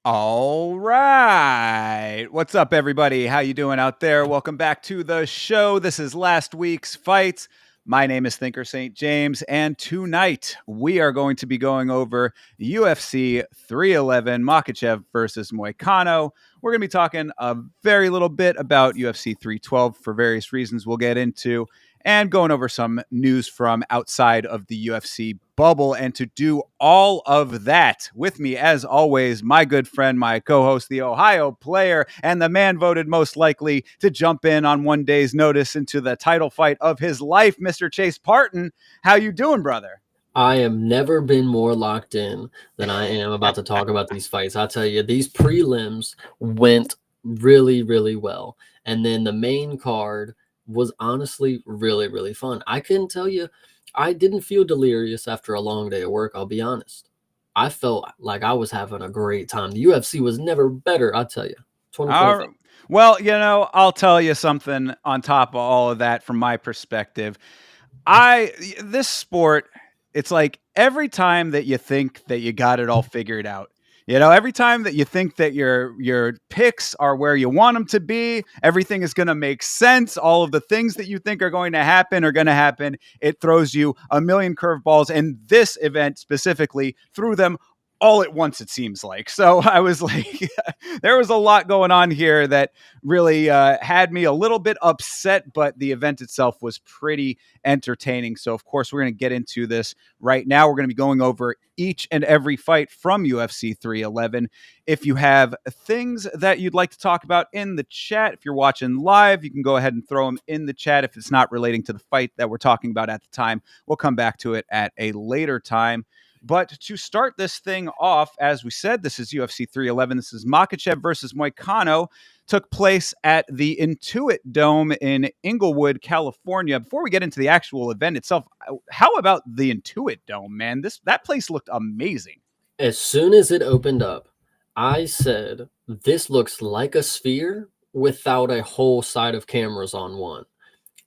All right. What's up, everybody? How you doing out there? Welcome back to the show. This is last week's fights. My name is Thinker St. James, and tonight we are going to be going over UFC 311, Makhachev versus Moicano. We're going to be talking a very little bit about UFC 312 for various reasons we'll get into, and going over some news from outside of the UFC bubble. And to do all of that with me, as always, my good friend, my co-host, the Ohio player, and the man voted most likely to jump in on one day's notice into the title fight of his life, Mr. Chase Parton. How you doing, brother? I have never been more locked in than I am about to talk about these fights. I'll tell you, these prelims went really, really well. And then the main card was honestly really, really fun. I can tell you, I didn't feel delirious after a long day of work, I'll be honest. I felt like I was having a great time. The UFC was never better, I'll tell you. 2025. Well, I'll tell you something on top of all of that from my perspective. This sport, it's like every time that you think that you got it all figured out, every time that you think that your picks are where you want them to be, everything is going to make sense. All of the things that you think are going to happen are going to happen. It throws you a million curveballs, and this event specifically threw them all at once, it seems like. So I was like, there was a lot going on here that really had me a little bit upset, but the event itself was pretty entertaining. So, of course, we're going to get into this right now. We're going to be going over each and every fight from UFC 311. If you have things that you'd like to talk about in the chat, if you're watching live, you can go ahead and throw them in the chat. If it's not relating to the fight that we're talking about at the time, we'll come back to it at a later time. But to start this thing off, as we said, this is UFC 311. This is Makhachev versus Moicano. Took place at the Intuit Dome in Inglewood, California. Before we get into the actual event itself, how about the Intuit Dome, man? That place looked amazing. As soon as it opened up, I said, this looks like a sphere without a whole side of cameras on one.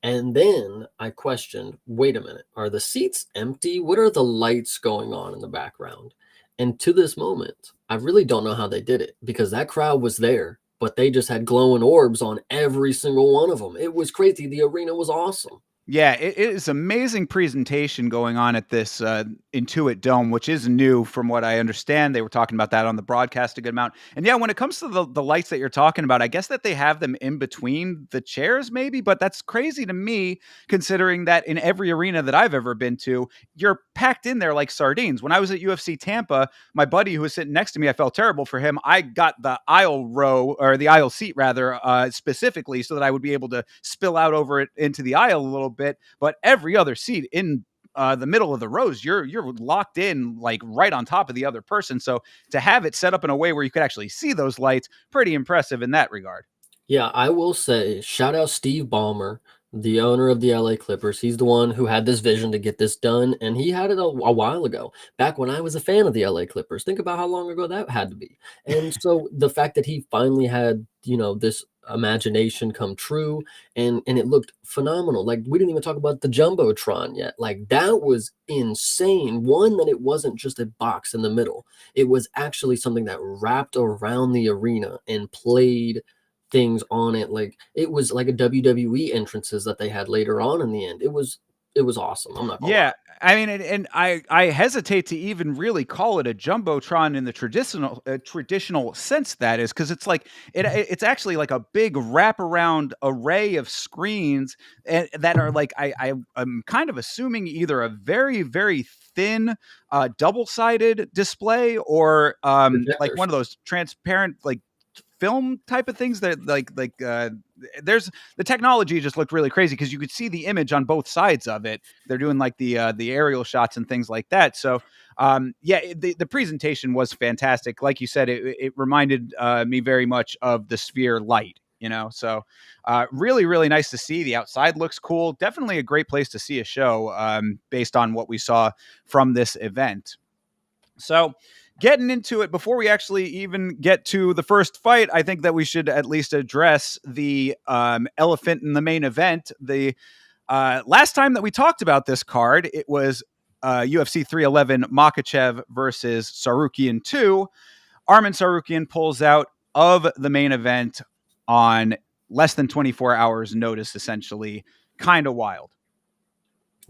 And then I questioned, wait a minute, are the seats empty? What are the lights going on in the background? And to this moment, I really don't know how they did it, because that crowd was there, but they just had glowing orbs on every single one of them. It was crazy. The arena was awesome. Yeah, it is amazing presentation going on at this Intuit Dome, which is new from what I understand. They were talking about that on the broadcast a good amount. And yeah, when it comes to the lights that you're talking about, I guess that they have them in between the chairs maybe, but that's crazy to me considering that in every arena that I've ever been to, you're packed in there like sardines. When I was at UFC Tampa, my buddy who was sitting next to me, I felt terrible for him. I got the aisle row, or the aisle seat rather, specifically so that I would be able to spill out over it into the aisle a little bit, but every other seat in the middle of the rows, you're locked in like right on top of the other person. So to have it set up in a way where you could actually see those lights, pretty impressive in that regard. Yeah, I will say, shout out Steve Ballmer, the owner of the LA Clippers. He's the one who had this vision to get this done, and he had it a while ago, back when I was a fan of the LA Clippers. Think about how long ago that had to be. And so the fact that he finally had, this imagination come true, and it looked phenomenal. Like, we didn't even talk about the Jumbotron yet. Like, that was insane. One, that it wasn't just a box in the middle. It was actually something that wrapped around the arena and played things on it. Like, it was like a WWE entrances that they had later on in the end. It was it was awesome. I'm not gonna lie. Yeah, I mean, and I hesitate to even really call it a jumbotron in the traditional sense. That is because it's like it's actually like a big wraparound array of screens and that are like I'm kind of assuming either a very thin double sided display or like Projectors. one of those transparent like film type of things that there's the technology just looked really crazy because you could see the image on both sides of it. They're doing like the aerial shots and things like that. So yeah, the presentation was fantastic. Like you said, it reminded me very much of the Sphere Light. You know, so really nice to see. The outside looks cool. Definitely a great place to see a show based on what we saw from this event. So, getting into it, before we actually even get to the first fight, I think that we should at least address the elephant in the main event. The last time that we talked about this card, it was UFC 311 Makhachev versus Sarukian 2. Arman Sarukian pulls out of the main event on less than 24 hours notice, essentially. Kind of wild.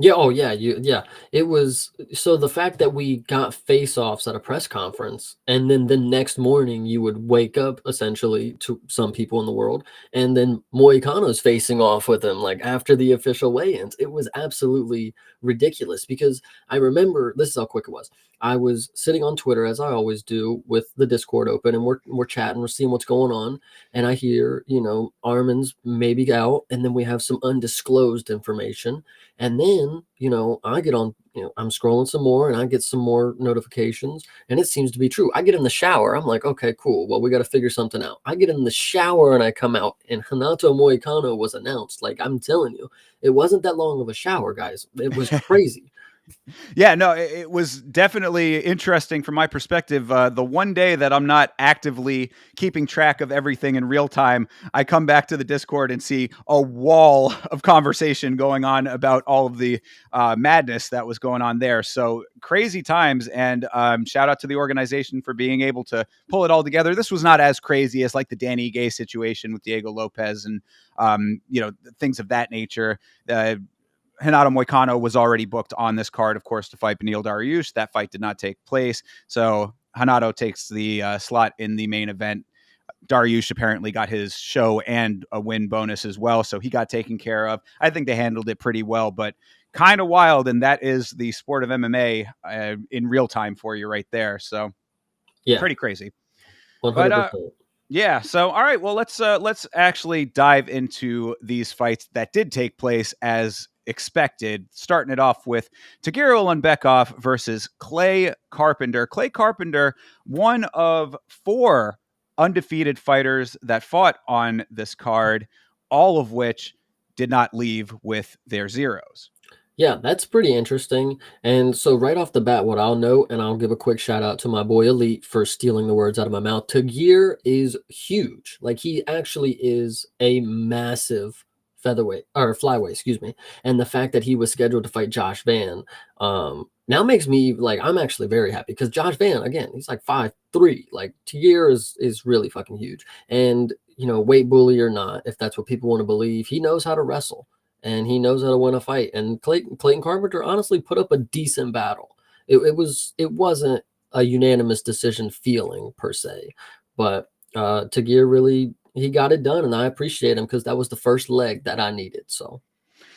Yeah, oh yeah, yeah. It was so the fact that we got face-offs at a press conference, and then the next morning you would wake up essentially to some people in the world, and then Moicano's facing off with him like after the official weigh-ins. It was absolutely ridiculous because I remember this is how quick it was. I was sitting on Twitter as I always do with the Discord open, and we're chatting, we're seeing what's going on, and I hear Armin's maybe out, and then we have some undisclosed information. And then, I get on, I'm scrolling some more and I get some more notifications and it seems to be true. I get in the shower. I'm like, okay, cool. Well, we got to figure something out. I get in the shower and I come out and Hanato Moicano was announced. Like, I'm telling you, it wasn't that long of a shower, guys. It was crazy. Yeah, no, it was definitely interesting from my perspective. The one day that I'm not actively keeping track of everything in real time, I come back to the Discord and see a wall of conversation going on about all of the madness that was going on there. So crazy times, and shout out to the organization for being able to pull it all together. This was not as crazy as like the Danny Gay situation with Diego Lopez and things of that nature. Renato Moicano was already booked on this card, of course, to fight Beneil Dariush. That fight did not take place. So Renato takes the slot in the main event. Dariush apparently got his show and a win bonus as well. So he got taken care of. I think they handled it pretty well, but kind of wild. And that is the sport of MMA in real time for you right there. So Yeah, pretty crazy. But 100%. yeah. So, all right. Well, let's actually dive into these fights that did take place as expected. Starting it off with Tagir Ulanbekov versus Clay Carpenter. Clay Carpenter, one of four undefeated fighters that fought on this card, all of which did not leave with their zeros. Yeah, that's pretty interesting. And so, right off the bat, what I'll note, and I'll give a quick shout out to my boy Elite for stealing the words out of my mouth. Tagir is huge. Like, he actually is a massive featherweight or flyweight, excuse me. And the fact that he was scheduled to fight Josh Van now makes me like, I'm actually very happy because Josh Van, again, he's like 5'3". Like, Tagir is really fucking huge. And, weight bully or not, if that's what people want to believe, he knows how to wrestle and he knows how to win a fight. And Clayton Carpenter honestly put up a decent battle. It wasn't a unanimous decision feeling per se, but Tagir really he got it done, and I appreciate him because that was the first leg that I needed. So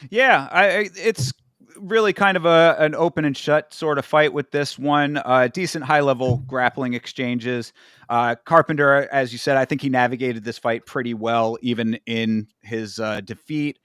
Yeah, it's really kind of an open and shut sort of fight with this one. Decent high level grappling exchanges. Carpenter, as you said, I think he navigated this fight pretty well, even in his defeat.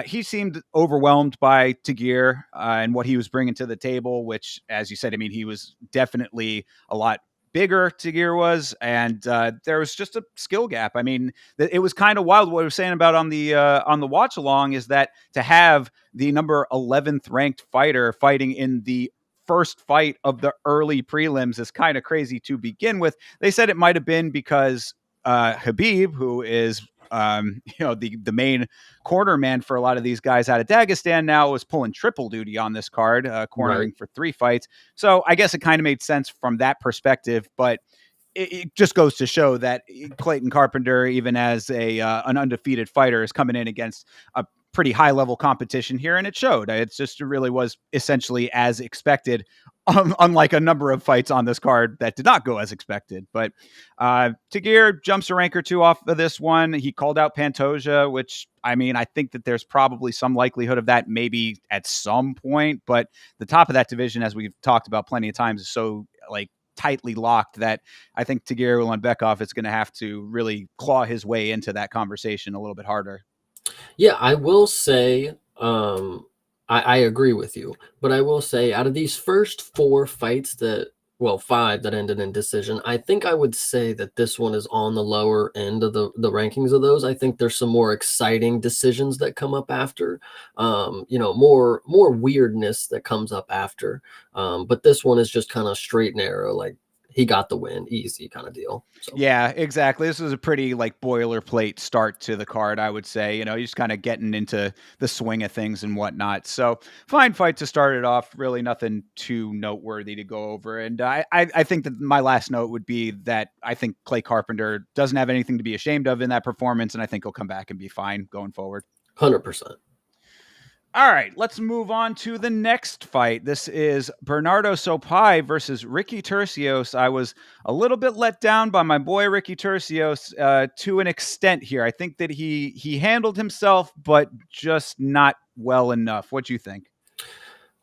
He seemed overwhelmed by Tagir and what he was bringing to the table, which, as you said, I mean, he was definitely a lot bigger Tagir was, and there was just a skill gap. I mean, it was kind of wild. What I was saying about on the watch along is that to have the number 11th ranked fighter fighting in the first fight of the early prelims is kind of crazy to begin with. They said it might have been because Habib, who is the main corner man for a lot of these guys out of Dagestan now, was pulling triple duty on this card, cornering right. for 3 fights. So I guess it kind of made sense from that perspective, but it just goes to show that Clayton Carpenter, even as an undefeated fighter, is coming in against a pretty high level competition here, and it showed. It really was essentially as expected, unlike a number of fights on this card that did not go as expected. But Tagir jumps a rank or two off of this one. He called out Pantoja, which, I mean, I think that there's probably some likelihood of that maybe at some point, but the top of that division, as we've talked about plenty of times, is so like tightly locked that I think Tagir Ulanbekov is going to have to really claw his way into that conversation a little bit harder. Yeah, I will say, I agree with you, but I will say out of these first four fights well, five that ended in decision, I think I would say that this one is on the lower end of the rankings of those. I think there's some more exciting decisions that come up after, more weirdness that comes up after. But this one is just kind of straight and narrow, like he got the win, easy kind of deal. So. Yeah, exactly. This was a pretty like boilerplate start to the card, I would say. You're just kind of getting into the swing of things and whatnot. So fine fight to start it off. Really nothing too noteworthy to go over. And I think that my last note would be that I think Clay Carpenter doesn't have anything to be ashamed of in that performance, and I think he'll come back and be fine going forward. 100%. All right, let's move on to the next fight. This is Bernardo Sopai versus Ricky Turcios. I was a little bit let down by my boy Ricky Turcios to an extent here. I think that he handled himself, but just not well enough. What do you think?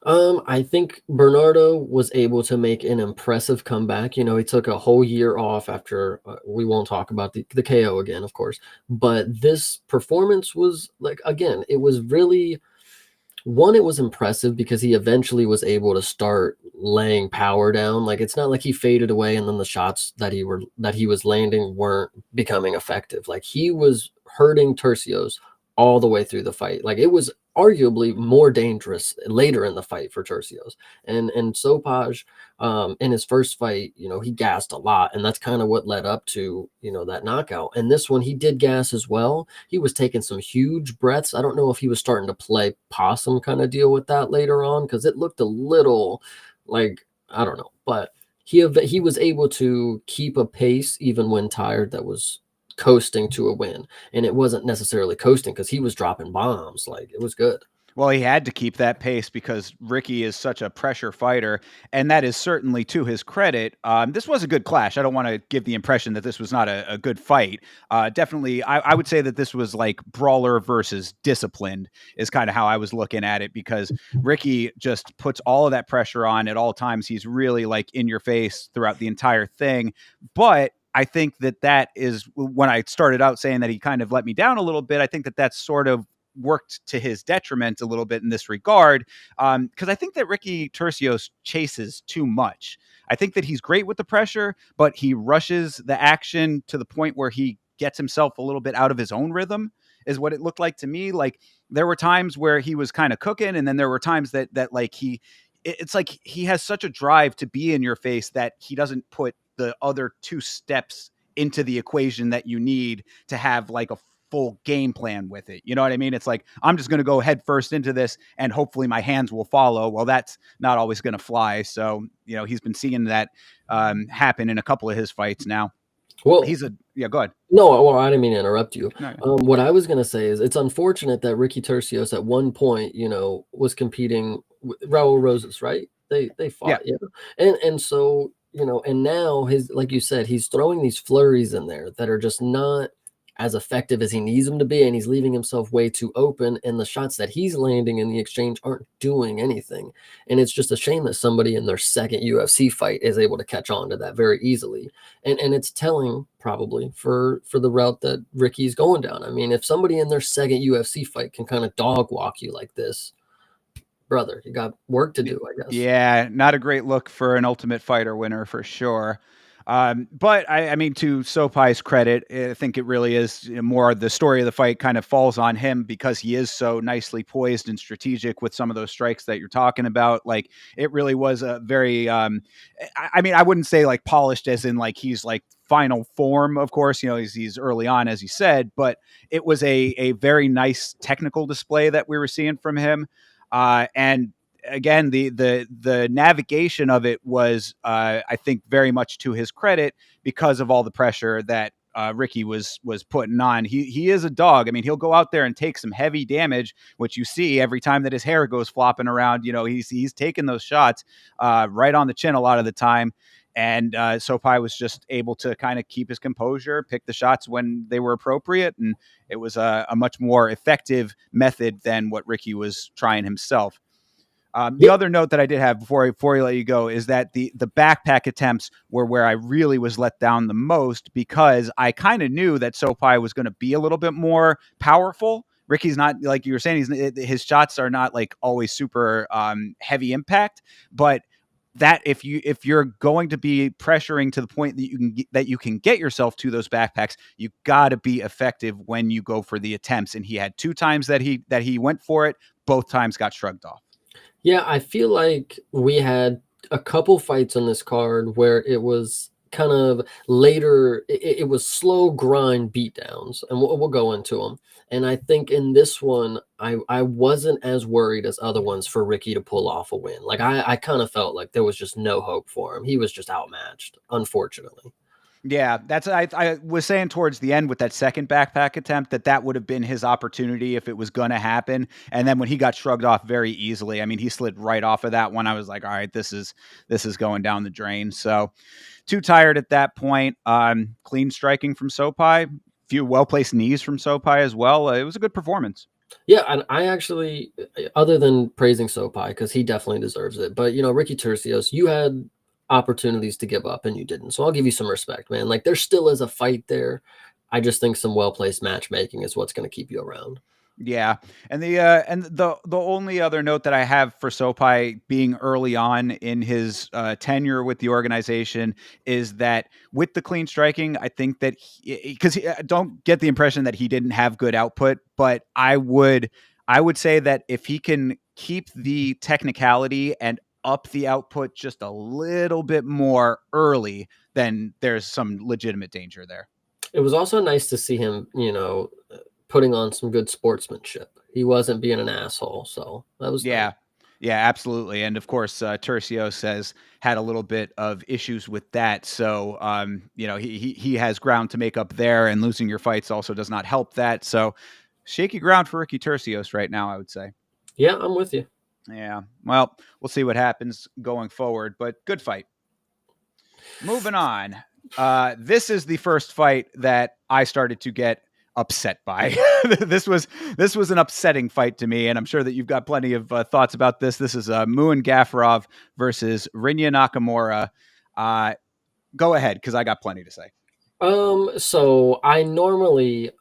I think Bernardo was able to make an impressive comeback. He took a whole year off after we won't talk about the KO again, of course. But this performance was like, again, it was really one, it was impressive because he eventually was able to start laying power down. Like it's not like he faded away and then the shots that he was landing weren't becoming effective. Like he was hurting Tercios all the way through the fight. Like it was arguably more dangerous later in the fight for Tercios. And Sopaj, in his first fight, he gassed a lot, and that's kind of what led up to that knockout. And this one, he did gas as well. He was taking some huge breaths. I don't know if he was starting to play possum kind of deal with that later on, because it looked a little like, I don't know, but he was able to keep a pace even when tired that was coasting to a win. And it wasn't necessarily coasting because he was dropping bombs. Like it was good. Well, he had to keep that pace because Ricky is such a pressure fighter, and that is certainly to his credit. This was a good clash. I don't want to give the impression that this was not a good fight. Definitely, I would say that this was like brawler versus disciplined is kind of how I was looking at it, because Ricky just puts all of that pressure on at all times. He's really like in your face throughout the entire thing. But I think that is when I started out saying that he kind of let me down a little bit. I think that that's sort of worked to his detriment a little bit in this regard, because I think that Ricky Turcios chases too much. I think that he's great with the pressure, but he rushes the action to the point where he gets himself a little bit out of his own rhythm, is what it looked like to me. Like there were times where he was kind of cooking, and then there were times that like it's like he has such a drive to be in your face that he doesn't put the other two steps into the equation that you need to have like a full game plan with it. You know what I mean? It's like, I'm just going to go head first into this and hopefully my hands will follow. Well, that's not always going to fly. So, he's been seeing that happen in a couple of his fights now. Well, go ahead. No, well, I didn't mean to interrupt you. No. What I was going to say is it's unfortunate that Ricky Tercios at one point, was competing with Raul Rosas, right? They fought, Yeah. And so, and now like you said, he's throwing these flurries in there that are just not as effective as he needs them to be, and he's leaving himself way too open, and the shots that he's landing in the exchange aren't doing anything. And it's just a shame that somebody in their second UFC fight is able to catch on to that very easily. And it's telling probably for the route that Ricky's going down. I mean, if somebody in their second UFC fight can kind of dog walk you like this, brother, you got work to do, I guess. Yeah, not a great look for an Ultimate Fighter winner for sure. But I mean, to Sopai's credit, I think it really is more the story of the fight kind of falls on him because he is so nicely poised and strategic with some of those strikes that you're talking about. Like it really was a very, I mean, I wouldn't say like polished as in like he's like final form, of course, he's early on, as you said, but it was a very nice technical display that we were seeing from him. And again, the navigation of it was, I think, very much to his credit because of all the pressure that Ricky was putting on. He is a dog. I mean, he'll go out there and take some heavy damage, which you see every time that his hair goes flopping around. He's taking those shots right on the chin a lot of the time. And Sopai was just able to kind of keep his composure, pick the shots when they were appropriate, and it was a much more effective method than what Ricky was trying himself. The Yeah, other note that I did have before I let you go is that the backpack attempts were where I really was let down the most, because I kind of knew that Sopai was going to be a little bit more powerful. Ricky's not, like you were saying, his shots are not like always super heavy impact, but that if you're going to be pressuring to the point that you can get yourself to those backpacks, you got to be effective when you go for the attempts. And he had 2 times that he went for it. Both times got shrugged off. yeah, I feel like we had a couple fights on this card where it was kind of later, it was slow grind beatdowns, and we'll go into them. And I think in this one, I wasn't as worried as other ones for Ricky to pull off a win. Like I kind of felt like there was just no hope for him. He was just outmatched, unfortunately. Yeah, I was saying towards the end with that second backpack attempt that would have been his opportunity if it was going to happen. And then when he got shrugged off very easily, I mean, he slid right off of that one. I was like, all right, this is going down the drain. So too tired at that point. Clean striking from Sopai, few well placed knees from Sopai as well. It was a good performance. Yeah, and I actually, other than praising Sopai, because he definitely deserves it, but Ricky Tercios, you had opportunities to give up and you didn't. So I'll give you some respect, man. Like there still is a fight there. I just think some well-placed matchmaking is what's going to keep you around. Yeah, and the only other note that I have for Sopai being early on in his tenure with the organization is that with the clean striking, I think that because don't get the impression that he didn't have good output, but I would say that if he can keep the technicality and up the output just a little bit more early, then there's some legitimate danger there. It was also nice to see him, putting on some good sportsmanship. He wasn't being an asshole, so that was nice. Yeah. Yeah, absolutely. And of course, Tercio says had a little bit of issues with that. So, he has ground to make up there, and losing your fights also does not help that. So, shaky ground for Ricky Tercios right now, I would say. Yeah, I'm with you. Yeah. Well, we'll see what happens going forward, but good fight. Moving on. This is the first fight that I started to get upset by. this was an upsetting fight to me, and I'm sure that you've got plenty of thoughts about this. This is Muin Gafurov versus Rinya Nakamura. Go ahead, because I got plenty to say. So I normally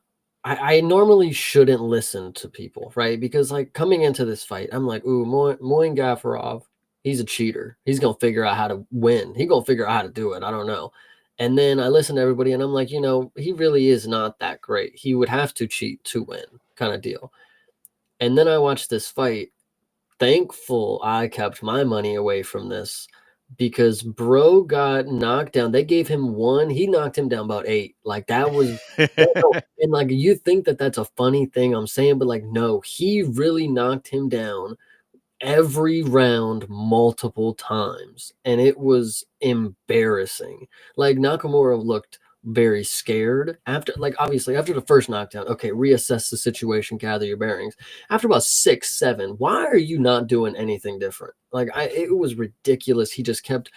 shouldn't listen to people, right? Because like coming into this fight, I'm like, ooh, Moin Gafurov, he's a cheater. He's gonna figure out how to win. He's gonna figure out how to do it. I don't know. And then I listen to everybody and I'm like, he really is not that great. He would have to cheat to win, kind of deal. And then I watched this fight. Thankful I kept my money away from this because bro got knocked down. They gave him one. He knocked him down about 8. Like that was, and like you think that that's a funny thing I'm saying, but like no, he really knocked him down every round multiple times, and it was embarrassing. Like Nakamura looked very scared after, like obviously after the first knockdown. Okay, reassess the situation, gather your bearings. After about 6 7, why are you not doing anything different? Like it was ridiculous. He just kept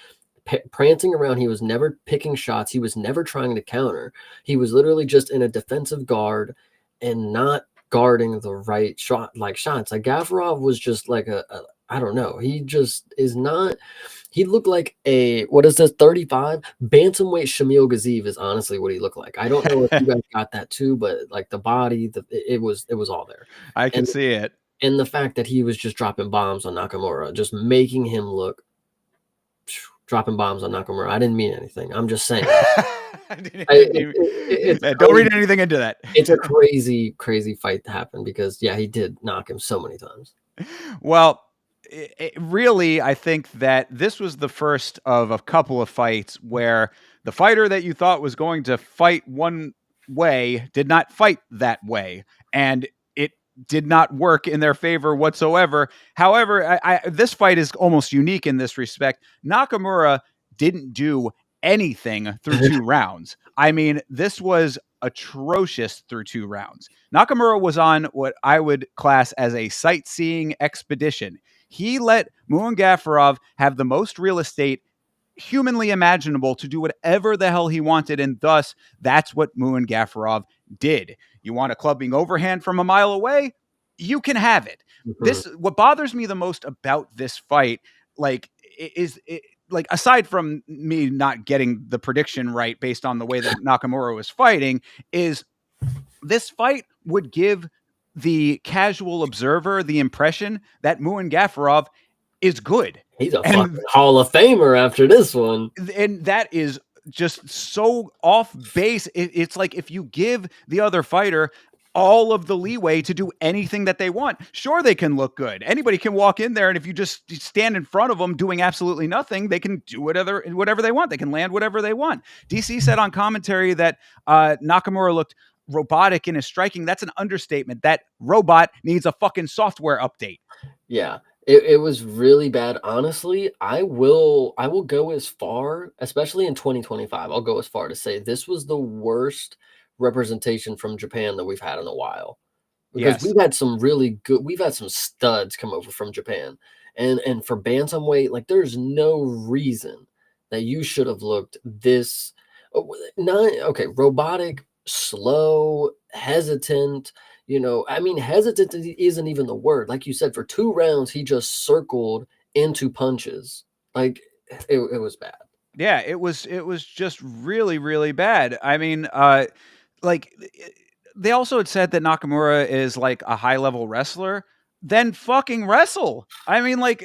prancing around. He was never picking shots. He was never trying to counter. He was literally just in a defensive guard and not guarding the right shots. Like Gafurov was just like I don't know. He just is not. He looked like a, what is this, 35 bantamweight Shamil Gaziv is honestly what he looked like. I don't know if you guys got that too, but like the body, it was all there. I can And see it. and the fact that he was just dropping bombs on Nakamura, just making him look, dropping bombs on Nakamura. I didn't mean anything. I'm just saying. Don't read anything into that. It's a crazy, crazy fight to happen because yeah, he did knock him so many times. Well, really, I think that this was the first of a couple of fights where the fighter that you thought was going to fight one way did not fight that way, and it did not work in their favor whatsoever. However, this fight is almost unique in this respect. Nakamura didn't do anything through 2 rounds. I mean, this was atrocious through 2 rounds. Nakamura was on what I would class as a sightseeing expedition. He let Muangafarov have the most real estate humanly imaginable to do whatever the hell he wanted, and thus that's what Muangafarov did. You want a clubbing overhand from a mile away? You can have it. Mhm. This what bothers me the most about this fight, like, is it, like, aside from me not getting the prediction right based on the way that Nakamura was fighting, is this fight would give the casual observer the impression that Muangafarov is good. He's a And fucking Hall of Famer after this one. that is just so off base. It's like if you give the other fighter all of the leeway to do anything that they want, sure, they can look good. Anybody can walk in there, and if you just stand in front of them doing absolutely nothing, they can do whatever they want. They can land whatever they want. DC said on commentary that Nakamura looked robotic in his striking. That's an understatement. That robot needs a fucking software update. Yeah. It was really bad. Honestly, I will go as far, especially in 2025, I'll go as far to say this was the worst representation from Japan that we've had in a while. Because Yes. we've had some studs come over from Japan. And for bantamweight, like there's no reason that you should have looked this not okay, robotic, slow, hesitant. I mean, hesitant isn't even the word. Like you said, for 2 rounds, he just circled into punches. Like it was bad. Yeah, it was just really, really bad. I mean, like, they also had said that Nakamura is like a high level wrestler. Then fucking wrestle. I mean, like,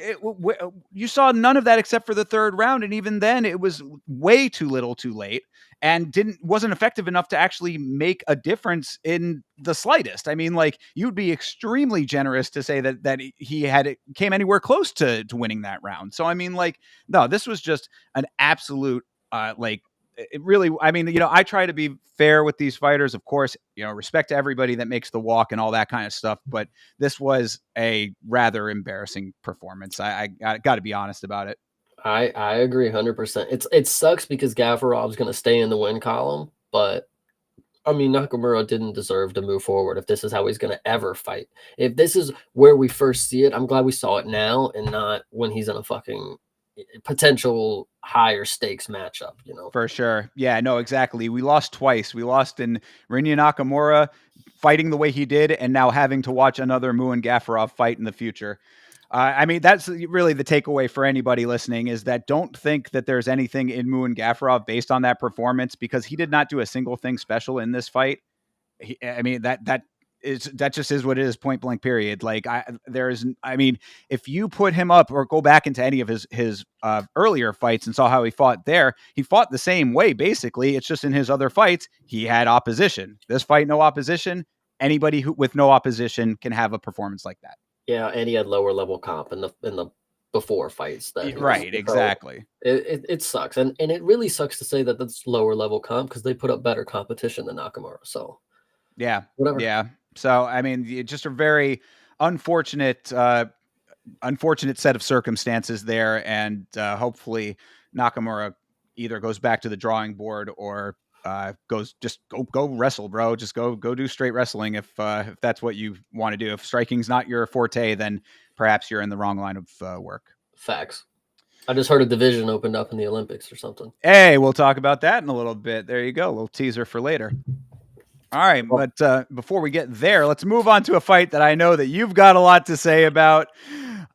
you saw none of that except for the 3rd round, and even then, it was way too little, too late, and wasn't effective enough to actually make a difference in the slightest. I mean, like, you'd be extremely generous to say that he came anywhere close to winning that round. So I mean, like, no, this was just an absolute, like, it really, I mean, I try to be fair with these fighters, of course, respect to everybody that makes the walk and all that kind of stuff, but this was a rather embarrassing performance. I got to be honest about it. I agree 100%. It sucks because Gavarov's going to stay in the win column, but I mean Nakamura didn't deserve to move forward if this is how he's going to ever fight. If this is where we first see it, I'm glad we saw it now and not when he's in a fucking potential higher stakes matchup. For sure. Yeah, no, exactly. We lost twice. We lost in Rinya Nakamura fighting the way he did, and now having to watch another Muin Gafurov fight in the future. I mean, that's really the takeaway for anybody listening, is that don't think that there's anything in Muin Gafurov based on that performance, because he did not do a single thing special in this fight. I mean, that just is what it is, point blank, period. Like, I mean, if you put him up or go back into any of his earlier fights and saw how he fought there, he fought the same way, basically. It's just in his other fights, he had opposition. This fight, no opposition. Anybody with no opposition can have a performance like that. Yeah, and he had lower level comp in the before fights that he was Right, so exactly. it sucks. And it really sucks to say that that's lower level comp because they put up better competition than Nakamura. So Yeah, whatever. yeah. So I mean, just a very unfortunate, unfortunate set of circumstances there, and hopefully Nakamura either goes back to the drawing board or go wrestle, bro. Just go do straight wrestling if that's what you want to do. If striking's not your forte, then perhaps you're in the wrong line of work. Facts. I just heard a division opened up in the Olympics or something. Hey, we'll talk about that in a little bit. There you go, a little teaser for later. All right, Well, but before we get there, let's move on to a fight that I know that you've got a lot to say about.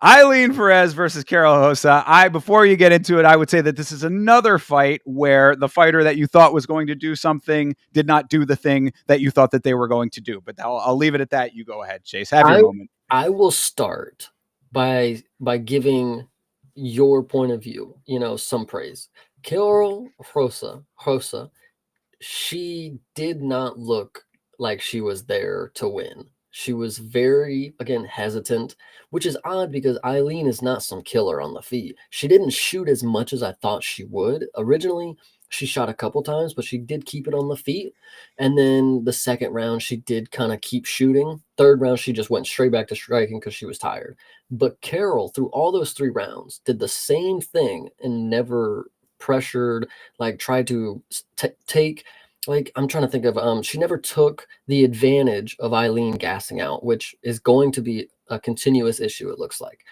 Eileen Perez versus Carol Hosa. Before you get into it, I would say that this is another fight where the fighter that you thought was going to do something did not do the thing that you thought that they were going to do. But I'll leave it at that. You go ahead, Chase. Have your I moment. I will start by giving your point of view, some praise. Carol Rosa, she did not look like she was there to win. She was very, again, hesitant, which is odd because Eileen is not some killer on the feet. She didn't shoot as much as I thought she would. Originally, she shot a couple times, but she did keep it on the feet. And then the second round, she did kind of keep shooting. Third round, she just went straight back to striking because she was tired. But Carol, through all those 3 rounds, did the same thing and never pressured, like tried to take. Like I'm trying to think of, she never took the advantage of Eileen gassing out, which is going to be a continuous issue. It looks like,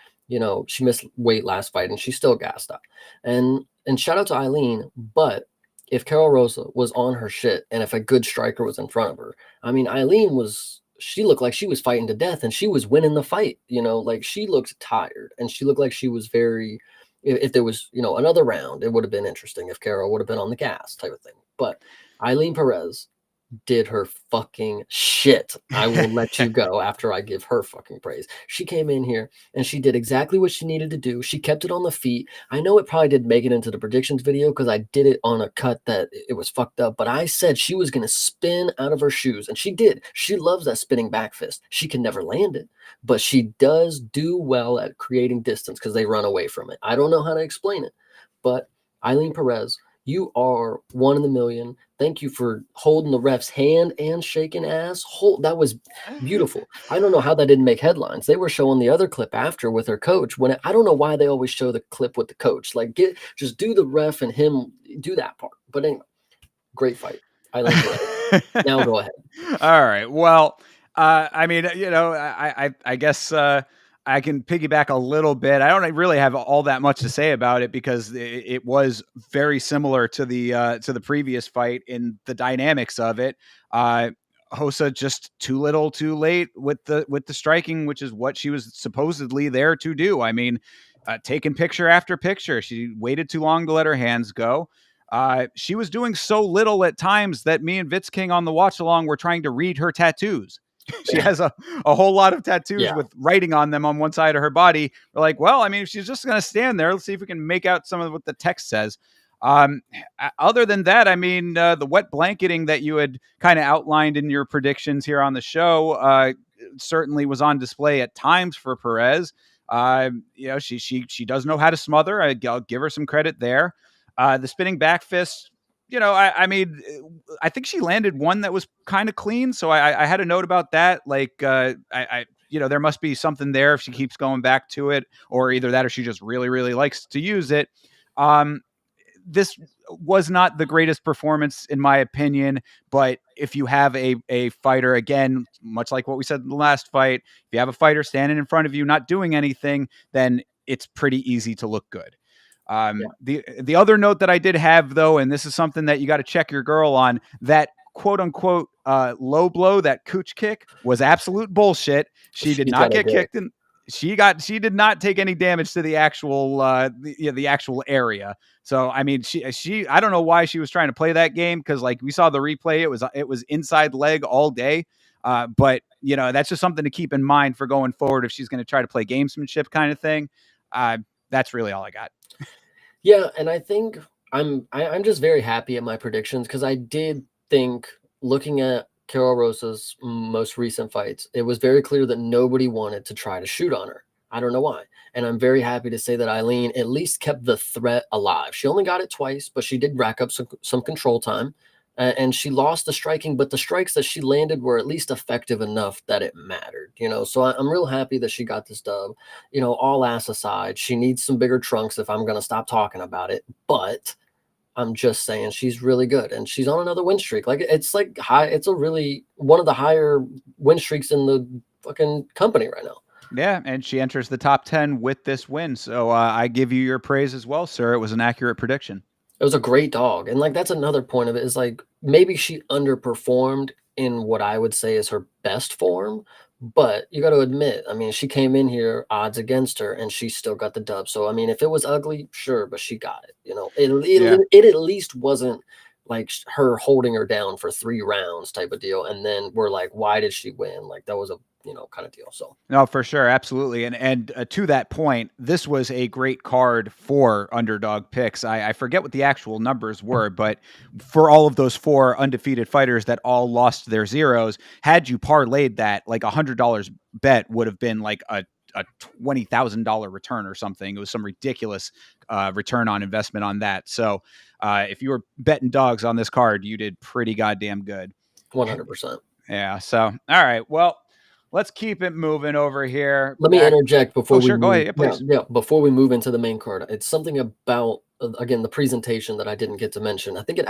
she missed weight last fight and she still gassed out. And shout out to Eileen, but if Carol Rosa was on her shit and if a good striker was in front of her, I mean, Eileen was, she looked like she was fighting to death and she was winning the fight, like she looked tired and she looked like she was very, if there was, another round, it would have been interesting if Carol would have been on the gas type of thing. But Eileen Perez did her fucking shit. I will let you go after I give her fucking praise. She came in here and she did exactly what she needed to do. She kept it on the feet. I know it probably didn't make it into the predictions video because I did it on a cut that it was fucked up, but I said she was going to spin out of her shoes, and she did. She loves that spinning back fist. She can never land it, but she does do well at creating distance because they run away from it. I don't know how to explain it, but Eileen Perez, you are one in a million. Thank you for holding the ref's hand and shaking ass. That was beautiful. I don't know how that didn't make headlines. They were showing the other clip after with her coach. I don't know why they always show the clip with the coach. Like, just do the ref and him do that part. But anyway, great fight. Eileen Perez. Now go ahead. All right. Well, I mean, I guess I can piggyback a little bit. I don't really have all that much to say about it because it was very similar to the previous fight in the dynamics of it. Hosa just too little, too late with the striking, which is what she was supposedly there to do. I mean, taking picture after picture, she waited too long to let her hands go. She was doing so little at times that me and Vitz King on the watch along were trying to read her tattoos. She has a whole lot of tattoos with writing on them on one side of her body. We're like, well, I mean, if she's just going to stand there, let's see if we can make out some of what the text says. Other than that, I mean, the wet blanketing that you had kind of outlined in your predictions here on the show certainly was on display at times for Perez. She does know how to smother. I'll give her some credit there. The spinning back fist, I mean, I think she landed one that was kind of clean. So I had a note about that. Like, there must be something there if she keeps going back to it, or either that or she just really, really likes to use it. This was not the greatest performance, in my opinion, but if you have a fighter, again, much like what we said in the last fight, if you have a fighter standing in front of you, not doing anything, then it's pretty easy to look good. The other note that I did have, though, and this is something that you got to check your girl on, that quote unquote low blow, that cooch kick was absolute bullshit. She did not get kicked in. She did not take any damage to the actual the actual area. So I mean, she I don't know why she was trying to play that game, because like we saw the replay, it was inside leg all day. But that's just something to keep in mind for going forward if she's going to try to play gamesmanship kind of thing. That's really all I got. Yeah, and I think I'm just very happy at my predictions because I did think, looking at Carol Rosa's most recent fights, it was very clear that nobody wanted to try to shoot on her. I don't know why. And I'm very happy to say that Eileen at least kept the threat alive. She only got it twice, but she did rack up some control time. And she lost the striking, but the strikes that she landed were at least effective enough that it mattered, So I'm real happy that she got this dub. All ass aside, she needs some bigger trunks if I'm going to stop talking about it. But I'm just saying she's really good, and she's on another win streak. Like it's high. It's a really one of the higher win streaks in the fucking company right now. Yeah, and she enters the top 10 with this win. So I give you your praise as well, sir. It was an accurate prediction. It was a great dog. And like, that's another point of it, is like, maybe she underperformed in what I would say is her best form, but you got to admit, I mean, she came in here odds against her and she still got the dub. So, I mean, if it was ugly, sure, but she got it, it at least wasn't like her holding her down for 3 rounds type of deal. And then we're like, why did she win? Like, that was a, kind of deal. So no, for sure. Absolutely. And to that point, this was a great card for underdog picks. I forget what the actual numbers were, but for all of those 4 undefeated fighters that all lost their zeros, had you parlayed that, like $100 bet would have been like a $20,000 return or something. It was some ridiculous return on investment on that. So if you were betting dogs on this card, you did pretty goddamn good. 100%. Yeah. So, all right. Well, let's keep it moving over here. Let me Back. interject Oh, before we sure. Go move. ahead. Yeah, Yeah, please. yeah. Before we move into the main card, it's something about again the presentation that I didn't get to mention. I think it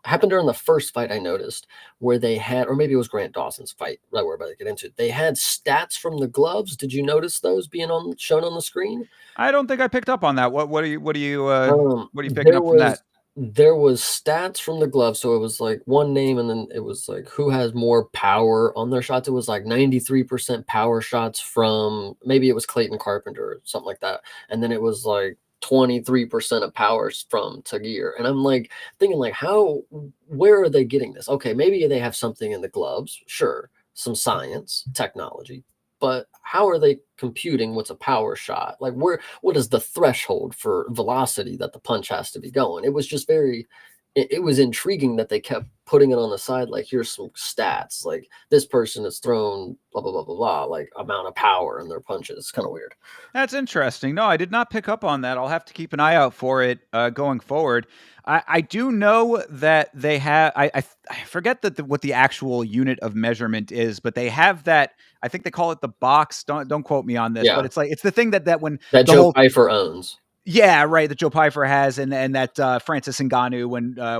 happened during the first fight I noticed where they had, or maybe it was Grant Dawson's fight that we're about to get into. They had stats from the gloves. Did you notice those being on shown on the screen? I don't think I picked up on that. What are you picking There up from that? was stats from the glove, so it was like one name, and then it was like who has more power on their shots. It was like 93% power shots from, maybe it was Clayton Carpenter or something like that, and then it was like 23% of powers from Tagir. And I'm like thinking like, how, where are they getting this? Okay, maybe they have something in the gloves, sure, some science, technology, but how are they computing what's a power shot? Like, where, what is the threshold for velocity that the punch has to be going? It was just very, it was intriguing that they kept putting it on the side. Like, here's some stats. Like, this person has thrown blah, blah, blah, blah, blah, like amount of power in their punches. It's kind of weird. That's interesting. No, I did not pick up on that. I'll have to keep an eye out for it going forward. I do know that they have. I forget what the actual unit of measurement is, but they have that. I think they call it the box. Don't quote me on this, but Yeah. it's like it's the thing that when That the Joe whole Pfeiffer owns. yeah, right. That Joe Pfeiffer has, and that Francis Ngannou,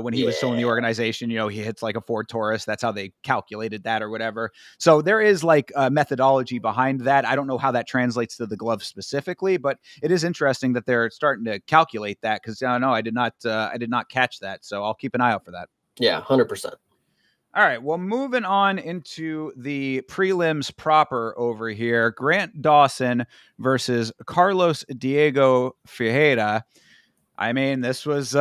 when he was still in the Yeah. organization, he hits like a Ford Taurus. That's how they calculated that or whatever. So there is like a methodology behind that. I don't know how that translates to the glove specifically, but it is interesting that they're starting to calculate that because no, I did not catch that. So I'll keep an eye out for that. Yeah. 100%. All right. Well, moving on into the prelims proper over here, Grant Dawson versus Carlos Diego Ferreira. I mean, this was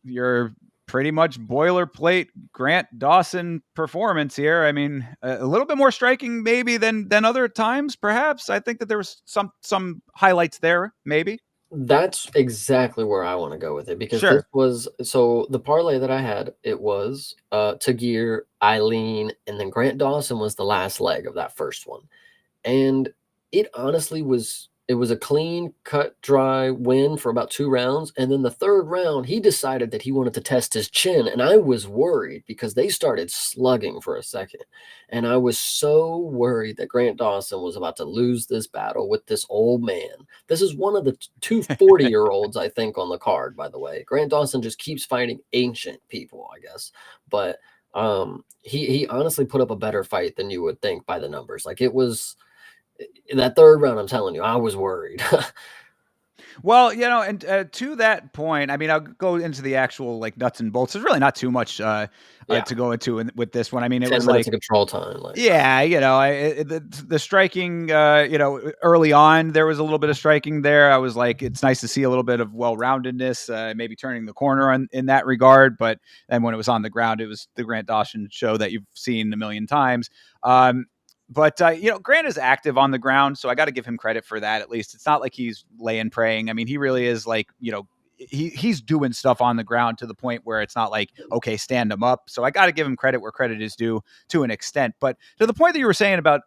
your pretty much boilerplate Grant Dawson performance here. I mean, a little bit more striking maybe than other times, perhaps. I think that there was some highlights there, maybe. That's exactly where I want to go with it because this Sure. was, so the parlay that I had, it was Tagir, Eileen, and then Grant Dawson was the last leg of that first one. And it honestly was, it was a clean cut dry win for about 2 rounds, and then the third round he decided that he wanted to test his chin, and I was worried because they started slugging for a second, and I was so worried that Grant Dawson was about to lose this battle with this old man. This is one of the two 40-year-olds I think on the card, by the way. Grant Dawson just keeps fighting ancient people, I guess, but he honestly put up a better fight than you would think by the numbers. Like, it was in that third round, I'm telling you, I was worried. Well, and to that point, I mean, I'll go into the actual like nuts and bolts. There's really not too much Yeah, to go into with this one. I mean, it 10 was minutes of like control time, like, yeah, the striking, early on there was a little bit of striking there. I was like, it's nice to see a little bit of well-roundedness, maybe turning the corner in that regard. But then when it was on the ground, it was the Grant Dawson show that you've seen a million times. But Grant is active on the ground, so I got to give him credit for that. At least it's not like he's laying praying. I mean, he really is like he's doing stuff on the ground to the point where it's not like, okay, stand him up. So I got to give him credit where credit is due to an extent. But to the point that you were saying about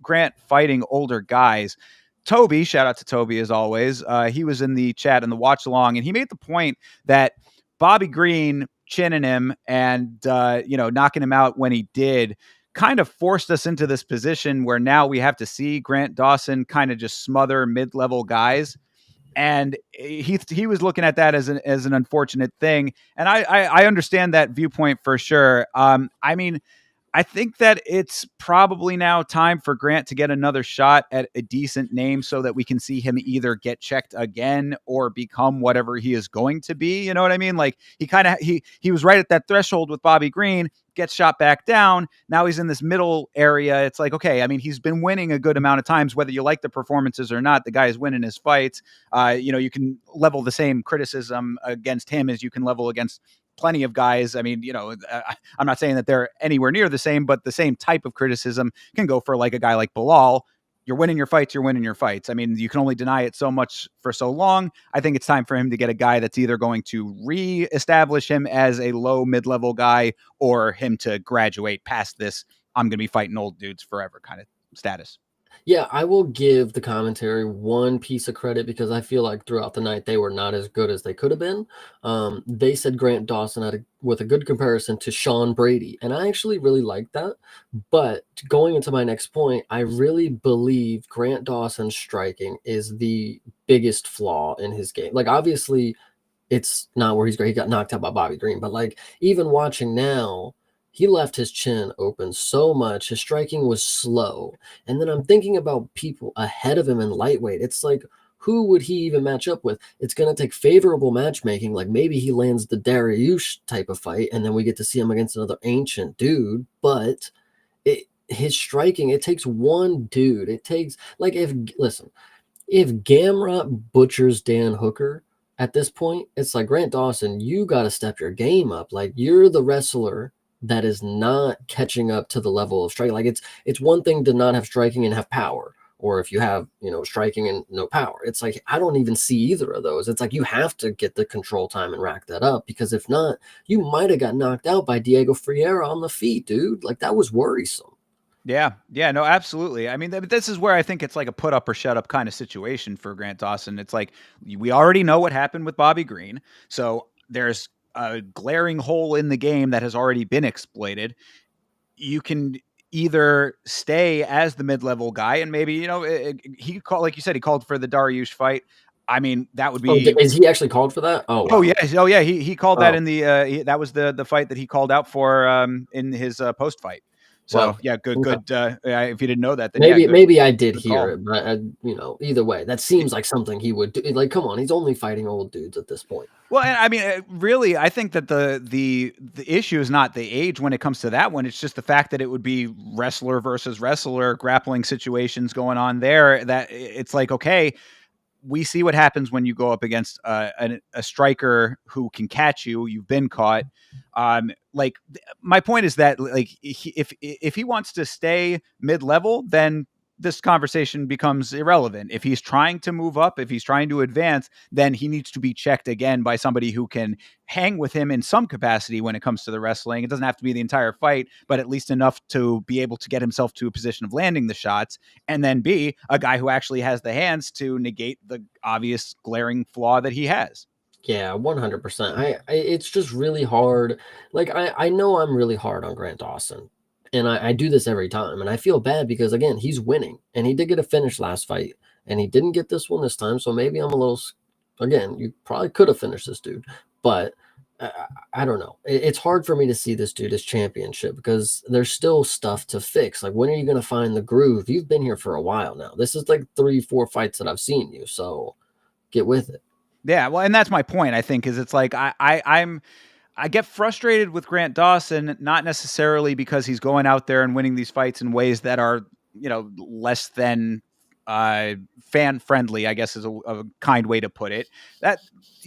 Grant fighting older guys, Toby, shout out to Toby as always. He was in the chat and the watch along, and he made the point that Bobby Green chinning him and knocking him out when he did kind of forced us into this position where now we have to see Grant Dawson kind of just smother mid-level guys, and he was looking at that as an unfortunate thing, and I understand that viewpoint for sure. I mean, I think that it's probably now time for Grant to get another shot at a decent name so that we can see him either get checked again or become whatever he is going to be. You know what I mean? Like he was right at that threshold with Bobby Green, gets shot back down. Now he's in this middle area. It's like, okay, I mean, he's been winning a good amount of times, whether you like the performances or not. The guy is winning his fights. You can level the same criticism against him as you can level against plenty of guys. I mean, I'm not saying that they're anywhere near the same, but the same type of criticism can go for like a guy like Bilal. You're winning your fights. You're winning your fights. I mean, you can only deny it so much for so long. I think it's time for him to get a guy that's either going to re-establish him as a low mid-level guy or him to graduate past this I'm going to be fighting old dudes forever kind of status. Yeah, I will give the commentary one piece of credit because I feel like throughout the night they were not as good as they could have been. They said Grant Dawson with a good comparison to Sean Brady, and I actually really like that. But going into my next point, I really believe Grant Dawson's striking is the biggest flaw in his game. Like, obviously, it's not where he's great. He got knocked out by Bobby Green, but like even watching now, he left his chin open so much. His striking was slow. And then I'm thinking about people ahead of him in lightweight. It's like, who would he even match up with? It's going to take favorable matchmaking. Like maybe he lands the Dariush type of fight, and then we get to see him against another ancient dude. But his striking, it takes one dude. It takes, like, listen, if Gamrot butchers Dan Hooker at this point, it's like Grant Dawson, you got to step your game up. Like you're the wrestler that is not catching up to the level of striking. Like it's one thing to not have striking and have power, or if you have striking and no power. It's like I don't even see either of those. It's like you have to get the control time and rack that up because if not, you might have got knocked out by Diego Ferreira on the feet, dude. Like that was worrisome. Yeah, yeah, no, absolutely. I mean, this is where I think it's like a put up or shut up kind of situation for Grant Dawson. It's like we already know what happened with Bobby Green, so there's a glaring hole in the game that has already been exploited. You can either stay as the mid-level guy and maybe he called, like you said, he called for the Dariush fight. I mean, that would Oh, be. is he actually called for that? Oh Oh yeah, wow. oh yeah. He called that Oh in the that was the fight that he called out for in his post fight. So well. yeah, good Okay. good. Yeah, if you didn't know that, then yeah, Maybe good maybe I did good hear call. it, but either way, that seems like something he would do. Like, come on, he's only fighting old dudes at this point. Well, and I mean, really, I think that the issue is not the age when it comes to that one. It's just the fact that it would be wrestler versus wrestler grappling situations going on there. That it's like, okay, we see what happens when you go up against a striker who can catch you. You've been caught. My point is that like if he wants to stay mid level, then this conversation becomes irrelevant. If he's trying to move up, if he's trying to advance, then he needs to be checked again by somebody who can hang with him in some capacity when it comes to the wrestling. It doesn't have to be the entire fight, but at least enough to be able to get himself to a position of landing the shots. And then B, a guy who actually has the hands to negate the obvious glaring flaw that he has. Yeah, 100%. It's just really hard. Like I know I'm really hard on Grant Dawson, and I do this every time, and I feel bad because again he's winning, and he did get a finish last fight, and he didn't get this one this time. So maybe I'm a little. Again, you probably could have finished this dude, but I don't know. It's hard for me to see this dude as championship because there's still stuff to fix. Like when are you going to find the groove? You've been here for a while now. This is like 3, 4 fights that I've seen you. So get with it. Yeah, well, and that's my point. I think is it's like I get frustrated with Grant Dawson, not necessarily because he's going out there and winning these fights in ways that are, less than fan friendly, I guess is a kind way to put it. That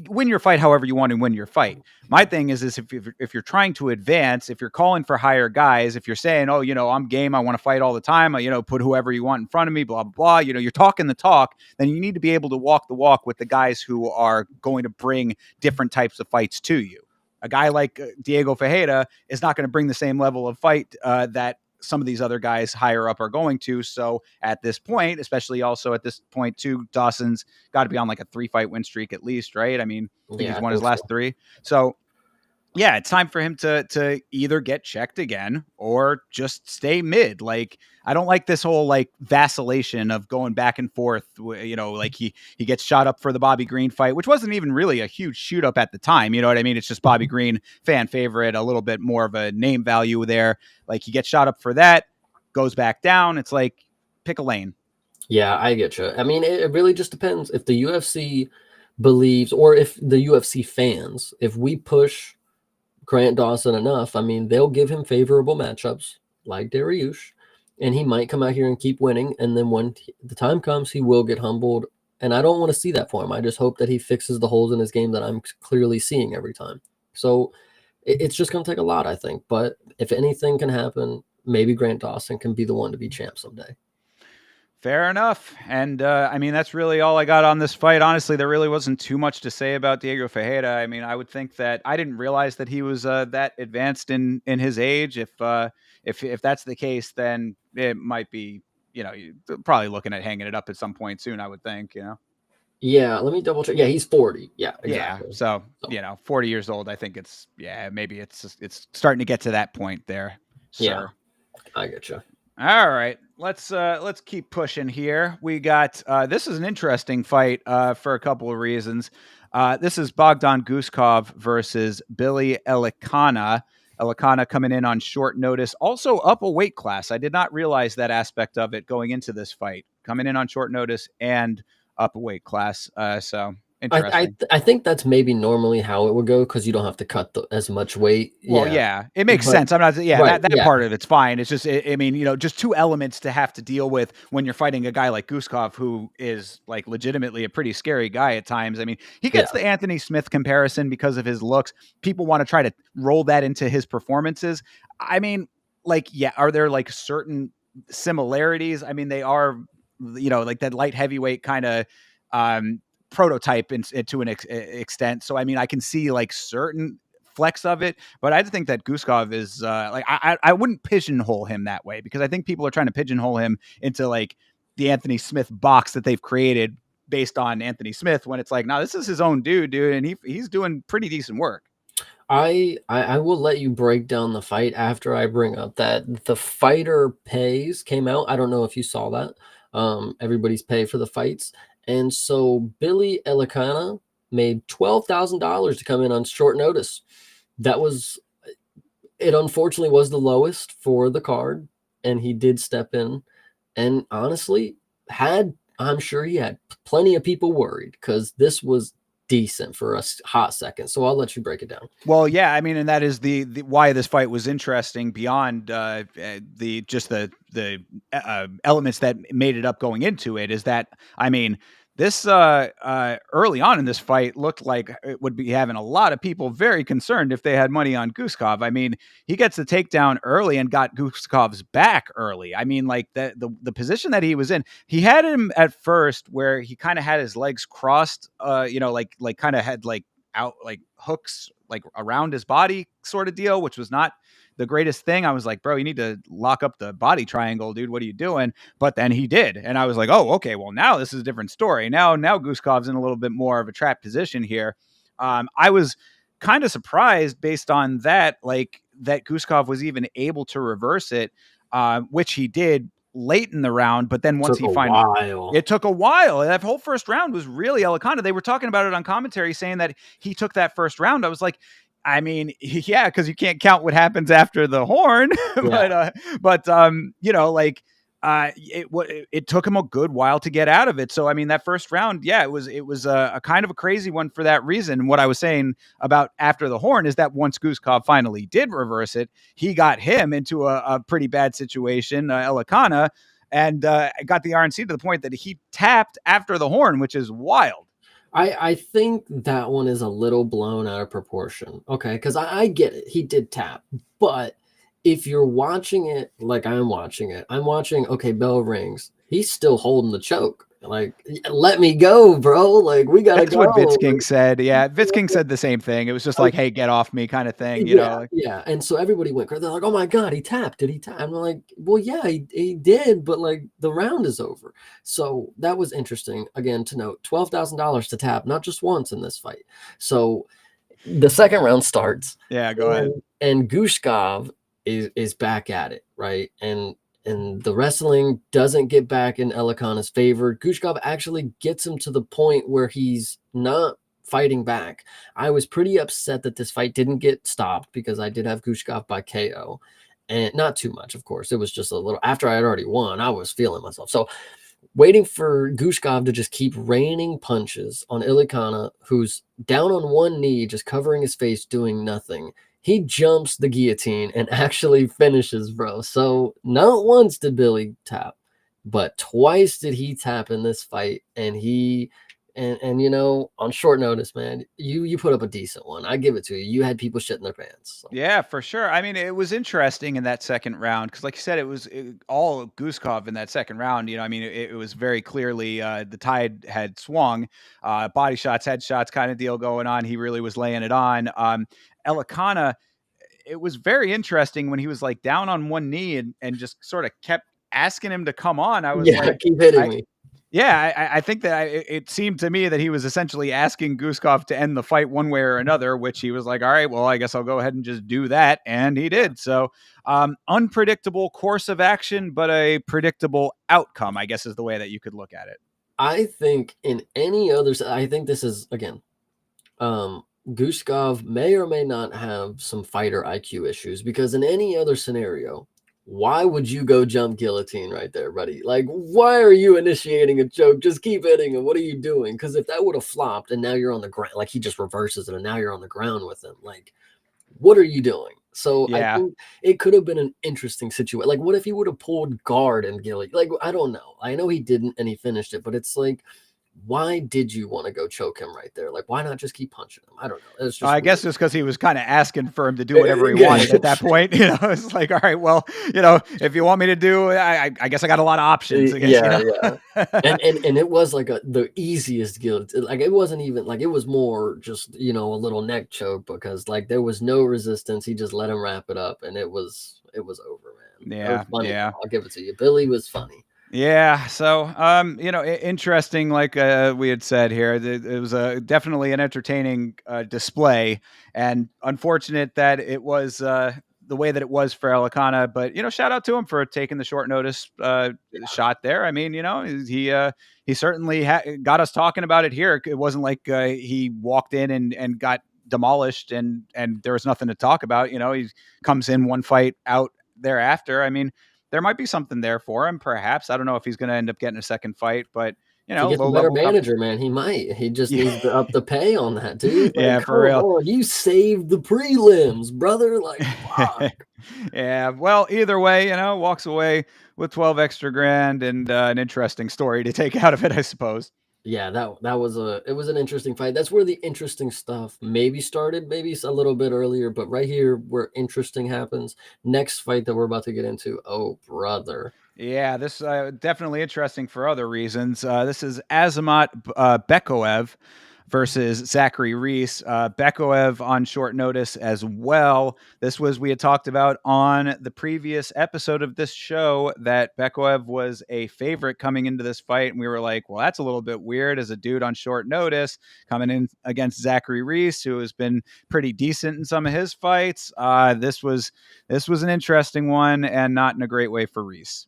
win your fight however you want to win your fight. My thing is if you're trying to advance, if you're calling for higher guys, if you're saying, oh, I'm game, I want to fight all the time, put whoever you want in front of me, blah, blah, blah, you're talking the talk, then you need to be able to walk the walk with the guys who are going to bring different types of fights to you. A guy like Diego Ferreira is not going to bring the same level of fight that some of these other guys higher up are going to. So at this point, especially also at this point too, Dawson's got to be on like a 3-fight win streak at least, right? I mean, I think Yeah, he's I won his think last so. 3. So yeah, it's time for him to either get checked again or just stay mid. Like I don't like this whole like vacillation of going back and forth. Like he gets shot up for the Bobby Green fight, which wasn't even really a huge shoot up at the time. You know what I mean? It's just Bobby Green, fan favorite, a little bit more of a name value there. Like he gets shot up for that, goes back down. It's like pick a lane. Yeah, I get you. I mean, it really just depends if the UFC believes, or if the UFC fans, if we push Grant Dawson enough, I mean, they'll give him favorable matchups like Dariush, and he might come out here and keep winning. And then when the time comes, he will get humbled. And I don't want to see that for him. I just hope that he fixes the holes in his game that I'm clearly seeing every time. So it's just going to take a lot, I think. But if anything can happen, maybe Grant Dawson can be the one to be champ someday. Fair enough. And I mean, that's really all I got on this fight. Honestly, there really wasn't too much to say about Diego Ferreira. I mean, I would think that I didn't realize that he was that advanced in his age. If that's the case, then it might be you're probably looking at hanging it up at some point soon, I would think, Yeah, let me double check. Yeah, he's 40. Yeah, Yeah. exactly. So, So 40 years old, I think maybe it's starting to get to that point there, yeah, sir. I get you. All right, let's keep pushing here. We got this is an interesting fight for a couple of reasons. This is Bogdan Guskov versus Billy Elikana. Elikana coming in on short notice, also up a weight class. I did not realize that aspect of it going into this fight, coming in on short notice and up a weight class. So interesting. I think that's maybe normally how it would go because you don't have to cut as much weight. Well, Yeah, yeah, it makes but sense. I'm not, yeah, right, that yeah, part of it's fine. It's just, I mean, just two elements to have to deal with when you're fighting a guy like Guskov, who is like legitimately a pretty scary guy at times. I mean, he yeah. gets the Anthony Smith comparison because of his looks. People want to try to roll that into his performances. I mean, like, yeah, are there like certain similarities? I mean, they are, like that light heavyweight kind of, prototype to an extent. So, I mean, I can see like certain flex of it, but I think that Guskov is like I wouldn't pigeonhole him that way because I think people are trying to pigeonhole him into like the Anthony Smith box that they've created based on Anthony Smith when it's like, no, this is his own dude, and he's doing pretty decent work. I will let you break down the fight after I bring up that the fighter pays came out. I don't know if you saw that. Everybody's pay for the fights, and so Billy Elikana made $12,000 to come in on short notice. That was it. Unfortunately, was the lowest for the card, and he did step in. And honestly, I'm sure he had plenty of people worried because this was decent for a hot second. So I'll let you break it down. Well, yeah, I mean, and that is the why this fight was interesting beyond the just the elements that made it up going into it is that I mean this early on in this fight looked like it would be having a lot of people very concerned if they had money on Guskov. I mean, he gets the takedown early and got Guskov's back early. I mean, like the position that he was in, he had him at first where he kind of had his legs crossed, like kind of had like out like hooks like around his body sort of deal, which was not the greatest thing. I was like, bro, you need to lock up the body triangle, dude. What are you doing? But then he did. And I was like, oh, okay, well, now this is a different story. Now Guskov's in a little bit more of a trap position here. I was kind of surprised based on that, like that Guskov was even able to reverse it, which he did late in the round. But then once Took he a finally, while. it took a while. That whole first round was really Elikana. They were talking about it on commentary, saying that he took that first round. I was like, I mean, yeah, because you can't count what happens after the horn, Yeah. like it took him a good while to get out of it. So I mean, that first round, yeah, it was a kind of a crazy one for that reason. What I was saying about after the horn is that once Guskov finally did reverse it, he got him into a pretty bad situation, Elikana, and got the RNC to the point that he tapped after the horn, which is wild. I think that one is a little blown out of proportion. Okay, because I get it. He did tap, but if you're watching it like I'm watching it, I'm watching, okay, bell rings. He's still holding the choke. Like, let me go, bro. Like, we gotta That's what Vitz go. King Like, said. Yeah, Vitz King said the same thing. It was just like, "Hey, get off me," kind of thing. yeah, Like, yeah. And so everybody went crazy. They're like, oh my God, he tapped. Did he tap? And I'm like, well, yeah, he did, but like the round is over. So that was interesting. Again, to note, $12,000 to tap, not just once in this fight. So the second round starts, yeah, go ahead. and Gushkov is back at it, right? And the wrestling doesn't get back in Elikana's favor. Gushkov actually gets him to the point where he's not fighting back. I was pretty upset that this fight didn't get stopped because I did have Gushkov by KO. And not too much, of course. It was just a little after I had already won, I was feeling myself. So waiting for Gushkov to just keep raining punches on Ilikana, who's down on one knee, just covering his face, doing nothing. He jumps the guillotine and actually finishes, bro. So not once did Billy tap, but twice did he tap in this fight, and he and on short notice, man, you put up a decent one. I give it to you. You had people shitting their pants. So. Yeah, for sure. I mean, it was interesting in that second round because, like you said, it was all Guskov in that second round. I mean, it was very clearly the tide had swung. Body shots, headshots, kind of deal going on. He really was laying it on. Elikana, it was very interesting when he was like down on one knee and just sort of kept asking him to come on, I was Yeah, like, keep hitting I me. yeah, I think that it seemed to me that he was essentially asking Guskov to end the fight one way or another, which he was like, all right, well, I guess I'll go ahead and just do that. And he did. So, unpredictable course of action, but a predictable outcome, I guess is the way that you could look at it. I think in any other, I think this is again, Guskov may or may not have some fighter IQ issues because in any other scenario, why would you go jump guillotine right there, buddy? Like, why are you initiating a choke? Just keep hitting him. What are you doing? Because if that would have flopped and now you're on the ground, like he just reverses it and now you're on the ground with him, like, what are you doing? So I Yeah. think it could have been an interesting situation. Like, what if he would have pulled guard and guillotine? Like, I don't know. I know he didn't and he finished it, but it's like, why did you want to go choke him right there? Like, why not just keep punching him? I don't know. It's just I guess weird. just because he was kind of asking for him to do whatever he wanted at that point. It's like, all right, well, if you want me to do, I guess I got a lot of options. I guess, Yeah, yeah. And it was like the easiest guilt. Like it wasn't even like it was more just a little neck choke because like there was no resistance. He just let him wrap it up, and it was over, man. It was yeah, funny yeah. though. I'll give it to you. Billy was funny. Yeah. So, interesting. Like we had said here, it was definitely an entertaining display, and unfortunate that it was the way that it was for Elikana. But shout out to him for taking the short notice shot there. I mean, he certainly got us talking about it here. It wasn't like he walked in and got demolished and there was nothing to talk about. He comes in one fight out thereafter. I mean, there might be something there for him, perhaps. I don't know if he's going to end up getting a second fight, but If he gets a low better level manager, man, he might. He just Yeah, needs to up the pay on that, dude. Like, yeah, come for real. on, you saved the prelims, brother. Like, fuck. Yeah. Well, either way, walks away with 12 extra grand and an interesting story to take out of it, I suppose. Yeah, that was it was an interesting fight. That's where the interesting stuff maybe started, maybe a little bit earlier, but right here where interesting happens. Next fight that we're about to get into. Oh, brother. Yeah, this definitely interesting for other reasons. This is Azamat Bekoev versus Zachary Reese. Bekoev on short notice as well. This was, we had talked about on the previous episode of this show that Bekoev was a favorite coming into this fight. And we were like, well, that's a little bit weird as a dude on short notice coming in against Zachary Reese, who has been pretty decent in some of his fights. This was an interesting one and not in a great way for Reese.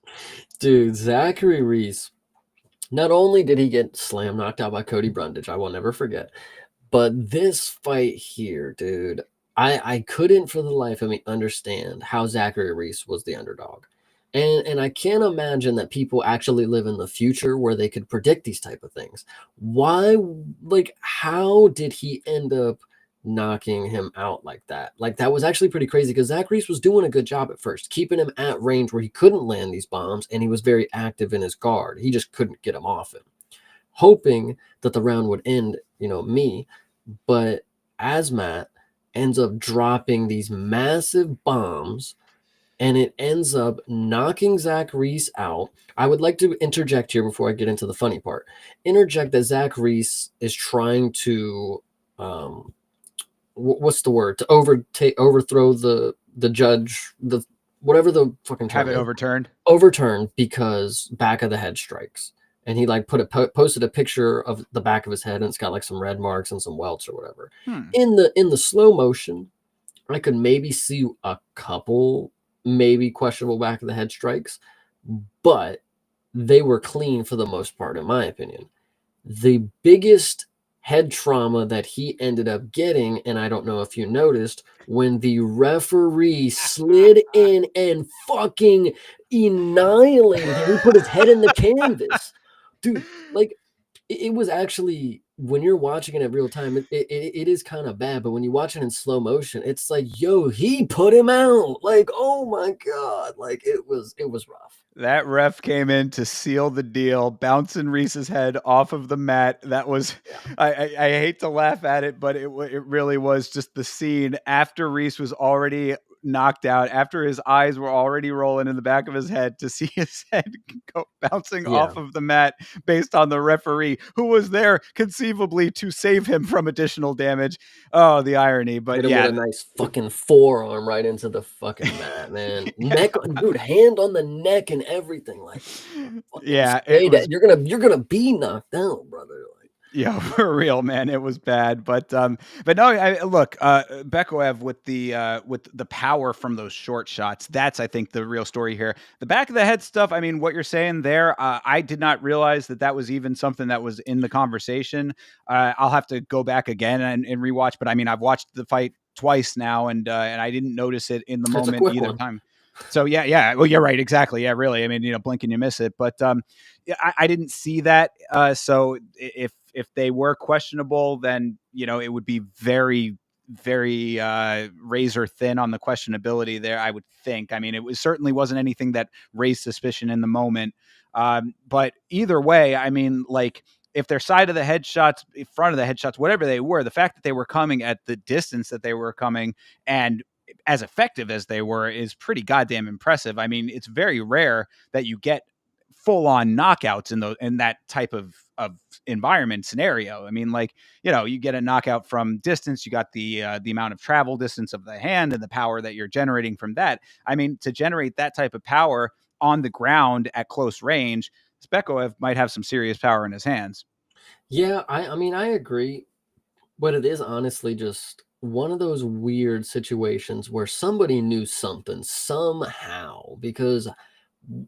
Dude, Zachary Reese. Not only did he get slam knocked out by Cody Brundage, I will never forget, but this fight here, dude, I couldn't for the life of me understand how Zachary Reese was the underdog. And I can't imagine that people actually live in the future where they could predict these type of things. Why, like, how did he end up knocking him out like that? Like, that was actually pretty crazy because Zach Reese was doing a good job at first, keeping him at range where he couldn't land these bombs, and he was very active in his guard. He just couldn't get him off him, hoping that the round would end, me. But Asmat ends up dropping these massive bombs and it ends up knocking Zach Reese out. I would like to interject here before I get into the funny part. Interject that Zach Reese is trying to, what's the word? To overthrow the judge, the whatever the fucking Have term it is, overturned. overturned because back of the head strikes. And he like posted a picture of the back of his head and it's got like some red marks and some welts or whatever. Hmm. In the slow motion, I could maybe see a couple maybe questionable back of the head strikes, but they were clean for the most part, in my opinion. The biggest head trauma that he ended up getting, and I don't know if you noticed, when the referee slid in and fucking annihilated him. He put his head in the canvas. Dude, like it was actually when you're watching it in real time, it is kind of bad, but when you watch it in slow motion, it's like, yo, he put him out. Like, oh my God. Like it was rough. That ref came in to seal the deal, bouncing Reese's head off of the mat. That was, Yeah. I hate to laugh at it, but it really was just the scene after Reese was already knocked out after his eyes were already rolling in the back of his head to see his head go bouncing Yeah. off of the mat based on the referee who was there conceivably to save him from additional damage. Oh, the irony. But Hit him with yeah. a nice fucking forearm right into the fucking mat, man. Yeah. Neck, dude, hand on the neck and everything. Like, fucking Yeah, it stay was. that you're gonna be knocked out, brother. Like, Yeah, for real, man. It was bad, but no. Look, Bekoev with the power from those short shots. That's I think the real story here. The back of the head stuff. I mean, what you're saying there, I did not realize that that was even something that was in the conversation. I'll have to go back again and rewatch. But I mean, I've watched the fight twice now, and I didn't notice it in the that's a moment quick either one. time. So yeah, yeah. Well, you're right. Exactly. Yeah, really. I mean, blink and you miss it. But yeah, I didn't see that. So if they were questionable, then it would be very very razor thin on the questionability there. I would think. I mean, certainly wasn't anything that raised suspicion in the moment. But either way, I mean, like if their side of the headshots, front of the headshots, whatever they were, the fact that they were coming at the distance that they were coming and as effective as they were is pretty goddamn impressive. I mean, it's very rare that you get full on knockouts in that type of environment scenario. I mean, like, you get a knockout from distance, you got the amount of travel distance of the hand and the power that you're generating from that. I mean, to generate that type of power on the ground at close range, Spekoev might have some serious power in his hands. Yeah, I mean, I agree, but it is honestly just one of those weird situations where somebody knew something somehow because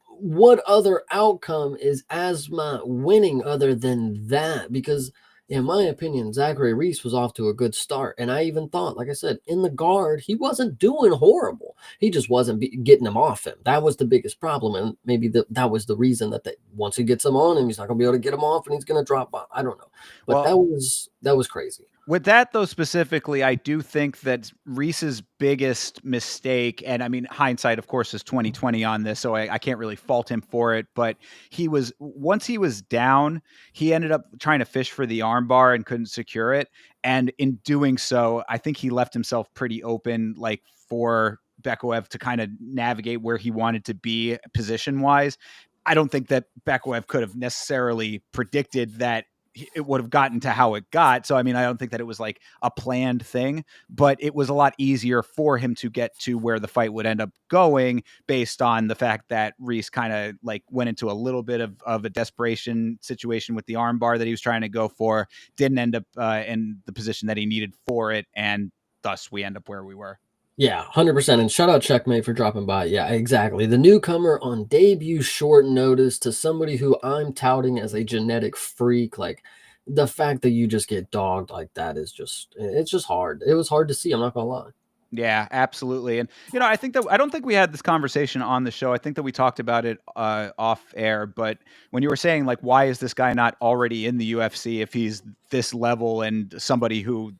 what other outcome is Asma winning other than that? Because in my opinion, Zachary Reese was off to a good start, and I even thought, like I said, in the guard, he wasn't doing horrible. He just wasn't getting him off him. That was the biggest problem, and maybe that was the reason that once he gets him on him, he's not gonna be able to get him off, and he's gonna drop. I don't know, but Well, that was crazy. with that though specifically, I do think that Reese's biggest mistake, and I mean hindsight, of course, is 2020 on this, so I can't really fault him for it. But once he was down, he ended up trying to fish for the armbar and couldn't secure it. And in doing so, I think he left himself pretty open, like for Bekoev to kind of navigate where he wanted to be position wise. I don't think that Bekoev could have necessarily predicted that it would have gotten to how it got. So, I mean, I don't think that it was like a planned thing, but it was a lot easier for him to get to where the fight would end up going based on the fact that Reese kind of like went into a little bit of a desperation situation with the armbar that he was trying to go for, didn't end up in the position that he needed for it. And thus we end up where we were. Yeah, 100%. And shout out Checkmate for dropping by. Yeah, exactly. The newcomer on debut short notice to somebody who I'm touting as a genetic freak. Like the fact that you just get dogged like that it's just hard. It was hard to see. I'm not going to lie. Yeah, absolutely. And I don't think we had this conversation on the show. I think that we talked about it off air, but when you were saying like why is this guy not already in the UFC if he's this level and somebody who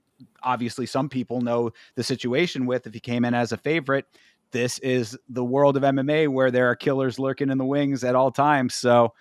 obviously some people know the situation with if he came in as a favorite, this is the world of MMA where there are killers lurking in the wings at all times. So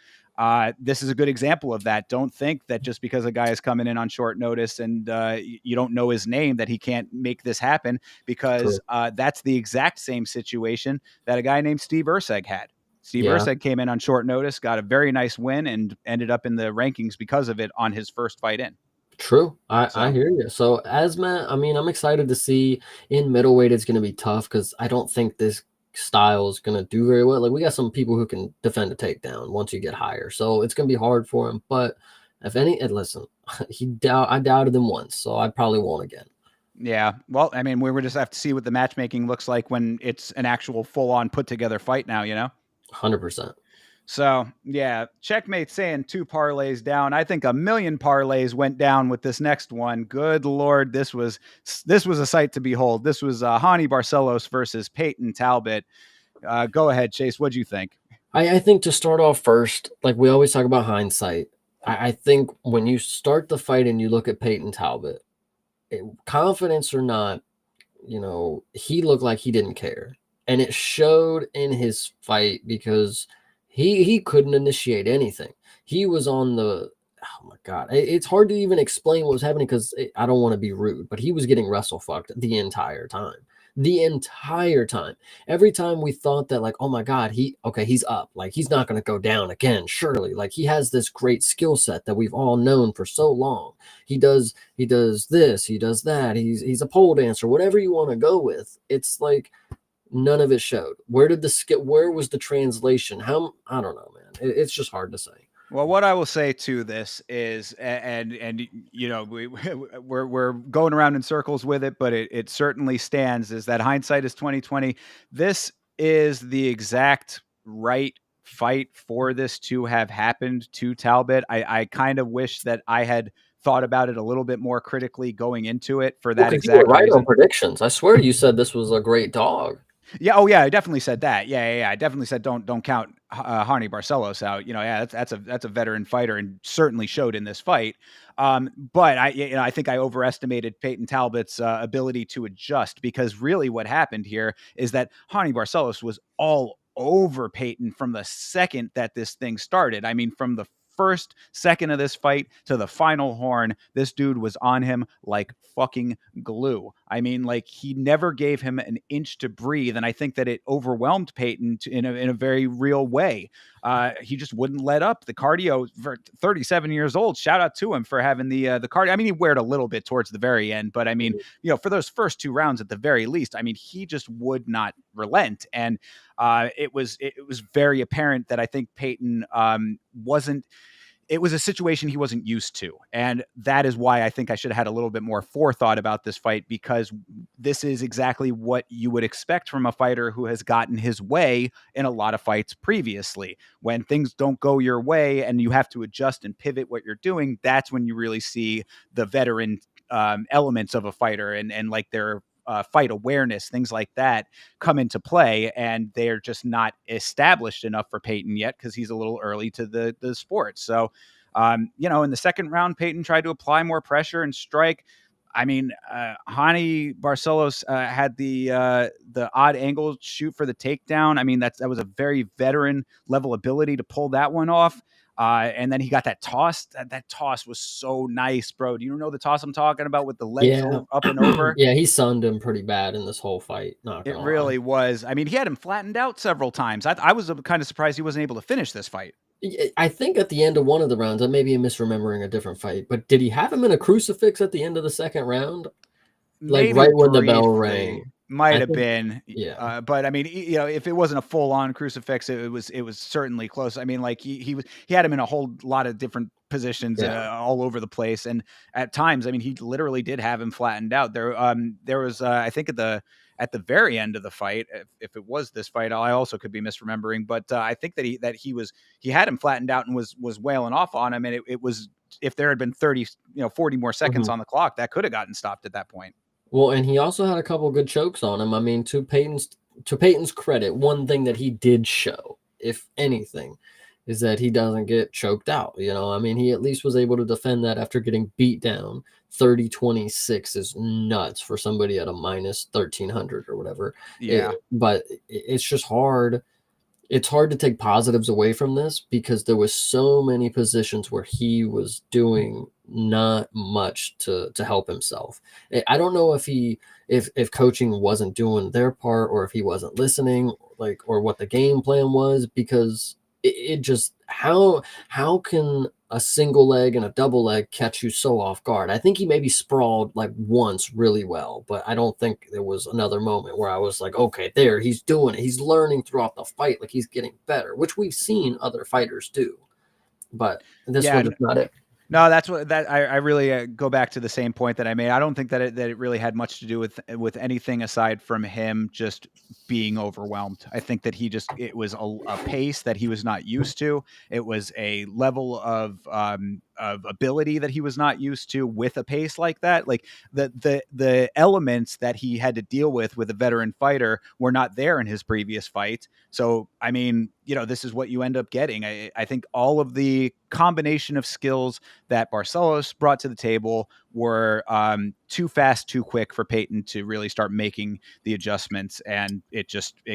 this is a good example of that. Don't think that just because a guy is coming in on short notice and you don't know his name that he can't make this happen, because True. that's the exact same situation that a guy named Steve Erceg had. Steve Yeah, Erceg came in on short notice, got a very nice win, and ended up in the rankings because of it on his first fight in. true. I So hear you. So Asma, I mean, I'm excited to see in middleweight it's going to be tough because I don't think this style is going to do very well. Like we got some people who can defend a takedown once you get higher. So it's going to be hard for him. But if any, and listen, I doubted him once, so I probably won't again. yeah, well, I mean, we would just have to see what the matchmaking looks like when it's an actual full-on put-together fight now. 100%. So yeah, checkmate saying 2 parlays down. I think a million parlays went down with this next one. Good Lord, this was a sight to behold. This was Hani Barcelos versus Peyton Talbot. Go ahead, Chase. What'd you think? I think to start off first, like we always talk about hindsight. I think when you start the fight and you look at Peyton Talbot, confidence or not, he looked like he didn't care. And it showed in his fight because he couldn't initiate anything. He was on the oh my god. It's hard to even explain what was happening because I don't want to be rude, but he was getting wrestle fucked the entire time. the entire time. Every time we thought that, like, oh my God, he's up. Like, he's not going to go down again, surely. Like, he has this great skill set that we've all known for so long. He does this, he does that. He's a pole dancer, whatever you want to go with. It's like none of it showed. Where was the translation? I don't know, man. It's just hard to say. Well, what I will say to this is, and you know, we're going around in circles with it, but it certainly stands. Is that hindsight is 2020? This is the exact right fight for this to have happened to Talbot. I kind of wish that I had thought about it a little bit more critically going into it for Well, that because you were exact right on reason. predictions. I swear you said this was a great dog. Yeah. Oh, yeah. I definitely said that. Yeah. I definitely said don't count Harney Barcelos out. You know, yeah, that's a veteran fighter and certainly showed in this fight. But I think I overestimated Peyton Talbot's ability to adjust, because really what happened here is that Harney Barcelos was all over Peyton from the second that this thing started. I mean, from the first second of this fight to the final horn, this dude was on him like fucking glue. I mean, like, he never gave him an inch to breathe, and I think that it overwhelmed Peyton in a very real way. He just wouldn't let up. The cardio for 37 years old. Shout out to him for having the cardio. I mean, he wore it a little bit towards the very end, but I mean, for those first two rounds at the very least, I mean, he just would not relent, and it was very apparent that I think Peyton wasn't. It was a situation he wasn't used to. And that is why I think I should have had a little bit more forethought about this fight, because this is exactly what you would expect from a fighter who has gotten his way in a lot of fights previously. When things don't go your way and you have to adjust and pivot what you're doing, that's when you really see the veteran elements of a fighter and like their fight awareness, things like that come into play, and they're just not established enough for Peyton yet because he's a little early to the sport. So, in the second round, Peyton tried to apply more pressure and strike. I mean, Hani Barcelos had the odd angle shoot for the takedown. I mean, that was a very veteran level ability to pull that one off. And then he got that toss. That toss was so nice, bro. Do you know the toss I'm talking about, with the legs Yeah. up and over? Yeah, he sunned him pretty bad in this whole fight, not It gonna lie. really was. I mean, he had him flattened out several times. I was kind of surprised he wasn't able to finish this fight. I think at the end of one of the rounds, I may be misremembering a different fight, but did he have him in a crucifix at the end of the second round? Like, Maybe right when the bell briefly, rang. might I have think been, yeah. but I mean, if it wasn't a full on crucifix, it was certainly close. I mean, like, he had him in a whole lot of different positions Yeah. all over the place, and at times, I mean, he literally did have him flattened out. There was I think at the very end of the fight, if it was this fight, I also could be misremembering, but I think he had him flattened out and was wailing off on him, and it was, if there had been 30, 40 more seconds Mhm. on the clock, that could have gotten stopped at that point. Well, and he also had a couple good chokes on him. I mean, to Peyton's credit, one thing that he did show, if anything, is that he doesn't get choked out. I mean, he at least was able to defend that after getting beat down. 30-26 is nuts for somebody at a minus 1300 or whatever. Yeah. But it's just hard. It's hard to take positives away from this because there was so many positions where he was doing not much to help himself. I don't know if coaching wasn't doing their part, or if he wasn't listening, like, or what the game plan was, because it just, how can a single leg and a double leg catch you so off guard? I think he maybe sprawled like once really well, but I don't think there was another moment where I was like, okay, there, he's doing it. He's learning throughout the fight, like he's getting better, which we've seen other fighters do. But this Yeah. was just not it. No, that's what that I really go back to the same point that I made. I don't think that it really had much to do with anything aside from him just being overwhelmed. I think that it was a pace that he was not used to. It was a level of ability that he was not used to with a pace like that. Like, the elements that he had to deal with a veteran fighter were not there in his previous fight. So, I mean, this is what you end up getting. I think all of the combination of skills that Barcelos brought to the table were too fast, too quick for Peyton to really start making the adjustments, and it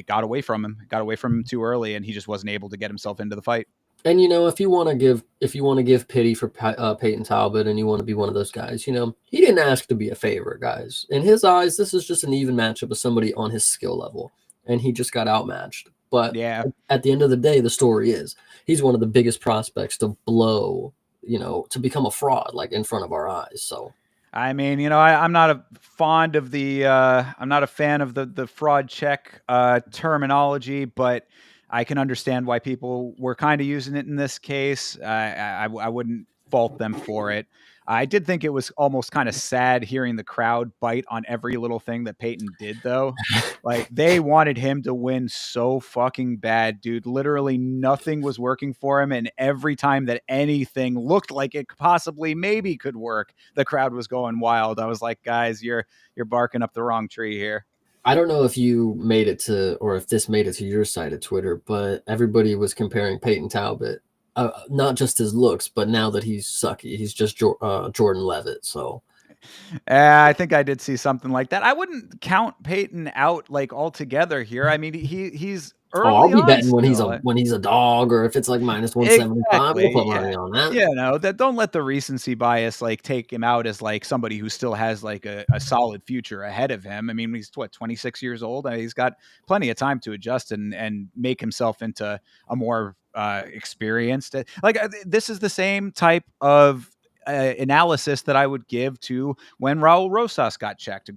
got away from him. It got away from him too early, and he just wasn't able to get himself into the fight. And if you want to give pity for Peyton Talbot, and you want to be one of those guys, he didn't ask to be a favorite, guys. In his eyes, this is just an even matchup with somebody on his skill level, and he just got outmatched. But Yeah. at the end of the day, the story is he's one of the biggest prospects to blow, to become a fraud like in front of our eyes. So I mean, I'm not a fond of I'm not a fan of the fraud check terminology, but I can understand why people were kind of using it in this case. I wouldn't fault them for it. I did think it was almost kind of sad hearing the crowd bite on every little thing that Peyton did, though. Like, they wanted him to win so fucking bad, dude. Literally nothing was working for him, and every time that anything looked like it possibly maybe could work, the crowd was going wild. I was like, guys, you're barking up the wrong tree here. I don't know if you made it to, or if this made it to your side of Twitter, but everybody was comparing Peyton Talbot, not just his looks, but now that he's sucky, he's just Jordan Levitt. So I think I did see something like that. I wouldn't count Peyton out like altogether here. I mean, he's oh, I'll early be on betting when still. he's a dog, or if it's like minus 175, we'll Exactly. put money on that. That don't let the recency bias like take him out as like somebody who still has like a solid future ahead of him. I mean, he's what, 26 years old. He's got plenty of time to adjust and make himself into a more experienced. This is the same type of analysis that I would give to when Raul Rosas got checked.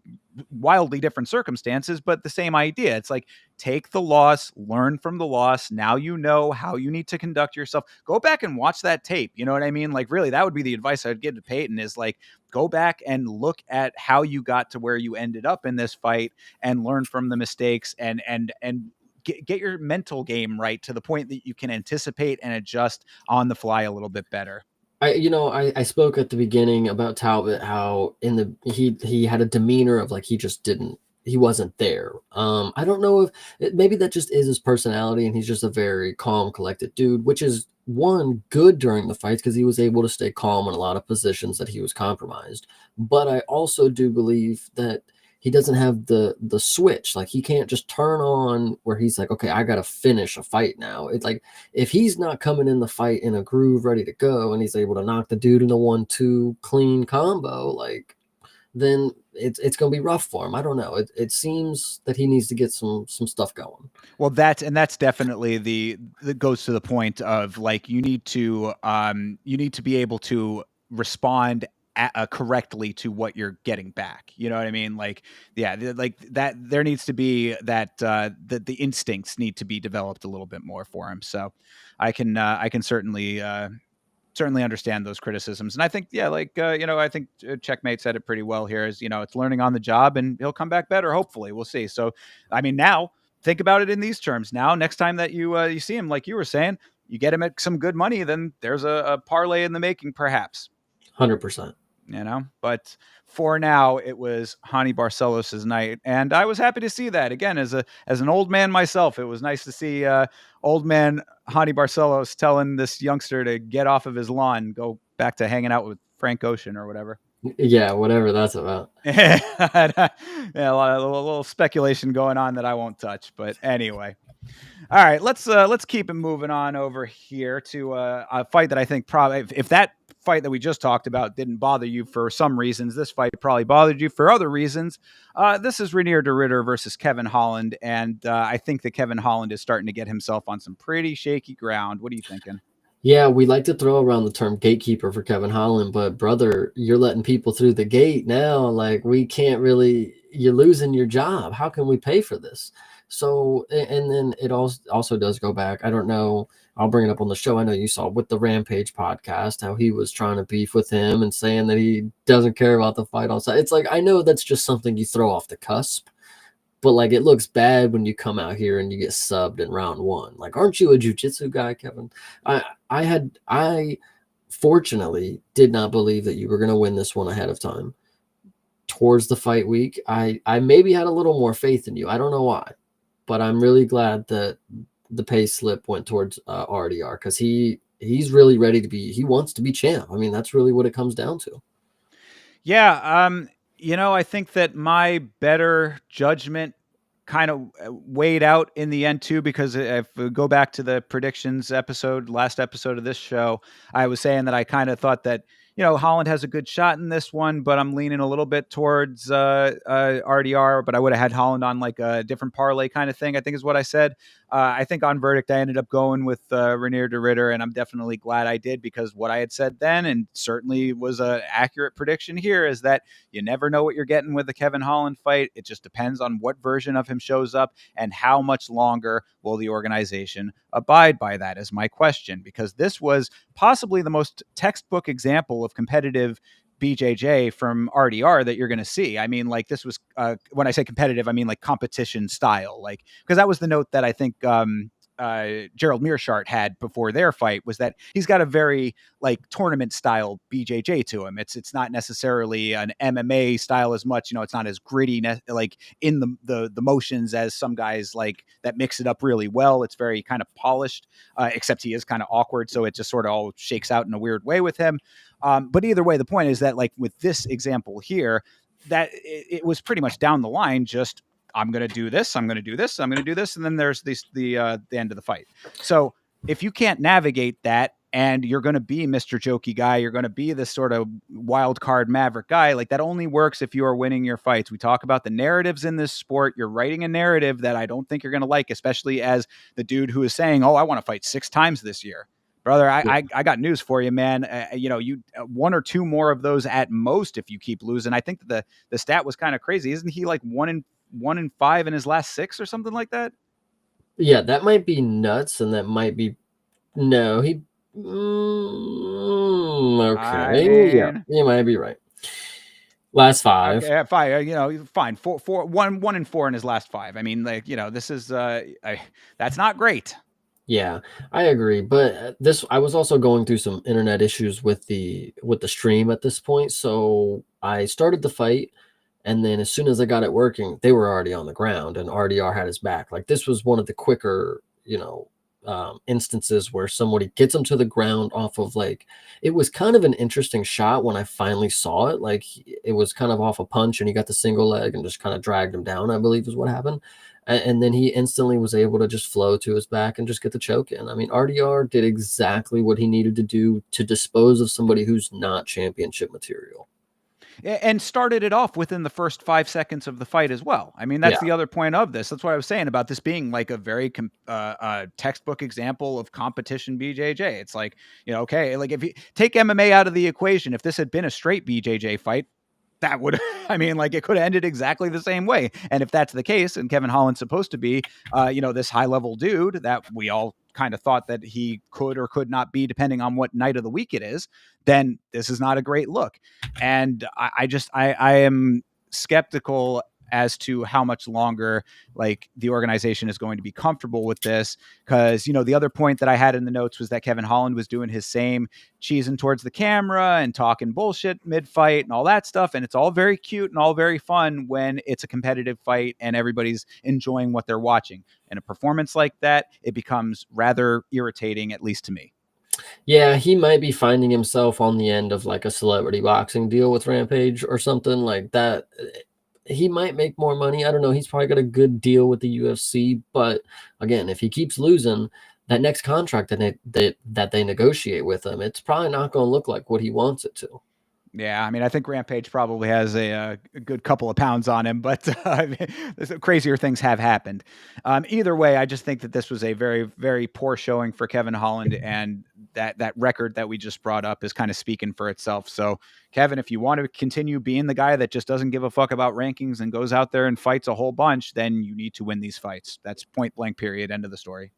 Wildly different circumstances, but the same idea. It's like, take the loss, learn from the loss. Now you know how you need to conduct yourself. Go back and watch that tape. You know what I mean? Like, really, that would be the advice I'd give to Peyton is like, go back and look at how you got to where you ended up in this fight and learn from the mistakes and get your mental game right to the point that you can anticipate and adjust on the fly a little bit better. I spoke at the beginning about Talbot, how he had a demeanor of like he wasn't there. I don't know if maybe that just is his personality, and he's just a very calm, collected dude, which is one good during the fights because he was able to stay calm in a lot of positions that he was compromised. But I also do believe that he doesn't have the switch. Like, he can't just turn on where he's like, okay, I gotta finish a fight now. It's like, if he's not coming in the fight in a groove ready to go, and he's able to knock the dude in a 1-2 clean combo, like, then it's gonna be rough for him. I don't know. It seems that he needs to get some stuff going. Well, that's definitely that goes to the point of like, you need to be able to respond correctly to what you're getting back. You know what I mean? Like, yeah, like that. There needs to be that the instincts need to be developed a little bit more for him. So, I can certainly understand those criticisms. And I think, yeah, like, I think Checkmate said it pretty well here is, it's learning on the job and he'll come back better. Hopefully we'll see. So, I mean, now think about it in these terms. Now, next time that you see him, like you were saying, you get him at some good money, then there's a parlay in the making, perhaps. 100%. But for now it was Hani Barcelos's night, and I was happy to see that again. As an old man myself, it was nice to see old man Hani Barcelos telling this youngster to get off of his lawn, go back to hanging out with Frank Ocean or whatever. Yeah, whatever that's about. Yeah, a little speculation going on that I won't touch, but anyway. All right, let's keep it moving on over here to a fight that I think probably, if that fight that we just talked about didn't bother you for some reasons, this fight probably bothered you for other reasons. This is Rainier de Ritter versus Kevin Holland, and I think that Kevin Holland is starting to get himself on some pretty shaky ground. What are you thinking? Yeah, we like to throw around the term gatekeeper for Kevin Holland, but brother, you're letting people through the gate now. Like, we can't really, you're losing your job. How can we pay for this? So, and then it also does go back. I don't know. I'll bring it up on the show. I know you saw with the Rampage podcast how he was trying to beef with him and saying that he doesn't care about the fight on site. It's like, I know that's just something you throw off the cusp, but like, it looks bad when you come out here and you get subbed in round one. Like, aren't you a jiu-jitsu guy, Kevin? I fortunately did not believe that you were going to win this one ahead of time. Towards the fight week, I maybe had a little more faith in you. I don't know why, but I'm really glad that the pay slip went towards RDR, because he's really ready to be. He wants to be champ. I mean, that's really what it comes down to. Yeah, I think that my better judgment kind of weighed out in the end too, because if we go back to the predictions episode, last episode of this show, I was saying that I kind of thought that, Holland has a good shot in this one, but I'm leaning a little bit towards RDR, but I would have had Holland on like a different parlay kind of thing, I think is what I said. I think on verdict, I ended up going with Renier de Ritter, and I'm definitely glad I did, because what I had said then, and certainly was an accurate prediction here, is that you never know what you're getting with the Kevin Holland fight. It just depends on what version of him shows up and how much longer will the organization abide by that, is my question, because this was possibly the most textbook example of competitive BJJ from RDR that you're going to see. I mean, like, this was, when I say competitive, I mean like competition style, like, because that was the note that I think Gerald Mearshart had before their fight, was that he's got a very like tournament style BJJ to him. It's not necessarily an MMA style as much. It's not as gritty, like in the motions as some guys like that mix it up really well. It's very kind of polished, except he is kind of awkward, so it just sort of all shakes out in a weird way with him. But either way, the point is that like with this example here, that it was pretty much down the line, just I'm going to do this, I'm going to do this, I'm going to do this, and then there's the end of the fight. So if you can't navigate that, and you're going to be Mr. Jokey guy, you're going to be this sort of wild card maverick guy, like that only works if you are winning your fights. We talk about the narratives in this sport. You're writing a narrative that I don't think you're going to like, especially as the dude who is saying, "Oh, I want to fight 6 times this year." Brother, Yeah. I got news for you, man. You 1 or 2 more of those at most if you keep losing. I think that the stat was kind of crazy. Isn't he like 1-5 in his last 6 or something like that? Yeah, that might be nuts, and that might be no. I Okay, yeah, mean, you might be right. Last 5. okay, fine. Fine. 1-4 in his last 5. I mean, like, this is that's not great. Yeah, I agree. But this, I was also going through some internet issues with the stream at this point. So I started the fight, and then as soon as I got it working, they were already on the ground, and RDR had his back. Like this was one of the quicker, instances where somebody gets him to the ground off of like it was kind of an interesting shot when I finally saw it. Like it was kind of off a punch, and he got the single leg and just kind of dragged him down, I believe is what happened. And then he instantly was able to just flow to his back and just get the choke in. I mean, RDR did exactly what he needed to do to dispose of somebody who's not championship material. And started it off within the first 5 seconds of the fight as well. I mean, that's Yeah. the other point of this. That's what I was saying about this being like a very textbook example of competition BJJ. It's like, okay, like if you take MMA out of the equation, if this had been a straight BJJ fight, that would, I mean, like it could have ended exactly the same way. And if that's the case, and Kevin Holland's supposed to be, this high level dude that we all kind of thought that he could or could not be, depending on what night of the week it is, then this is not a great look. And I am skeptical as to how much longer like the organization is going to be comfortable with this, because the other point that I had in the notes was that Kevin Holland was doing his same cheesing towards the camera and talking bullshit mid-fight and all that stuff, and it's all very cute and all very fun when it's a competitive fight and everybody's enjoying what they're watching. In a performance like that, it becomes rather irritating, at least to me. Yeah, he might be finding himself on the end of like a celebrity boxing deal with Rampage or something like that. He might make more money. I don't know. He's probably got a good deal with the UFC, but again, if he keeps losing, that next contract that they negotiate with him, it's probably not going to look like what he wants it to. Yeah, I mean, I think Rampage probably has a good couple of pounds on him, but crazier things have happened. Either way, I just think that this was a very, very poor showing for Kevin Holland, and that record that we just brought up is kind of speaking for itself. So, Kevin, if you want to continue being the guy that just doesn't give a fuck about rankings and goes out there and fights a whole bunch, then you need to win these fights. That's point blank, period, end of the story.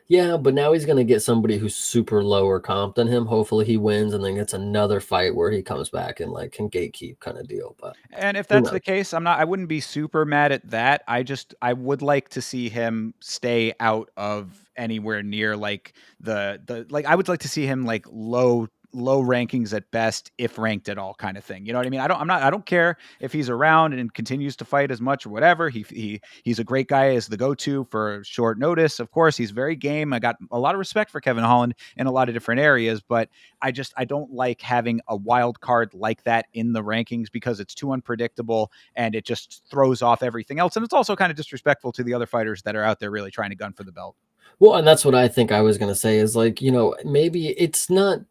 Yeah, but now he's going to get somebody who's super lower comp than him. Hopefully he wins and then gets another fight where he comes back and like can gatekeep kind of deal. But And if who that's knows? the case, I wouldn't be super mad at that. I would like to see him stay out of anywhere near like the like I would like to see him like low low rankings at best, if ranked at all, kind of thing. You know what I mean? I don't care if he's around and continues to fight as much or whatever. He's a great guy as the go-to for short notice. Of course, he's very game. I got a lot of respect for Kevin Holland in a lot of different areas, but I don't like having a wild card like that in the rankings because it's too unpredictable and it just throws off everything else. And it's also kind of disrespectful to the other fighters that are out there really trying to gun for the belt. Well, and that's what I think I was going to say is like, maybe it's not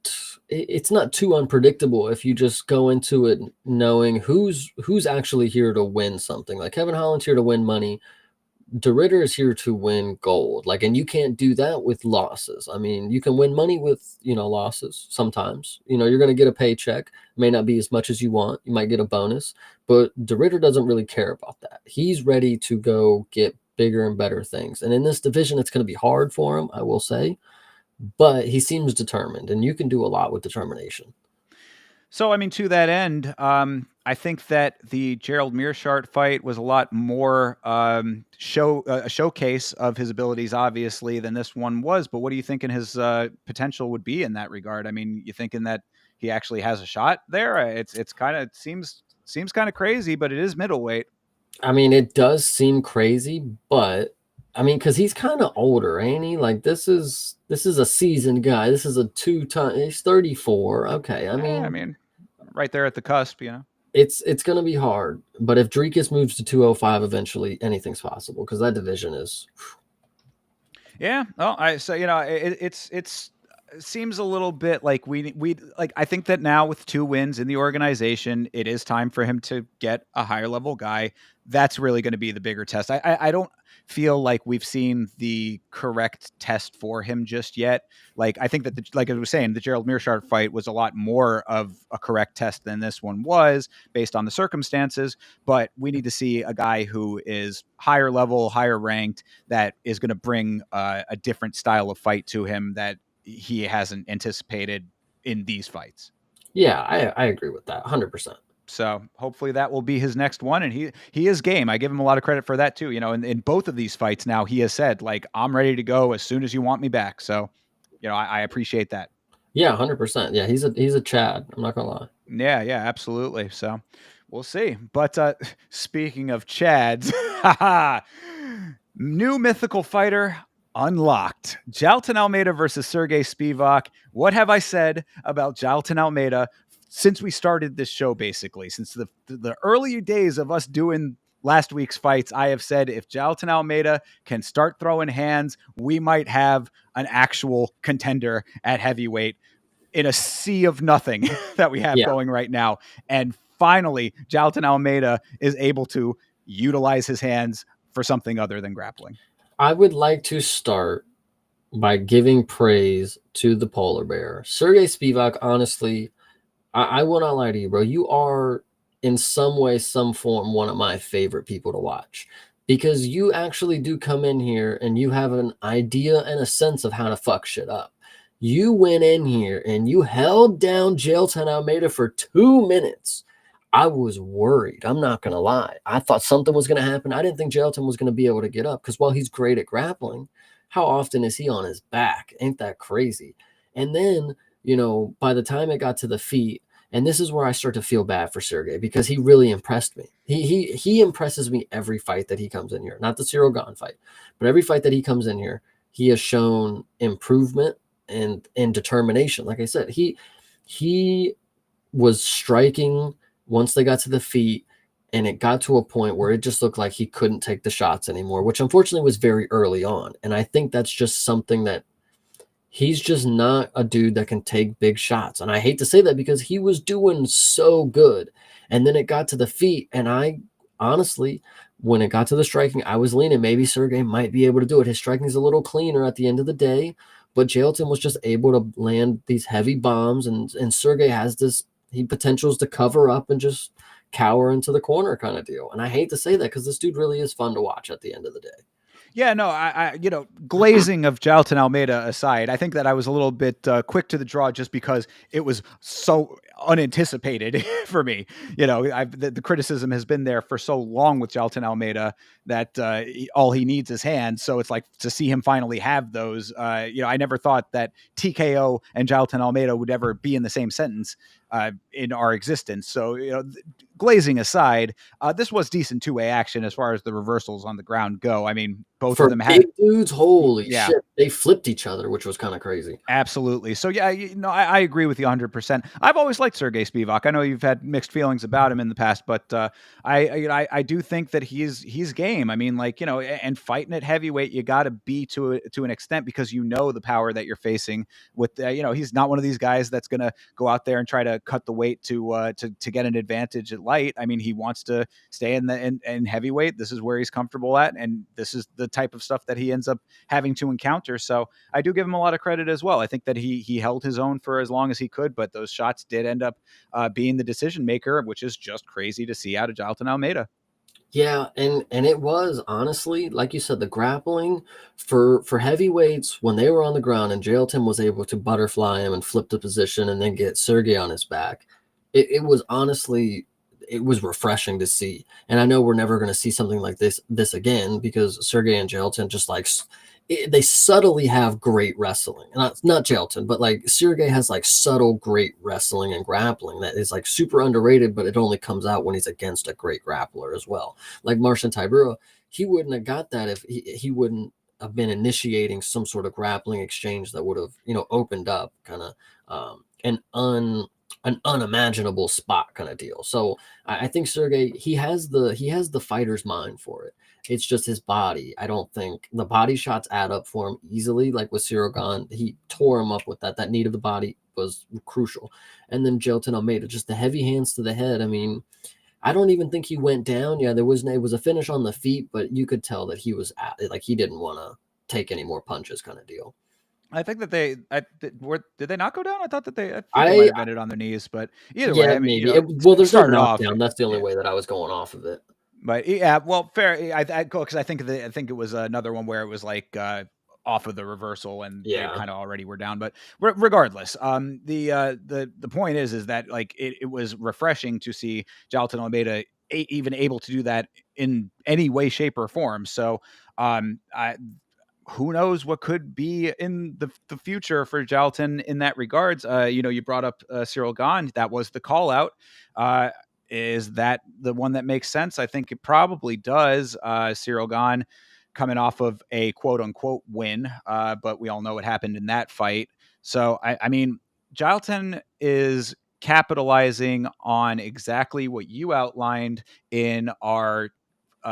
too unpredictable if you just go into it knowing who's actually here to win something. Like Kevin Holland's here to win money. DeRitter is here to win gold. Like, and you can't do that with losses. I mean, you can win money with, losses sometimes. You're going to get a paycheck. May not be as much as you want. You might get a bonus, but DeRitter doesn't really care about that. He's ready to go get bigger and better things. And in this division, it's going to be hard for him, I will say, but he seems determined, and you can do a lot with determination. So, I mean, to that end, I think that the Gerald Meerschaert fight was a lot more a showcase of his abilities, obviously, than this one was. But what are you thinking his potential would be in that regard? I mean, you thinking that he actually has a shot there? It's kind of seems kind of crazy, but it is middleweight. I mean, it does seem crazy, but I mean, because he's kind of older, ain't he? Like this is a seasoned guy. This is a two-time. He's 34. Okay, I mean, right there at the cusp, it's gonna be hard. But if Dricus moves to 205 eventually, anything's possible because that division is. Yeah. Well, it's it seems a little bit like we like I think that now with 2 wins in the organization, it is time for him to get a higher level guy. That's really going to be the bigger test. I don't feel like we've seen the correct test for him just yet. Like I think that like I was saying, the Gerald Meerschaert fight was a lot more of a correct test than this one was based on the circumstances. But we need to see a guy who is higher level, higher ranked, that is going to bring a different style of fight to him that he hasn't anticipated in these fights. Yeah, I agree with that 100%. So hopefully that will be his next one. And he is game. I give him a lot of credit for that too. In both of these fights now, he has said, like, I'm ready to go as soon as you want me back. So, I appreciate that. Yeah, 100%. Yeah, he's a Chad. I'm not gonna lie. Yeah, absolutely. So we'll see. But speaking of Chads, new mythical fighter unlocked. Jailton Almeida versus Sergey Spivak. What have I said about Jailton Almeida since we started this show, basically? Since the early days of us doing last week's fights, I have said if Jailton Almeida can start throwing hands, we might have an actual contender at heavyweight in a sea of nothing that we have going right now. And finally, Jailton Almeida is able to utilize his hands for something other than grappling. I would like to start by giving praise to the polar bear. Sergey Spivak, honestly, I will not lie to you, bro. You are in some way, some form, one of my favorite people to watch because you actually do come in here and you have an idea and a sense of how to fuck shit up. You went in here and you held down Jailton Almeida for 2 minutes. I was worried. I'm not going to lie. I thought something was going to happen. I didn't think Jailton was going to be able to get up because while he's great at grappling, how often is he on his back? Ain't that crazy? And then, by the time it got to the feet, and this is where I start to feel bad for Sergey because he really impressed me. He impresses me every fight that he comes in here. Not the Cyril Gane fight, but every fight that he comes in here, he has shown improvement and determination. Like I said, he was striking once they got to the feet, and it got to a point where it just looked like he couldn't take the shots anymore, which unfortunately was very early on. And I think that's just something that he's just not a dude that can take big shots. And I hate to say that because he was doing so good. And then it got to the feet, and I honestly, when it got to the striking, I was leaning maybe Sergey might be able to do it. His striking is a little cleaner at the end of the day, but Jailton was just able to land these heavy bombs, and Sergey has this potentials to cover up and just cower into the corner kind of deal. And I hate to say that because this dude really is fun to watch at the end of the day. Yeah, no, glazing of Jailton Almeida aside, I think that I was a little bit quick to the draw just because it was so unanticipated for me. The criticism has been there for so long with Jailton Almeida that all he needs is hands. So it's like to see him finally have those. I never thought that TKO and Jailton Almeida would ever be in the same sentence in our existence. So, glazing aside, this was decent two-way action as far as the reversals on the ground go. I mean, both of For them had, big dudes, holy yeah. shit, they flipped each other, which was kind of crazy. Absolutely. So yeah, I agree with you 100%. I've always liked Sergey Spivak. I know you've had mixed feelings about him in the past, but I do think that he's game. I mean, and fighting at heavyweight, you got to be to an extent because the power that you're facing. With he's not one of these guys that's gonna go out there and try to cut the weight to get an advantage at light. I mean, he wants to stay in heavyweight. This is where he's comfortable at, and this is the type of stuff that he ends up having to encounter. So I do give him a lot of credit as well. I think that he held his own for as long as he could, but those shots did end up being the decision maker, which is just crazy to see out of Jailton Almeida. Yeah, and it was honestly, like you said, the grappling for heavyweights when they were on the ground and Jailton was able to butterfly him and flip the position and then get Sergey on his back. It was honestly, it was refreshing to see. And I know we're never going to see something like this again because Sergey and Jailton just they subtly have great wrestling. Not Jailton, but like Sergey has like subtle great wrestling and grappling that is like super underrated, but it only comes out when he's against a great grappler as well. Like Marcin Tybura, he wouldn't have got that if he wouldn't have been initiating some sort of grappling exchange that would have, opened up kind of an unimaginable spot kind of deal. So I think Sergey, he has the fighter's mind for it. It's just his body. I don't think the body shots add up for him easily. Like with Cyril Gahn, he tore him up with that. That knee to the body was crucial. And then Jailton Almeida, just the heavy hands to the head. I mean, I don't even think he went down. Yeah, it was a finish on the feet, but you could tell that he was like he didn't want to take any more punches kind of deal. I think that did they not go down? I thought that I think they might I have ended on their knees, but either way, Yeah, I mean, maybe. Well, it there's no started off. knockdown. That's the only Yeah. way that I was going off of it. But yeah, well, fair. I go because I think it was another one where it was like off of the reversal and they Yeah. kind of already were down. But regardless, the point is that like it was refreshing to see Jailton Almeida even able to do that in any way, shape, or form. So who knows what could be in the future for Jailton in that regards. You brought up Cyril Gahn. That was the call out. Is that the one that makes sense? I think it probably does. Cyril Gahn coming off of a quote unquote win, but we all know what happened in that fight. So, I mean, Jailton is capitalizing on exactly what you outlined in our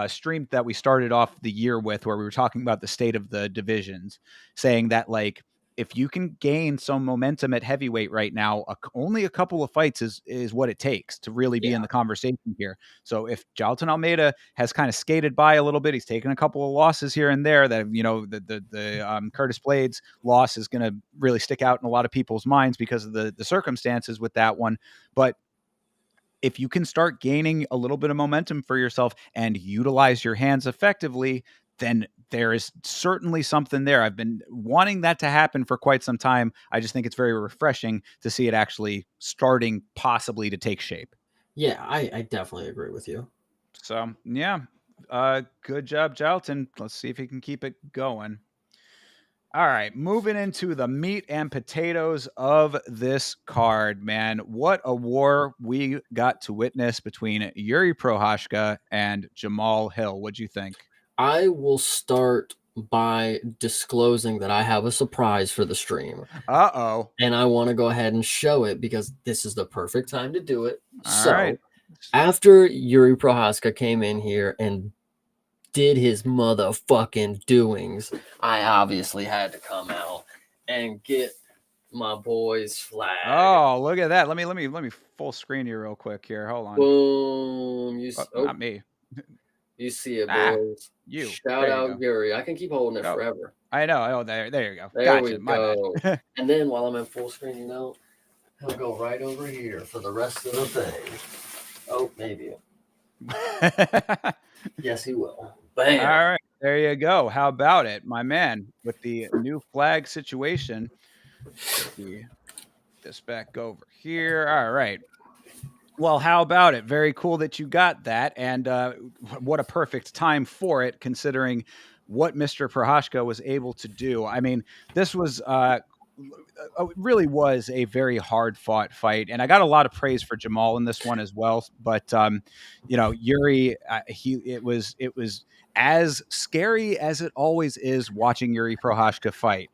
stream that we started off the year with, where we were talking about the state of the divisions, saying that like if you can gain some momentum at heavyweight right now, only a couple of fights is what it takes to really be in Yeah. the conversation here. So if Jailton Almeida has kind of skated by a little bit, he's taken a couple of losses here and there. That the Curtis Blades loss is going to really stick out in a lot of people's minds because of the circumstances with that one. But if you can start gaining a little bit of momentum for yourself and utilize your hands effectively, then there is certainly something there. I've been wanting that to happen for quite some time. I just think it's very refreshing to see it actually starting possibly to take shape. Yeah, I definitely agree with you. So, yeah, good job, Jailton. Let's see if he can keep it going. All right, moving into the meat and potatoes of this card, man. What a war we got to witness between Yuri Prohashka and Jamal Hill. What'd you think? I will start by disclosing that I have a surprise for the stream. Uh-oh. And I want to go ahead and show it because this is the perfect time to do it. All right. After Yuri Prohaska came in here and did his motherfucking doings, I obviously had to come out and get my boy's flag. Oh, look at that. Let me full screen you real quick here. Hold on. Boom. Not me. You see it, boys. You. Shout out Yuri. I can keep holding it forever. I know. Oh, there you go. There Gotcha. we go. And then while I'm in full screen, he'll go right over here for the rest of the thing. Oh, maybe. Yes, he will. Bam. All right. There you go. How about it, my man, with the new flag situation? this back over here. All right. Well, how about it? Very cool that you got that, and what a perfect time for it, considering what Mr. Prohashka was able to do. I mean, this was really was a very hard fought fight, and I got a lot of praise for Jamal in this one as well. But Yuri, it was as scary as it always is watching Yuri Prohashka fight.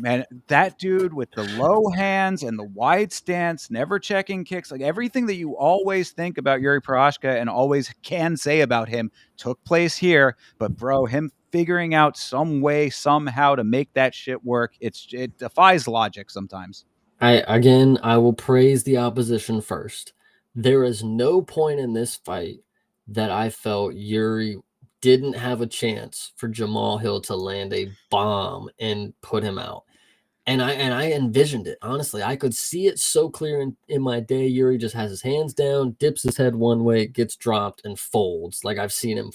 Man, that dude with the low hands and the wide stance, never checking kicks, like everything that you always think about Yuri Prohashka and always can say about him took place here. But bro, him figuring out some way, somehow to make that shit work, it defies logic sometimes. I will praise the opposition first. There is no point in this fight that I felt Yuri didn't have a chance for Jamal Hill to land a bomb and put him out. And I envisioned it. Honestly, I could see it so clear in my day. Yuri just has his hands down, dips his head one way, gets dropped, and folds. Like I've seen him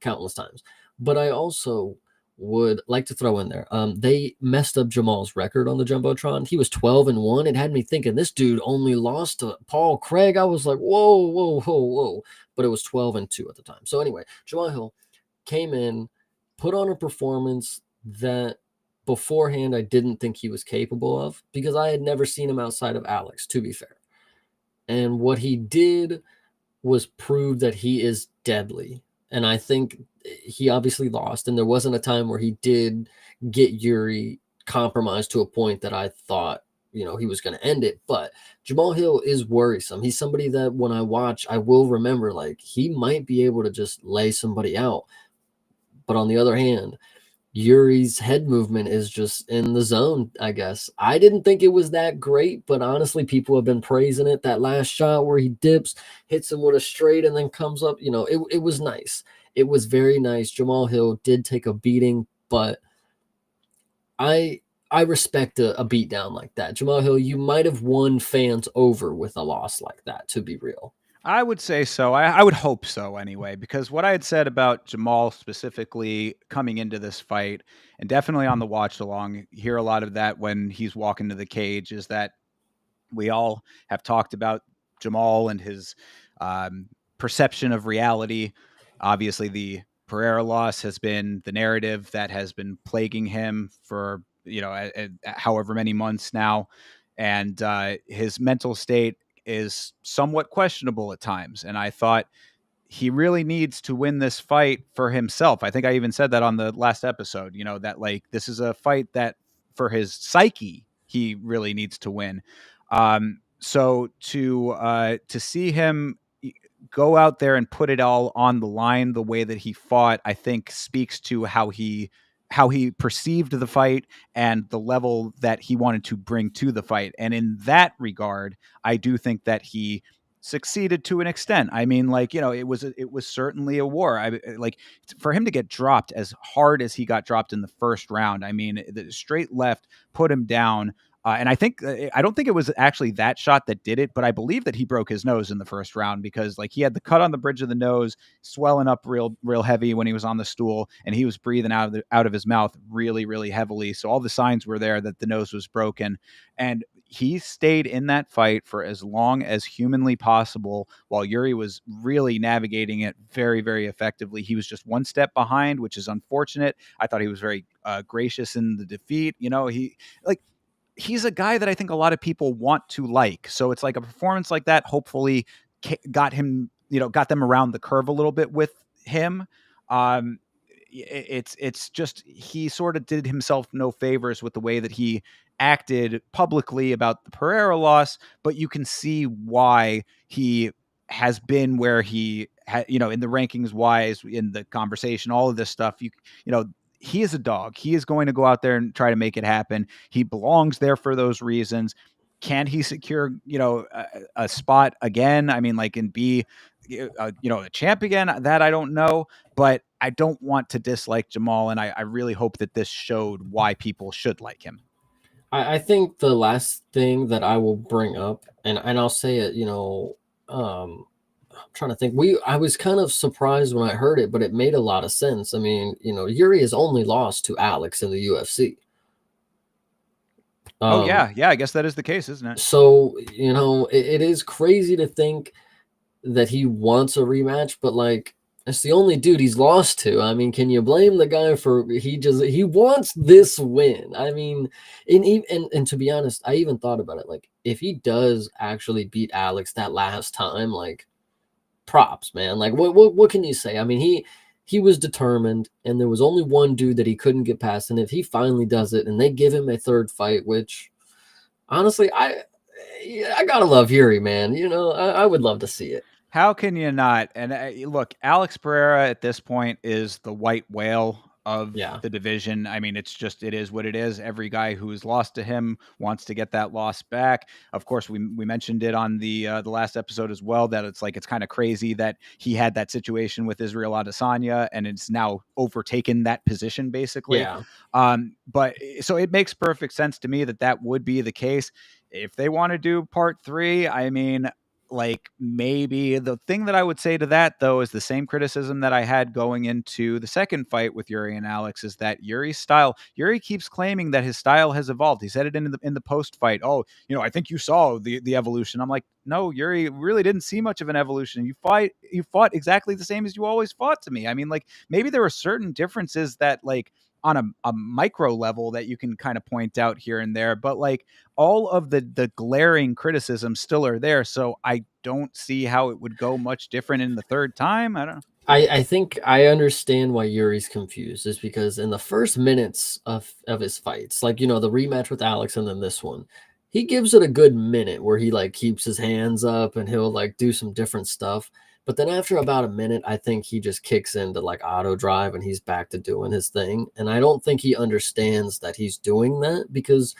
countless times. But I also would like to throw in there. They messed up Jamal's record on the Jumbotron. He was 12-1. It had me thinking this dude only lost to Paul Craig. I was like, whoa, whoa, whoa, whoa. But it was 12-2 at the time. So anyway, Jamal Hill came in, put on a performance that beforehand I didn't think he was capable of, because I had never seen him outside of Alex, to be fair. And what he did was prove that he is deadly. And I think he obviously lost, and there wasn't a time where he did get Yuri compromised to a point that I thought, he was going to end it. But Jamal Hill is worrisome. He's somebody that when I watch, I will remember, like, he might be able to just lay somebody out. But on the other hand, Yuri's head movement is just in the zone, I guess. I didn't think it was that great, but honestly, people have been praising it. That last shot where he dips, hits him with a straight, and then comes up, it was nice. It was very nice. Jamal Hill did take a beating, but I respect a beatdown like that. Jamal Hill, you might have won fans over with a loss like that, to be real. I would say so. I would hope so anyway, because what I had said about Jamal specifically coming into this fight, and definitely on the watch along, you hear a lot of that when he's walking to the cage, is that we all have talked about Jamal and his perception of reality. Obviously, the Pereira loss has been the narrative that has been plaguing him for however many months now, and his mental state is somewhat questionable at times. And I thought he really needs to win this fight for himself. I think I even said that on the last episode, that like this is a fight that for his psyche, he really needs to win. So to see him go out there and put it all on the line the way that he fought, I think speaks to how he perceived the fight and the level that he wanted to bring to the fight. And in that regard, I do think that he succeeded to an extent. I mean, like, it was certainly a war. Like, for him to get dropped as hard as he got dropped in the first round. I mean, the straight left put him down. And I don't think it was actually that shot that did it, but I believe that he broke his nose in the first round, because like he had the cut on the bridge of the nose, swelling up real heavy when he was on the stool, and he was breathing out of his mouth really, really heavily. So all the signs were there that the nose was broken, and he stayed in that fight for as long as humanly possible while Yuri was really navigating it very, very effectively. He was just one step behind, which is unfortunate. I thought he was very gracious in the defeat. He's a guy that I think a lot of people want to like. So it's like a performance like that hopefully got them around the curve a little bit with him. It's just he sort of did himself no favors with the way that he acted publicly about the Pereira loss, but you can see why he has been where he in the rankings wise, in the conversation, all of this stuff. He is a dog. He is going to go out there and try to make it happen. He belongs there for those reasons. Can he secure, a spot again? I mean, like, and be, a champ again? That I don't know, but I don't want to dislike Jamal, and I really hope that this showed why people should like him. I think the last thing that I will bring up, and I'll say it, I'm trying to think. I was kind of surprised when I heard it, but it made a lot of sense. I mean, Yuri has only lost to Alex in the UFC. Oh Um, yeah, yeah. I guess that is the case, isn't it? so it is crazy to think that he wants a rematch, but like it's the only dude he's lost to. I mean, can you blame the guy for he wants this win? I mean, and to be honest, I even thought about it. Like, if he does actually beat Alex that last time, like props, man. Like what can you say? I mean, he was determined, and there was only one dude that he couldn't get past. And if he finally does it, and they give him a third fight, which honestly, I gotta love Yuri, man. I would love to see it. How can you not? And look, Alex Pereira at this point is the white whale of Yeah, the division. I mean, it is what it is. Every guy who's lost to him wants to get that loss back. Of course, we mentioned it on the last episode as well, that it's kind of crazy that he had that situation with Israel Adesanya and it's now overtaken that position basically. yeah. But so it makes perfect sense to me that that would be the case. If they want to do part three, I mean, like, maybe the thing that I would say to that though is the same criticism that I had going into the second fight with Yuri and Alex, is that Yuri keeps claiming that his style has evolved. He said it in the post fight. Oh, I think you saw the evolution. I'm like, no, Yuri really didn't see much of an evolution. You fought exactly the same as you always fought to me. I mean, like, maybe there were certain differences that, like, on a micro level, that you can kind of point out here and there, but like all of the glaring criticisms still are there. So I don't see how it would go much different in the third time. I don't know. I think I understand why Yuri's confused, is because in the first minutes of his fights, like the rematch with Alex and then this one, he gives it a good minute where he like keeps his hands up and he'll like do some different stuff. But then after about a minute, I think he just kicks into like auto drive and he's back to doing his thing. And I don't think he understands that he's doing that because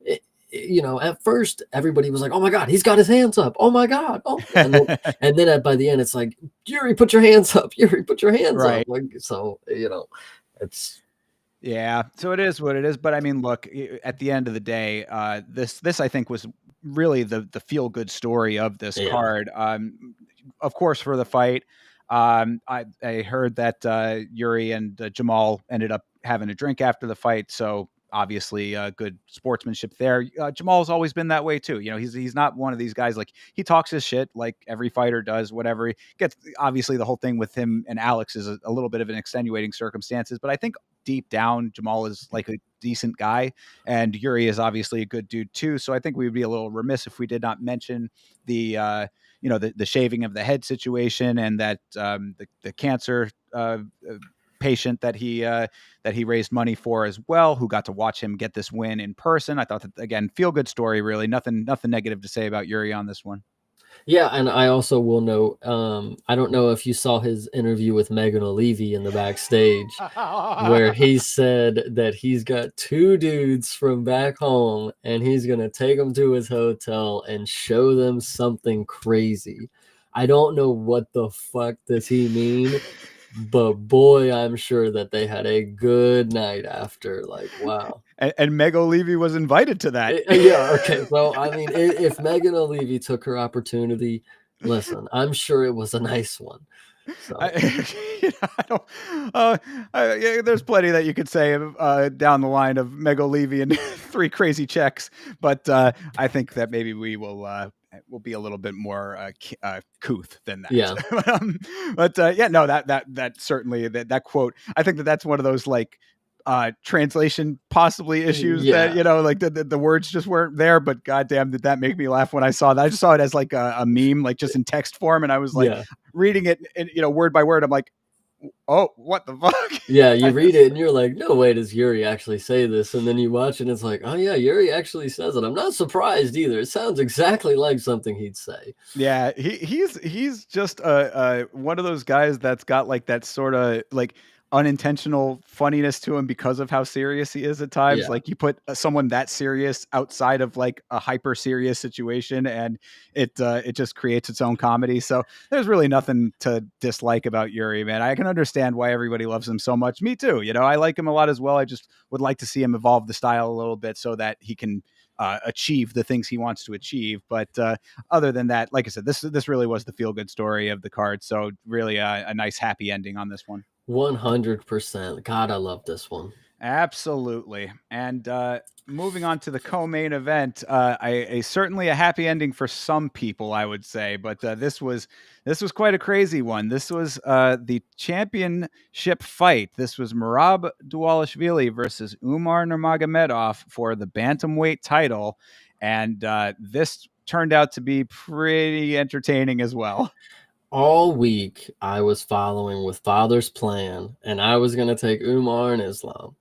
at first everybody was like, "Oh my God, he's got his hands up! Oh my God!" Oh, and then by the end, it's like, "Yuri, put your hands up! Yuri, put your hands up!" Right. Like so, it's Yeah, so it is what it is, but I mean, look, at the end of the day, this I think was really the feel good story of this yeah, card. Of course, for the fight, I heard that Yuri and Jamal ended up having a drink after the fight, so obviously good sportsmanship there. Jamal's always been that way too. He's not one of these guys, like, he talks his shit like every fighter does. Whatever he gets, obviously the whole thing with him and Alex is a little bit of an extenuating circumstances, but I think deep down, Jamal is like a decent guy, and Yuri is obviously a good dude too. So I think we would be a little remiss if we did not mention the shaving of the head situation, and that the cancer patient that he raised money for as well, who got to watch him get this win in person. I thought that, again, feel good story. Really, nothing negative to say about Yuri on this one. yeah. And I also will note, I don't know if you saw his interview with Megan O'Leary in the backstage, where he said that he's got two dudes from back home and he's going to take them to his hotel and show them something crazy. I don't know what the fuck does he mean, but boy, I'm sure that they had a good night after. Like, wow. And Meg O'Leary was invited to that. Yeah, okay. So, I mean, if Megan O'Leary took her opportunity, listen, I'm sure it was a nice one. I, So, I don't. Yeah, there's plenty that you could say down the line of Meg O'Leary and three crazy checks, but I think that maybe will be a little bit more couth than yeah, that. But yeah, no, that certainly that quote. I think that's one of those, like, translation possibly issues, that yeah, like the words just weren't there, but goddamn, did that make me laugh when I saw that. I just saw it as like a meme, like just in text form, and I was like yeah. reading it, and word by word, I'm like, oh, what the fuck. Yeah, you I read just it and you're like, "No way does Yuri actually say this," and then you watch it and it's like, "Oh, yeah, Yuri actually says it." I'm not surprised either. It sounds exactly like something he'd say. Yeah, he's just one of those guys that's got like that sort of like unintentional funniness to him because of how serious he is at times. Yeah. Like, you put someone that serious outside of like a hyper serious situation, and it just creates its own comedy. So there's really nothing to dislike about Yuri, man. I can understand why everybody loves him so much. Me too. I like him a lot as well. I just would like to see him evolve the style a little bit so that he can achieve the things he wants to achieve. But other than that, like I said, this really was the feel good story of the card. So really a nice happy ending on this one. 100%. God, I love this one. Absolutely. And moving on to the co-main event, certainly a happy ending for some people, I would say, but this was quite a crazy one. This was the championship fight. This was Merab Dvalishvili versus Umar Nurmagomedov for the bantamweight title, and this turned out to be pretty entertaining as well. All week, I was following with Father's plan, and I was going to take Umar and Islam.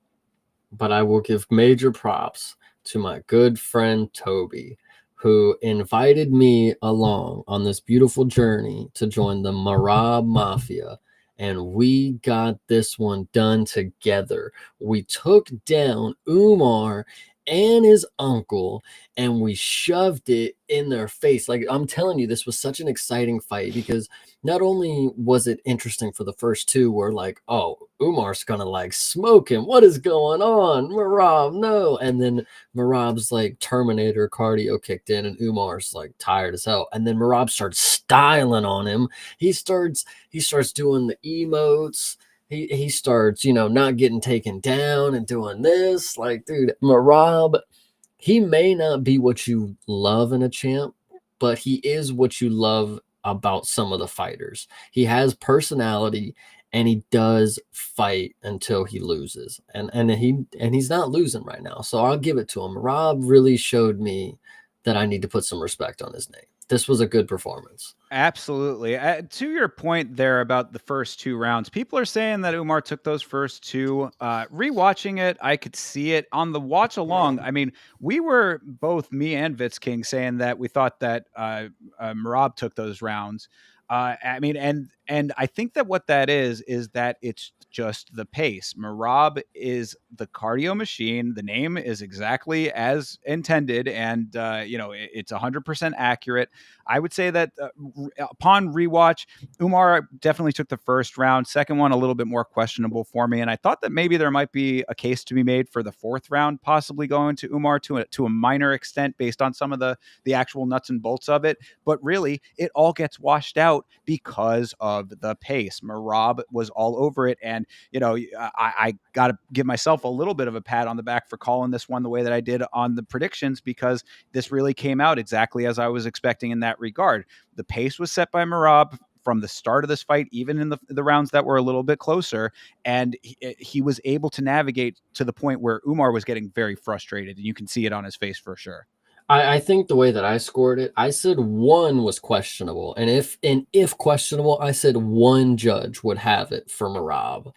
But I will give major props to my good friend Toby, who invited me along on this beautiful journey to join the Marab Mafia. And we got this one done together. We took down Umar and his uncle and we shoved it in their face. Like, I'm telling you, this was such an exciting fight because not only was it interesting for the first two, where like, oh, Umar's gonna like smoke him. What is going on? Marab, no. And then Marab's like Terminator cardio kicked in, and Umar's like tired as hell. And then Marab starts styling on him. He starts doing the emotes. He starts, not getting taken down and doing this. Like, dude, Marab, he may not be what you love in a champ, but he is what you love about some of the fighters. He has personality and he does fight until he loses. And he's not losing right now. So I'll give it to him. Rob really showed me that I need to put some respect on his name. This was a good performance. Absolutely. To your point there about the first two rounds, people are saying that Umar took those first two. Rewatching it, I could see it on the watch along. I mean, we were both, me and Vitz King, saying that we thought that Merab took those rounds. I mean, and I think that what that is that it's just the pace. Merab is the cardio machine. The name is exactly as intended, and it's 100% accurate. I would say that upon rewatch, Umar definitely took the first round. Second one, a little bit more questionable for me. And I thought that maybe there might be a case to be made for the fourth round, possibly going to Umar to a minor extent based on some of the actual nuts and bolts of it. But really, it all gets washed out because of the pace. Merab was all over it. And, I got to give myself a little bit of a pat on the back for calling this one the way that I did on the predictions, because this really came out exactly as I was expecting in that regard. The pace was set by Merab from the start of this fight, even in the rounds that were a little bit closer. And he was able to navigate to the point where Umar was getting very frustrated. And you can see it on his face for sure. I think the way that I scored it, I said one was questionable. And if questionable, I said one judge would have it for Marab.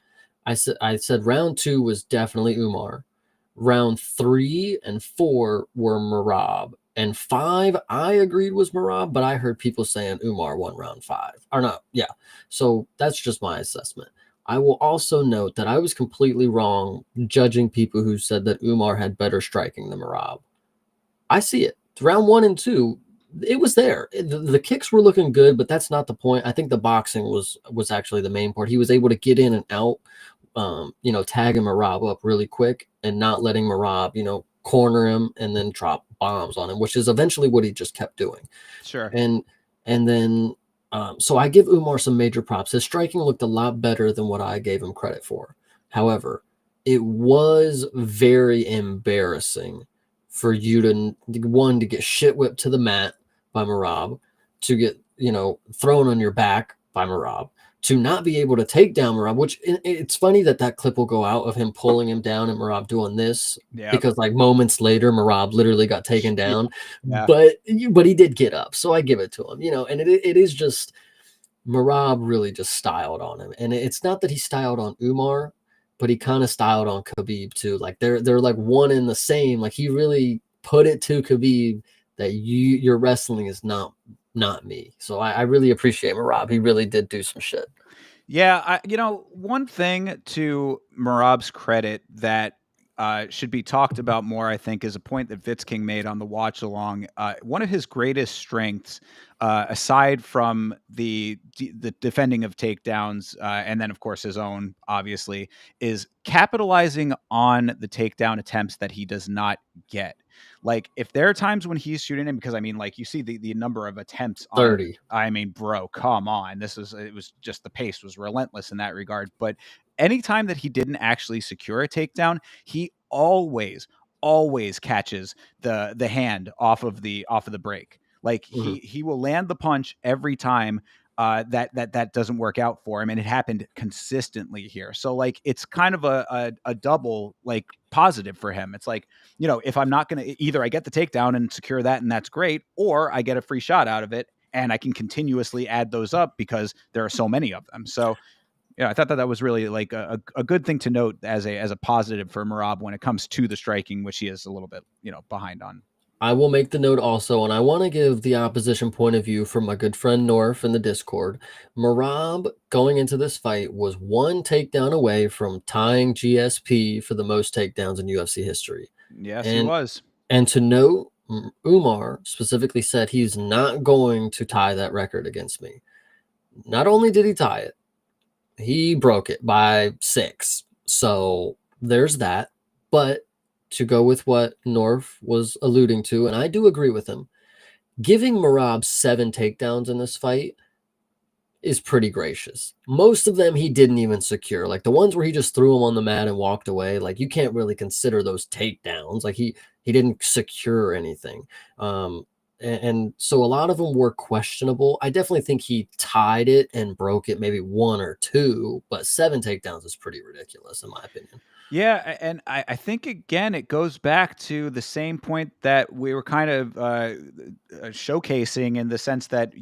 I said round two was definitely Umar. Round 3 and 4 were Marab. And 5, I agreed was Marab, but I heard people saying Umar won round 5. Or no, yeah. So that's just my assessment. I will also note that I was completely wrong judging people who said that Umar had better striking than Marab. I see it. Round 1 and 2, it was there. The kicks were looking good, but that's not the point. I think the boxing was actually the main part. He was able to get in and out, tagging Marab up really quick and not letting Marab, corner him and then drop bombs on him, which is eventually what he just kept doing. Sure. And then so I give Umar some major props. His striking looked a lot better than what I gave him credit for. However, it was very embarrassing for you to get shit whipped to the mat by Marab, to get thrown on your back by Marab, to not be able to take down Marab. Which it's funny that clip will go out of him pulling him down and Marab doing this, Yeah. because like moments later Marab literally got taken Yeah. down, Yeah. but he did get up, so I give it to him. And it is just Marab really just styled on him, and it's not that he styled on Umar, but he kind of styled on Khabib too. Like they're like one in the same. Like he really put it to Khabib that your wrestling is not me. So I really appreciate Marab. He really did do some shit. Yeah, one thing to Marab's credit that should be talked about more, I think, is a point that Vitz King made on the watch along. One of his greatest strengths, aside from the defending of takedowns, and then of course his own, obviously, is capitalizing on the takedown attempts that he does not get. Like, if there are times when he's shooting him, because I mean, like, you see the number of attempts on. 30. I mean, bro, come on. It was just, the pace was relentless in that regard. But anytime that he didn't actually secure a takedown, he always catches the hand off of the break. Like Mhm. he will land the punch every time that doesn't work out for him, and it happened consistently here. So like it's kind of a double like positive for him. It's like, if I'm not going to, either I get the takedown and secure that, and that's great, or I get a free shot out of it, and I can continuously add those up because there are so many of them. So yeah, I thought that was really like a good thing to note as a positive for Marab when it comes to the striking, which he is a little bit behind on. I will make the note also, and I want to give the opposition point of view from my good friend North in the Discord. Marab going into this fight was one takedown away from tying GSP for the most takedowns in UFC history. Yes, he And was. and to note, Umar specifically said he's not going to tie that record against me. Not only did he tie it, he broke it by 6. So there's that. But to go with what North was alluding to, and I do agree with him, giving Marab 7 takedowns in this fight is pretty gracious. Most of them he didn't even secure. Like the ones where he just threw him on the mat and walked away, like you can't really consider those takedowns. Like he didn't secure anything. And so a lot of them were questionable. I definitely think he tied it and broke it maybe 1 or 2, but 7 takedowns is pretty ridiculous in my opinion. Yeah, and I think again it goes back to the same point that we were kind of showcasing in the sense that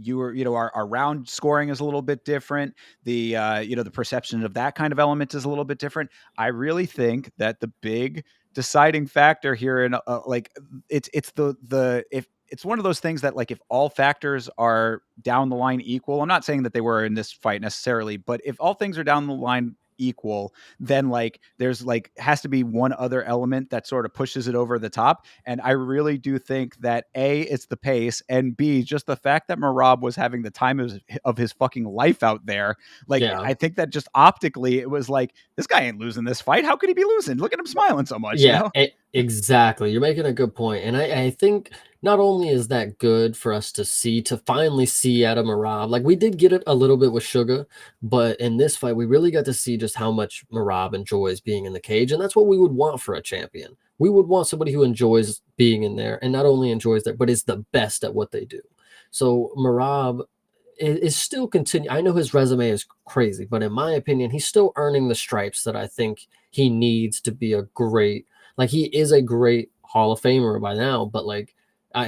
our round scoring is a little bit different. The perception of that kind of element is a little bit different. I really think that the big deciding factor here in like it's the if it's one of those things that like if all factors are down the line equal, I'm not saying that they were in this fight necessarily, but if all things are down the line equal, then like there's like has to be one other element that sort of pushes it over the top. And I really do think that A, it's the pace, and B, just the fact that Marab was having the time of his fucking life out there. Like Yeah. I think that just optically it was like, this guy ain't losing this fight. How could he be losing? Look at him smiling so much, Yeah, exactly. You're making a good point. And I think not only is that good for us to see, to finally see Adam Marab, like we did get it a little bit with Sugar, but in this fight, we really got to see just how much Marab enjoys being in the cage. And that's what we would want for a champion. We would want somebody who enjoys being in there and not only enjoys that, but is the best at what they do. So Marab is still continue. I know his resume is crazy, but in my opinion, he's still earning the stripes that I think he needs to be a great. Like he is a great Hall of Famer by now, but like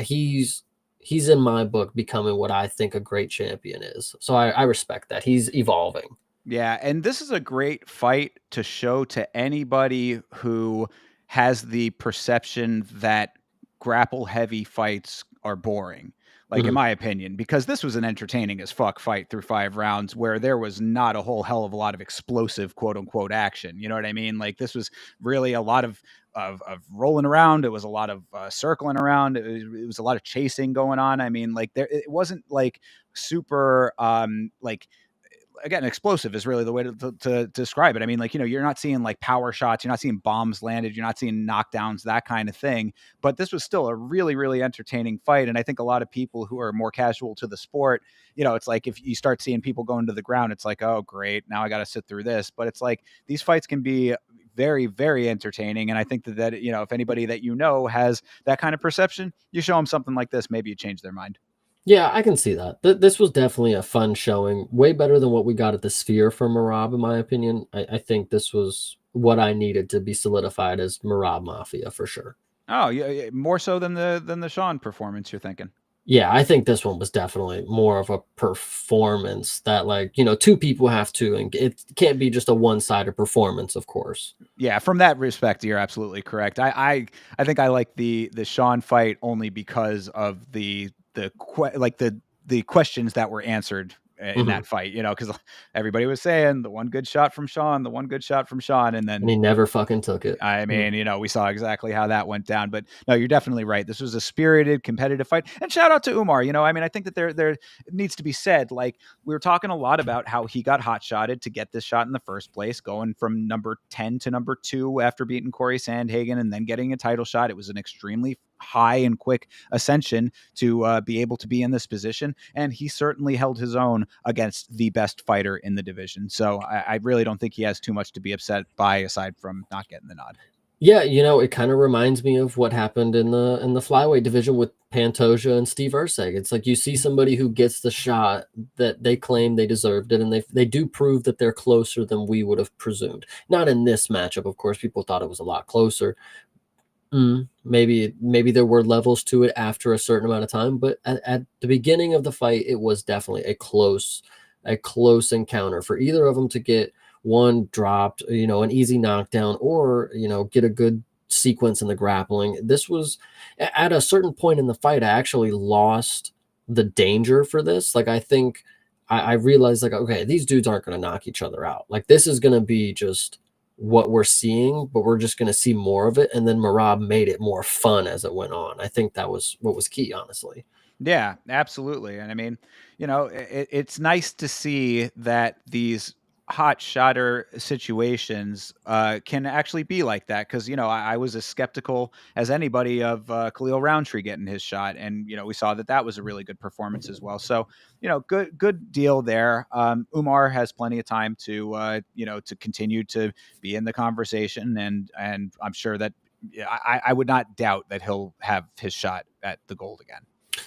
he's in my book becoming what I think a great champion is. So I respect that he's evolving. Yeah, and this is a great fight to show to anybody who has the perception that grapple heavy fights are boring. Like in Mhm. my opinion, because this was an entertaining as fuck fight through 5 rounds where there was not a whole hell of a lot of explosive quote unquote action. You know what I mean? Like this was really a lot of rolling around. It was a lot of circling around. It was a lot of chasing going on. I mean, like there it wasn't like super like again, explosive is really the way to describe it. I mean, like, you're not seeing like power shots, you're not seeing bombs landed, you're not seeing knockdowns, that kind of thing. But this was still a really, really entertaining fight. And I think a lot of people who are more casual to the sport, it's like if you start seeing people going to the ground, it's like, oh, great, now I got to sit through this. But it's like these fights can be very, very entertaining. And I think that, if anybody that has that kind of perception, you show them something like this, maybe you change their mind. Yeah, I can see that. This was definitely a fun showing, way better than what we got at the Sphere from Marab, in my opinion. I think this was what I needed to be solidified as Marab Mafia for sure. Oh, yeah, more so than the Sean performance, you're thinking. Yeah, I think this one was definitely more of a performance that, like, two people have to, and it can't be just a one-sided performance, of course. Yeah, from that respect, you're absolutely correct. I think I like the Sean fight only because of the questions that were answered in Mhm. that fight. Because everybody was saying the one good shot from Sean, the one good shot from Sean, and And then he never fucking took it. I Mhm. mean, we saw exactly how that went down. But no, you're definitely right. This was a spirited, competitive fight. And shout out to Umar. I mean, I think that there needs to be said. Like we were talking a lot about how he got hot shotted to get this shot in the first place, going from number 10 to number 2 after beating Corey Sandhagen and then getting a title shot. It was an extremely high and quick ascension to be able to be in this position. And he certainly held his own against the best fighter in the division. So I really don't think he has too much to be upset by aside from not getting the nod. Yeah, it kind of reminds me of what happened in the flyweight division with Pantoja and Steve Erceg. It's like you see somebody who gets the shot that they claim they deserved it, and they do prove that they're closer than we would have presumed. Not in this matchup, of course. People thought it was a lot closer. Maybe there were levels to it after a certain amount of time, but at the beginning of the fight, it was definitely a close encounter for either of them to get one dropped, an easy knockdown, or get a good sequence in the grappling. This was at a certain point in the fight, I actually lost the danger for this. Like I think I realized like, okay, these dudes aren't going to knock each other out. Like this is going to be just what we're seeing, but we're just going to see more of it. And then Marab made it more fun as it went on. I think that was what was key, honestly. Yeah, absolutely. And I mean, it's nice to see that these hot shotter situations can actually be like that. Because I was as skeptical as anybody of Khalil Roundtree getting his shot, and we saw that was a really good performance as well. So good deal there. Umar has plenty of time to to continue to be in the conversation, and I'm sure that I would not doubt that he'll have his shot at the gold again.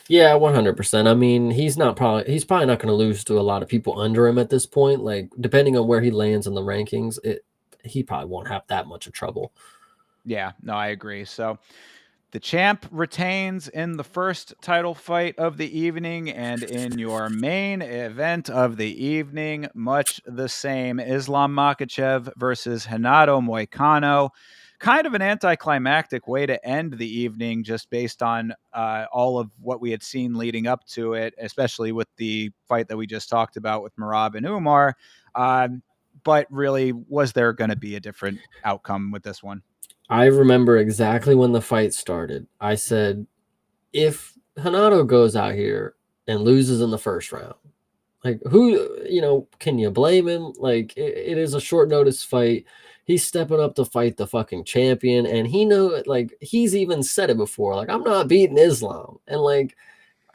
Yeah, 100%. I mean, he's probably not going to lose to a lot of people under him at this point. Like depending on where he lands in the rankings, he probably won't have that much of trouble. Yeah, no, I agree. So the champ retains in the first title fight of the evening, and in your main event of the evening, much the same. Islam Makhachev versus Renato Moicano. Kind of an anticlimactic way to end the evening, just based on all of what we had seen leading up to it, especially with the fight that we just talked about with Marab and Umar. But really, was there going to be a different outcome with this one? I remember exactly when the fight started. I said, if Hanato goes out here and loses in the first round, like who, can you blame him? Like it is a short notice fight. He's stepping up to fight the fucking champion, and like he's even said it before. Like I'm not beating Islam, and like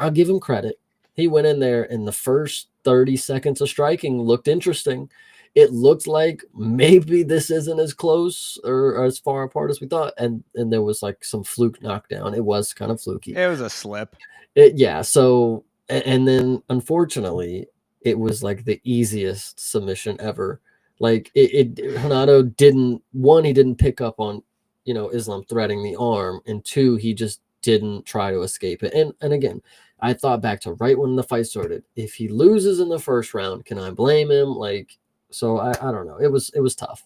I'll give him credit. He went in there in the first 30 seconds of striking, looked interesting. It looked like maybe this isn't as close or as far apart as we thought. And there was like some fluke knockdown. It was kind of fluky. It was a slip. Yeah. So, and then unfortunately, it was like the easiest submission ever. Like Hanato he didn't pick up on, Islam threading the arm, and two, he just didn't try to escape it. And again, I thought back to right when the fight started. If he loses in the first round, can I blame him? Like, so I don't know. It was tough.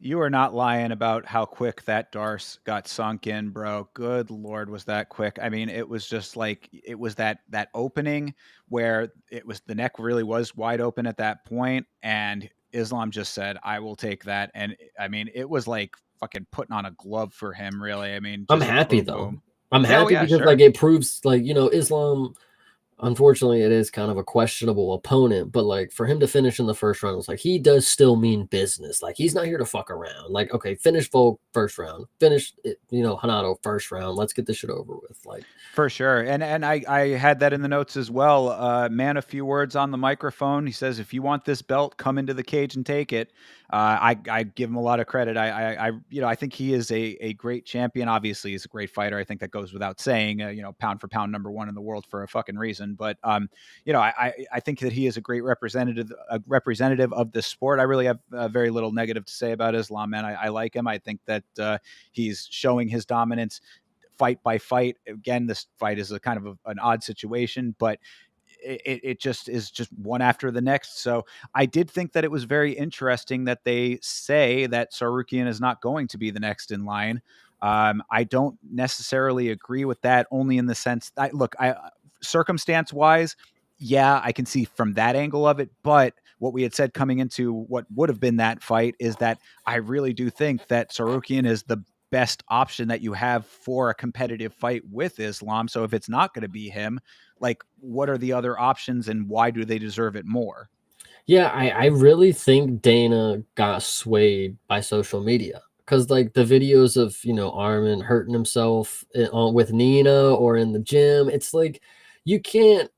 You are not lying about how quick that Darce got sunk in, bro. Good Lord, was that quick? I mean, it was just like it was that opening where it was the neck really was wide open at that point, and Islam just said, "I will take that." And I mean, it was like fucking putting on a glove for him, really. I mean, I'm just happy boom, though. boom. I'm Yeah, oh happy yeah, because like sure. it proves like, Islam, unfortunately, it is kind of a questionable opponent, but like for him to finish in the first round, it's like he does still mean business. Like he's not here to fuck around. Like, okay, finish Volk first round, finish it, Hanato first round. Let's get this shit over with. Like, For sure. And I had that in the notes as well. Man, a few words on the microphone. He says, if you want this belt, come into the cage and take it. I give him a lot of credit. I think he is a great champion. Obviously, he's a great fighter. I think that goes without saying. Pound for pound, #1 in the world for a fucking reason. But I think that he is a great representative of this sport. I really have very little negative to say about Islam, man. I like him. I think that he's showing his dominance fight by fight. Again, this fight is a kind of an odd situation, but it just is just one after the next. So I did think that it was very interesting that they say that Sarukian is not going to be the next in line. I don't necessarily agree with that, only in the sense that, look, circumstance wise, yeah, I can see from that angle of it. But what we had said coming into what would have been that fight is that I really do think that Sarukian is the best option that you have for a competitive fight with Islam. So if it's not going to be him, like what are the other options and why do they deserve it more? yeah, I really think Dana got swayed by social media because like the videos of Armin hurting himself with Nina or in the gym, it's like you can't.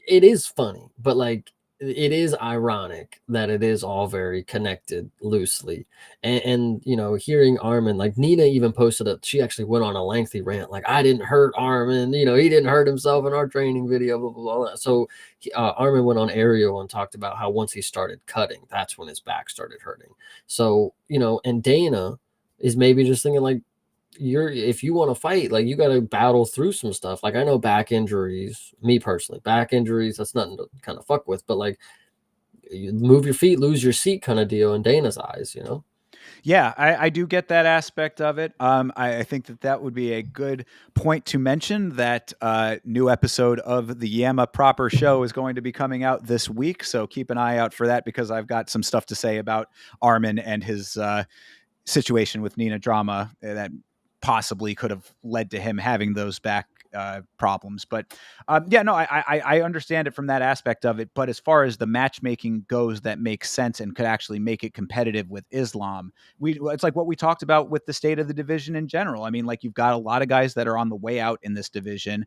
It is funny, but like it is ironic that it is all very connected loosely. And hearing Armin, like Nina even posted up, she actually went on a lengthy rant, like, I didn't hurt Armin, he didn't hurt himself in our training video, blah blah blah. So Armin went on Ariel and talked about how once he started cutting, that's when his back started hurting. So and Dana is maybe just thinking like, if you want to fight, like you got to battle through some stuff. Like I know back injuries, me personally, back injuries, that's nothing to kind of fuck with, but like you move your feet, lose your seat kind of deal in Dana's eyes. Yeah, I do get that aspect of it. I think that would be a good point to mention that new episode of the Yama Proper Show is going to be coming out this week. So keep an eye out for that because I've got some stuff to say about Armin and his situation with Nina Drama that possibly could have led to him having those back problems. But yeah, no, I understand it from that aspect of it. But as far as the matchmaking goes, that makes sense and could actually make it competitive with Islam. It's like what we talked about with the state of the division in general. I mean, like you've got a lot of guys that are on the way out in this division.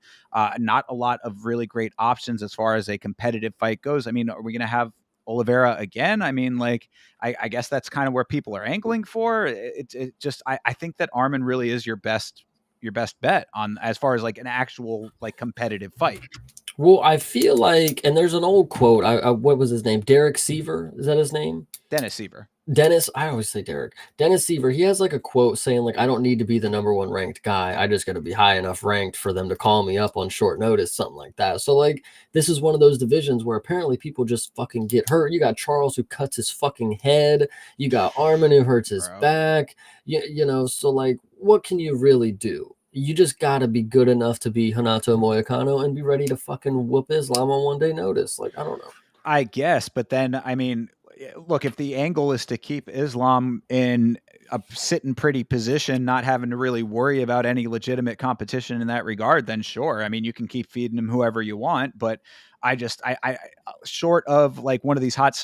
Not a lot of really great options as far as a competitive fight goes. I mean, are we going to have Oliveira again? I mean, like, I guess that's kind of where people are angling for. It just, I think that Armin really is your best bet on as far as like an actual like competitive fight. Well, I feel like, and there's an old quote. What was his name? Derek Seaver, is that his name? Dennis Siever. Dennis, I always say Derek. Dennis Seaver, he has like a quote saying like, I don't need to be the number one ranked guy. I just got to be high enough ranked for them to call me up on short notice, something like that. So like, this is one of those divisions where apparently people just fucking get hurt. You got Charles who cuts his fucking head. You got Armin who hurts his back. So like, what can you really do? You just got to be good enough to be Hanato Moicano and be ready to fucking whoop Islam on 1 day notice. Like, I don't know. I guess, but then I mean, look, if the angle is to keep Islam in a sitting pretty position, not having to really worry about any legitimate competition in that regard, then sure. I mean, you can keep feeding him whoever you want, but I short of like one of these hot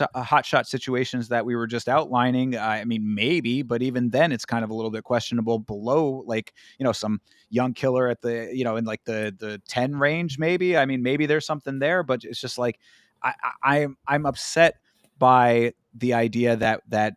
shot situations that we were just outlining, I mean, maybe, but even then it's kind of a little bit questionable below like, some young killer at the, in like the 10 range, maybe. I mean, maybe there's something there, but it's just like, I'm upset by the idea that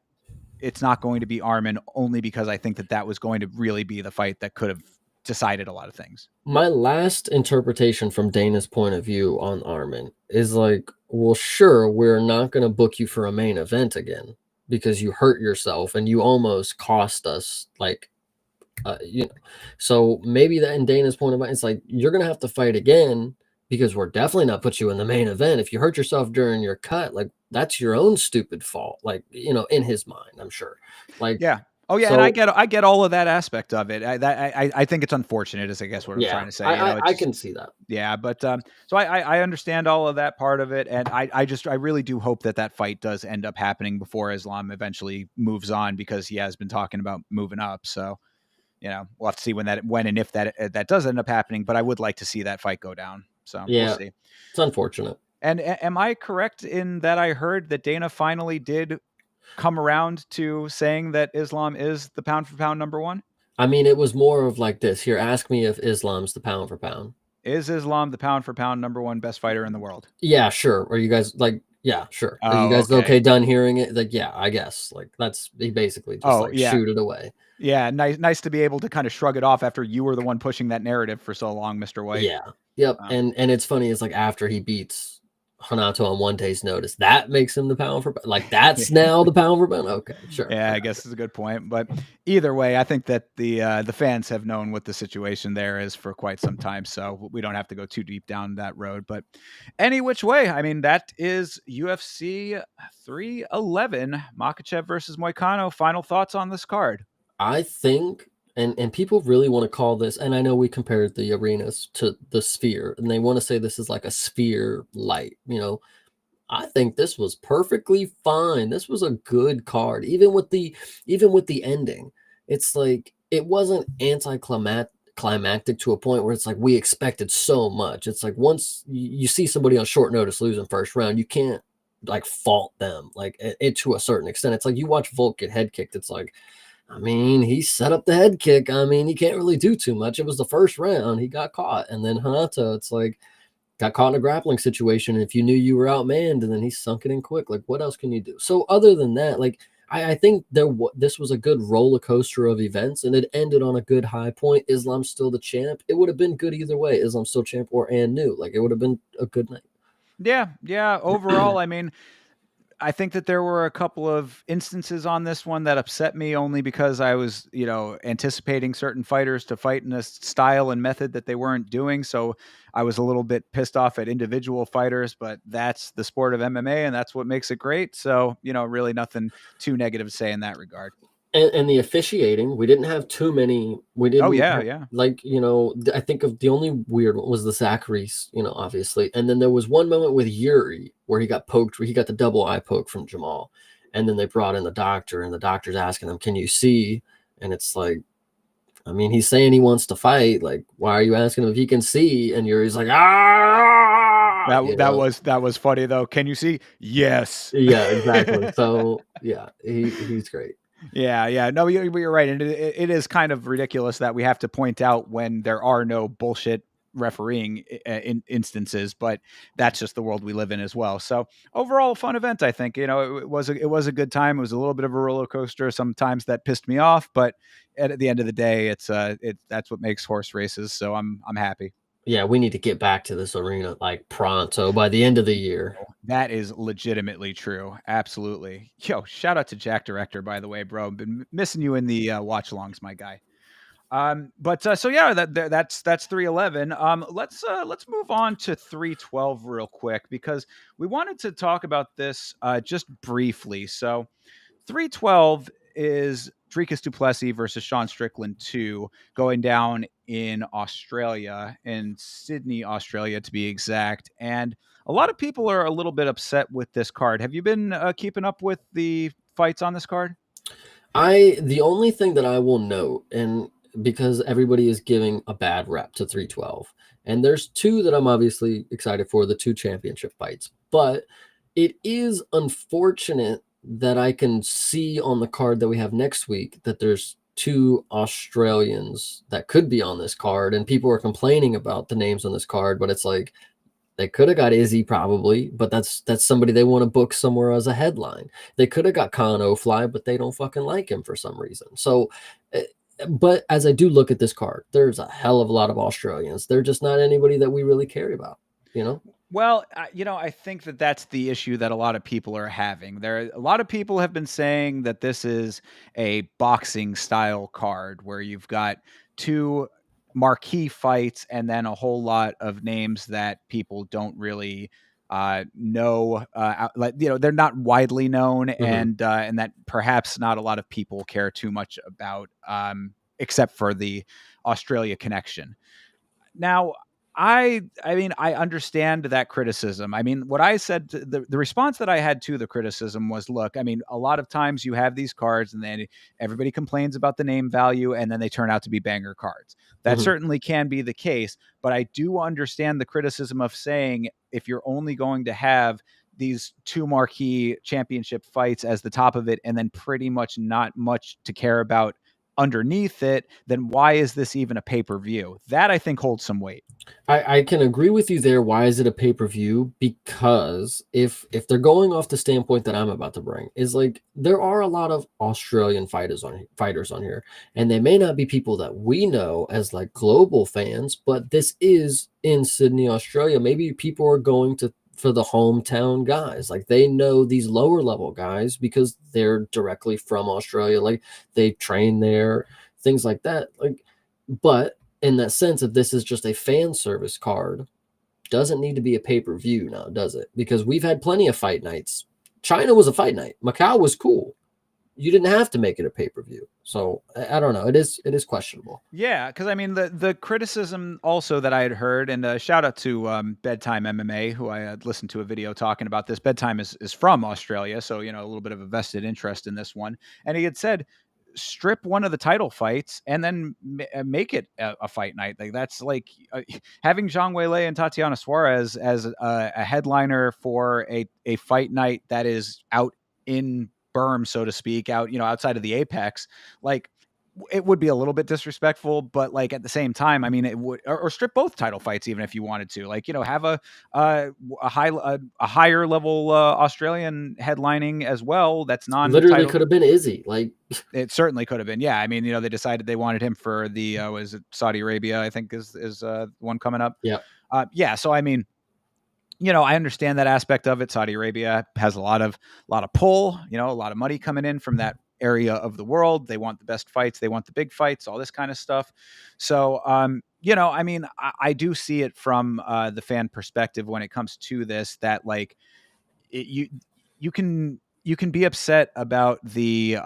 it's not going to be Armin only because I think that was going to really be the fight that could have decided a lot of things. My last interpretation from Dana's point of view on Armin is like, well, sure, we're not going to book you for a main event again because you hurt yourself and you almost cost us like, so maybe that in Dana's point of view, it's like, you're going to have to fight again because we're definitely not put you in the main event. If you hurt yourself during your cut, like that's your own stupid fault. Like, in his mind, I'm sure. Like, yeah. Oh yeah, so, and I get all of that aspect of it. I think it's unfortunate, is I guess what I'm trying to say. I can see that. Yeah, but so I understand all of that part of it, and I really do hope that fight does end up happening before Islam eventually moves on because he has been talking about moving up. So we'll have to see when and if that does end up happening. But I would like to see that fight go down. So yeah, we'll see. It's unfortunate. And am I correct in that I heard that Dana finally did come around to saying that Islam is the pound for pound number one? I mean, it was more of like this. Here, ask me if Islam's the pound for pound. Is Islam the pound for pound number one best fighter in the world? Yeah, sure. Are you guys like, yeah, sure. Are you guys okay done hearing it? Like, yeah, I guess. Like, he basically just shoot it away. Yeah, nice to be able to kind of shrug it off after you were the one pushing that narrative for so long, Mr. White. Yeah. Yep. And it's funny, it's like after he beats Hanato on 1 day's notice, that makes him the pound for like that's now the pound for pound. Okay, sure. Yeah, I guess it's a good point. But either way, I think that the fans have known what the situation there is for quite some time, so we don't have to go too deep down that road. But any which way, I mean, that is UFC 311, Makhachev versus Moicano. Final thoughts on this card? I think, and people really want to call this, and I know we compared the arenas to the Sphere, and they want to say this is like a Sphere light, I think this was perfectly fine. This was a good card, even with the ending. It's like it wasn't anticlimactic to a point where it's like we expected so much. It's like once you see somebody on short notice losing first round, you can't like fault them like it to a certain extent. It's like you watch Volk get head kicked. It's like, I mean, he set up the head kick. I mean, he can't really do too much. It was the first round. He got caught. And then Hanata, it's like, got caught in a grappling situation. And if you knew you were outmanned, and then he sunk it in quick, like, what else can you do? So, other than that, like, I think this was a good roller coaster of events, and it ended on a good high point. Islam's still the champ. It would have been good either way. Islam's still champ or and new. Like, it would have been a good night. Yeah, yeah. Overall, I mean, I think that there were a couple of instances on this one that upset me only because I was, anticipating certain fighters to fight in a style and method that they weren't doing. So I was a little bit pissed off at individual fighters, but that's the sport of MMA and that's what makes it great. So, really nothing too negative to say in that regard. And the officiating, we didn't have too many. We Oh, didn't yeah, have, yeah. like, I think of the only weird one was the Zachary's, obviously. And then there was one moment with Yuri where he got poked, where he got the double eye poke from Jamal. And then they brought in the doctor, and the doctor's asking him, "Can you see?" And it's like, I mean, he's saying he wants to fight. Like, why are you asking him if he can see? And Yuri's like, ah, That was funny though. Can you see? Yes. Yeah, exactly. So yeah, he's great. Yeah, yeah. No, you're right, and it is kind of ridiculous that we have to point out when there are no bullshit refereeing instances, but that's just the world we live in as well. So overall, a fun event. I think it was a good time. It was a little bit of a roller coaster. Sometimes that pissed me off, but at the end of the day, that's what makes horse races. So I'm happy. Yeah, we need to get back to this arena like pronto by the end of the year. That is legitimately true. Absolutely. Yo, shout out to Jack Director, by the way, bro. Been missing you in the watch alongs, my guy. But so yeah, that's 311. Let's move on to 312 real quick because we wanted to talk about this just briefly. So 312 is Dricus Duplessis versus Sean Strickland 2 going down in Australia, in Sydney, Australia to be exact. And a lot of people are a little bit upset with this card. Have you been keeping up with the fights on this card? The only thing that I will note, and because everybody is giving a bad rep to 312, and there's two that I'm obviously excited for, the two championship fights, but it is unfortunate that I can see on the card that we have next week that there's two Australians that could be on this card, and people are complaining about the names on this card, but it's like they could have got Izzy probably, but that's somebody they want to book somewhere as a headline. They could have got Khan Fly, but they don't fucking like him for some reason. So, but as I do look at this card, there's a hell of a lot of Australians. They're just not anybody that we really care about, you know? Well, I think that that's the issue that a lot of people are having. A lot of people have been saying that this is a boxing style card where you've got two marquee fights and then a whole lot of names that people don't really know. Like they're not widely known, Mhm. and that perhaps not a lot of people care too much about, except for the Australia connection. Now, I mean, I understand that criticism. I mean, what I said to the response that I had to the criticism was, look, I mean, a lot of times you have these cards and then everybody complains about the name value and then they turn out to be banger cards. That Mhm. certainly can be the case, but I do understand the criticism of saying if you're only going to have these two marquee championship fights as the top of it and then pretty much not much to care about underneath it, then why is this even a pay-per-view? That I think holds some weight. I can agree with you there. Why is it a pay-per-view? Because if they're going off the standpoint that I'm about to bring, is like there are a lot of Australian fighters on here, and they may not be people that we know as like global fans, but this is in Sydney, Australia. Maybe people are going to for the hometown guys. Like they know these lower level guys because they're directly from Australia. Like they train there, things like that. Like, but in that sense, if this is just a fan service card, doesn't need to be a pay per view now, does it? Because we've had plenty of fight nights. China was a fight night. Macau was cool. You didn't have to make it a pay per view. So I don't know. It is questionable. Yeah, because I mean the criticism also that I had heard, and shout out to Bedtime MMA, who I had listened to a video talking about this. Bedtime is from Australia, so a little bit of a vested interest in this one, and he had said strip one of the title fights and then make it a fight night. Like that's like having Zhang Weilei and Tatiana Suarez as a headliner for a fight night that is out in berm, so to speak, out, outside of the apex, like it would be a little bit disrespectful, but like at the same time, I mean, it would, or strip both title fights, even if you wanted to, like, have a higher level Australian headlining as well. That's Literally non-title. could have been Izzy. Like, It certainly could have been. Yeah. I mean, they decided they wanted him for the, was it Saudi Arabia, I think is one coming up. yeah. Yeah. So, I mean, I understand that aspect of it. Saudi Arabia has a lot of pull, a lot of money coming in from that area of the world. They want the best fights. They want the big fights, all this kind of stuff. So, I mean, I do see it from the fan perspective when it comes to this, that like you can be upset about the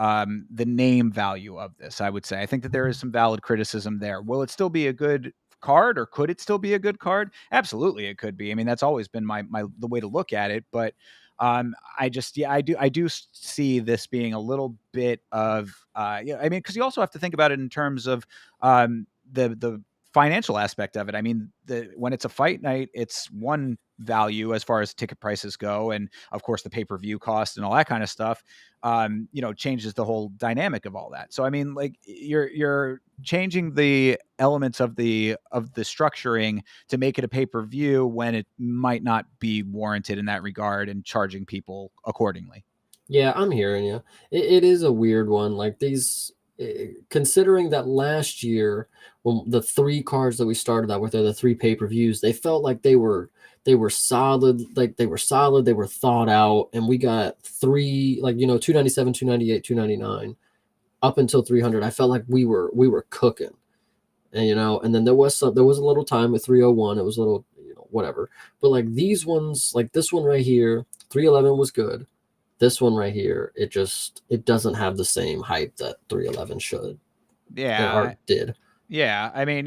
name value of this. I would say I think that there is some valid criticism there. Will it still be a good card, or could it still be a good card? Absolutely, it could be. I mean, that's always been my the way to look at it. But I just, yeah, I do see this being a little bit of yeah. I mean, because you also have to think about it in terms of the financial aspect of it. I mean, when it's a fight night, it's one value as far as ticket prices go, and of course the pay-per-view cost and all that kind of stuff changes the whole dynamic of all that. So I mean, like, you're changing the elements of the structuring to make it a pay-per-view when it might not be warranted in that regard, and charging people accordingly. Yeah, I'm hearing you. It is a weird one. Like considering that last year, when the three cards that we started out with are the three pay-per-views, they felt like they were solid, they were thought out, and we got three, like, 297, 298, 299 up until 300. I felt like we were cooking. And then there was a little time with 301. It was a little, whatever. But like these ones, like this one right here, 311 was good. This one right here, it doesn't have the same hype that 311 should Yeah. or did. Yeah, I mean,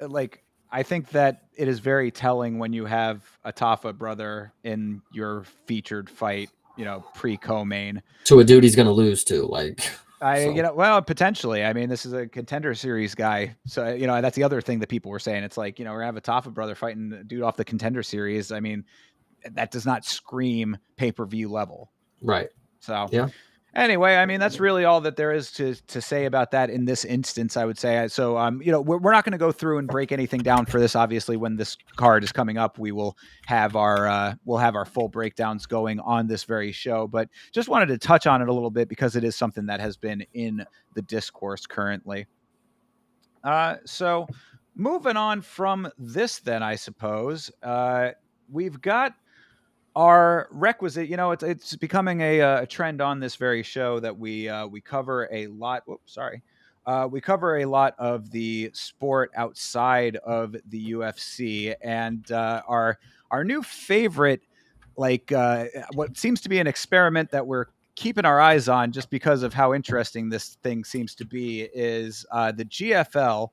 like, I think that it is very telling when you have a Tafa brother in your featured fight, pre-co-main. To a dude he's gonna lose to, like, so. Well, potentially. I mean, this is a contender series guy, so that's the other thing that people were saying. It's like, we're gonna have a Tafa brother fighting a dude off the contender series. I mean, that does not scream pay-per-view level. Right. So, Yeah. anyway, I mean, that's really all that there is to say about that in this instance, I would say. So, we're not going to go through and break anything down for this. Obviously, when this card is coming up, we will have our full breakdowns going on this very show. But just wanted to touch on it a little bit because it is something that has been in the discourse currently. So moving on from this, then, I suppose we've got our requisite, it's becoming a trend on this very show that we cover a lot. Whoops, sorry. We cover a lot of the sport outside of the UFC, and our new favorite, like, what seems to be an experiment that we're keeping our eyes on just because of how interesting this thing seems to be, is the GFL.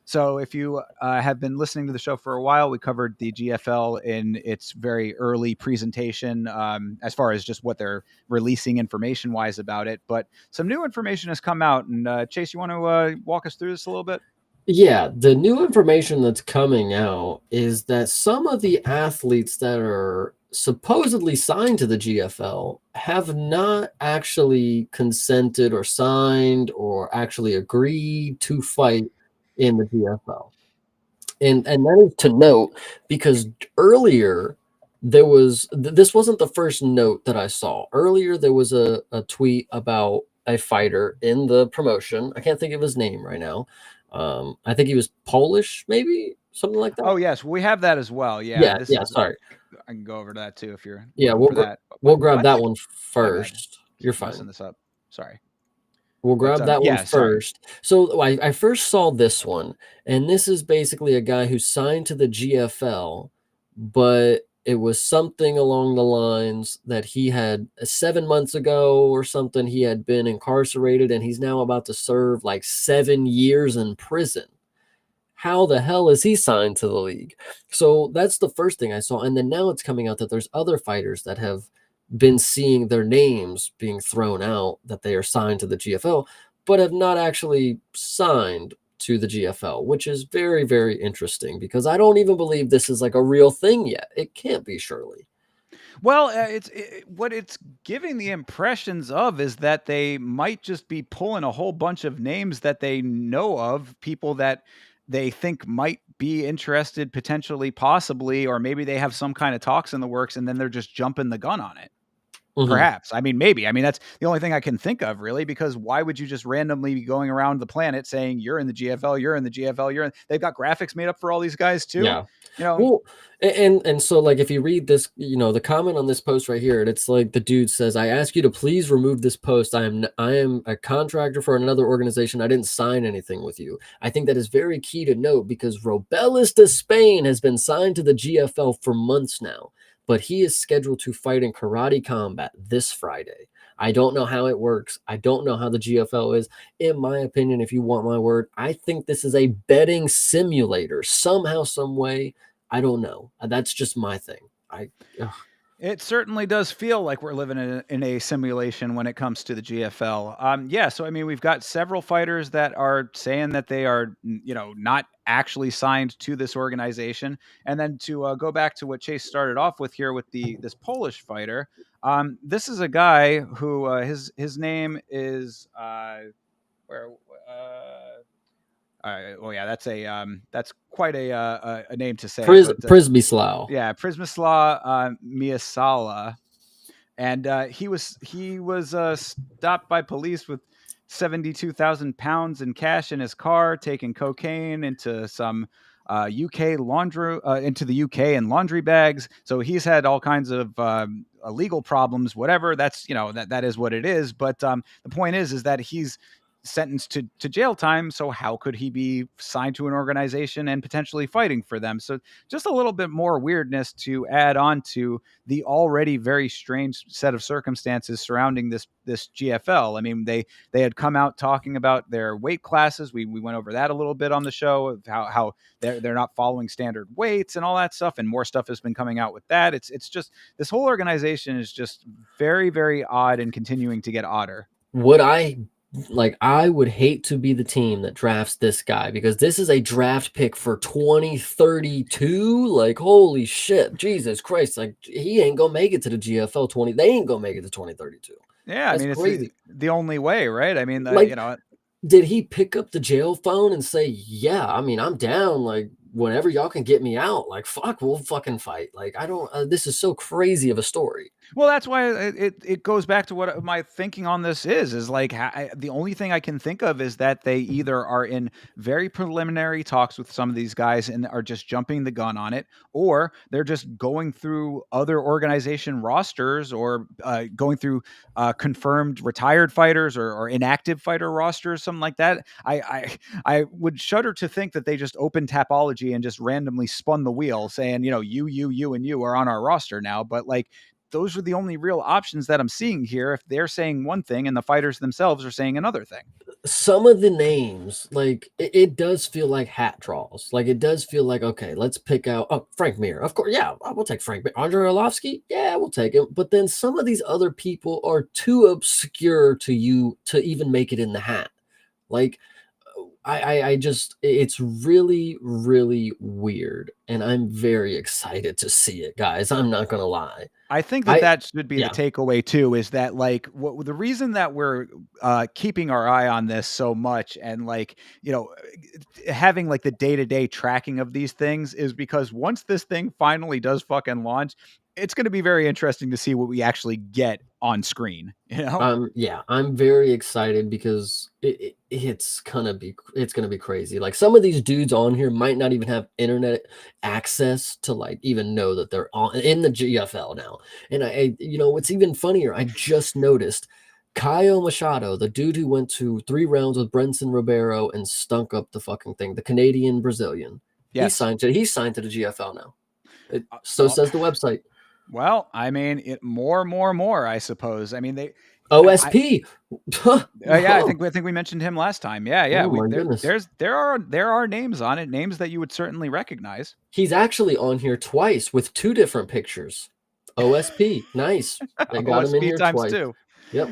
So if you have been listening to the show for a while, we covered the GFL in its very early presentation, as far as just what they're releasing information-wise about it. But some new information has come out. And Chase, you want to walk us through this a little bit? Yeah, the new information that's coming out is that some of the athletes that are supposedly signed to the GFL have not actually consented or signed or actually agreed to fight in the GFL. And that is to note, because earlier this wasn't the first note that I saw. Earlier there was a tweet about a fighter in the promotion. I can't think of his name right now. I think he was Polish, maybe something like that. Oh yes, we have that as well. Yeah, This yeah. is. Sorry. I can go over to that too if you're Yeah, looking for that. we'll grab What? that one My bad. first. You're Keep messing fine. this up. Sorry. We'll But grab that one yeah, sorry. first. So I first saw this one, and this is basically a guy who signed to the GFL, but it was something along the lines that he had 7 months ago or something, he had been incarcerated, and he's now about to serve like 7 years in prison. How the hell is he signed to the league? So that's the first thing I saw. And then now it's coming out that there's other fighters that have been seeing their names being thrown out that they are signed to the GFL, but have not actually signed to the GFL, which is very, very interesting because I don't even believe this is like a real thing yet. It can't be, surely. Well, what it's giving the impressions of is that they might just be pulling a whole bunch of names that they know of, people that they think might be interested, potentially, possibly, or maybe they have some kind of talks in the works, and then they're just jumping the gun on it. Mhm. Perhaps. I mean, maybe. I mean, that's the only thing I can think of, really, because why would you just randomly be going around the planet saying you're in the GFL, you're in the GFL, you're in? They've got graphics made up for all these guys too. Yeah. You know, Well, and so like if you read this, the comment on this post right here, and it's like the dude says, "I ask you to please remove this post. I am a contractor for another organization. I didn't sign anything with you. I think that is very key to note because Robelis de Spain has been signed to the GFL for months now, but he is scheduled to fight in karate combat this Friday. I don't know how it works. I don't know how the GFL is. In my opinion, if you want my word, I think this is a betting simulator somehow, some way. I don't know. That's just my thing. Ugh. it certainly does feel like we're living in a simulation when it comes to the GFL. Yeah, so I mean, we've got several fighters that are saying that they are, not actually signed to this organization. And then to go back to what Chase started off with here with the this Polish fighter, this is a guy who his name is where. Oh yeah, that's quite a name to say, but Prisbislaw. yeah, Prismislaw Miasala, and he was stopped by police with 72,000 pounds in cash in his car, taking cocaine into some UK laundry into the UK in laundry bags. So he's had all kinds of illegal problems. Whatever, that's that is what it is. But the point is that he's sentenced to jail time. So how could he be signed to an organization and potentially fighting for them? So just a little bit more weirdness to add on to the already very strange set of circumstances surrounding this GFL. I mean, they had come out talking about their weight classes. We went over that a little bit on the show of how they're not following standard weights and all that stuff, and more stuff has been coming out with that. It's just this whole organization is just very, very odd and continuing to get odder. Would I I would hate to be the team that drafts this guy because this is a draft pick for 2032. Like, holy shit, Jesus Christ. Like, he ain't gonna make it to the GFL 20. They ain't gonna make it to 2032. Yeah, I That's mean it's crazy. the only way, right? I mean, Like, did he pick up the jail phone and say, "Yeah, I mean, I'm down. Like, whenever y'all can get me out, like, fuck, we'll fucking fight." Like, I don't. This is so crazy of a story. well, that's why it goes back to what my thinking on this is like the only thing I can think of is that they either are in very preliminary talks with some of these guys and are just jumping the gun on it, or they're just going through other organization rosters or going through confirmed retired fighters or inactive fighter rosters, something like that. I would shudder to think that they just opened Tapology and just randomly spun the wheel, saying, you, and you are on our roster now, but like those are the only real options that I'm seeing here. If they're saying one thing and the fighters themselves are saying another thing. Some of the names, like it does feel like hat draws. Like it does feel like, okay, let's pick out Frank Mir. Of course, yeah, we'll take Frank Mir. Andre Arlovsky, yeah, we'll take him. But then some of these other people are too obscure to you to even make it in the hat. Like I just it's really, really weird. And I'm very excited to see it, guys. I'm not gonna lie. I think that I that should be the Yeah. takeaway too, is that like what the reason that we're keeping our eye on this so much and like, having like the day-to-day tracking of these things is because once this thing finally does fucking launch, it's going to be very interesting to see what we actually get on screen. Yeah, I'm very excited because it's gonna be crazy. Like some of these dudes on here might not even have internet access to like even know that they're on in the GFL now. And what's even funnier, I just noticed Caio Machado, the dude who went to 3 rounds with Brenson Ribeiro and stunk up the fucking thing, the Canadian Brazilian. Yes. He's signed to the GFL now. So Well, says the website. well, I mean, more, I suppose. I mean, I OSP. yeah, I Whoa. think we mentioned him last time. Yeah, yeah. Oh We my goodness. there are names on it, names that you would certainly recognize. He's actually on here twice with 2 different pictures. OSP, nice. They got him in OSP here times twice. two. Yep.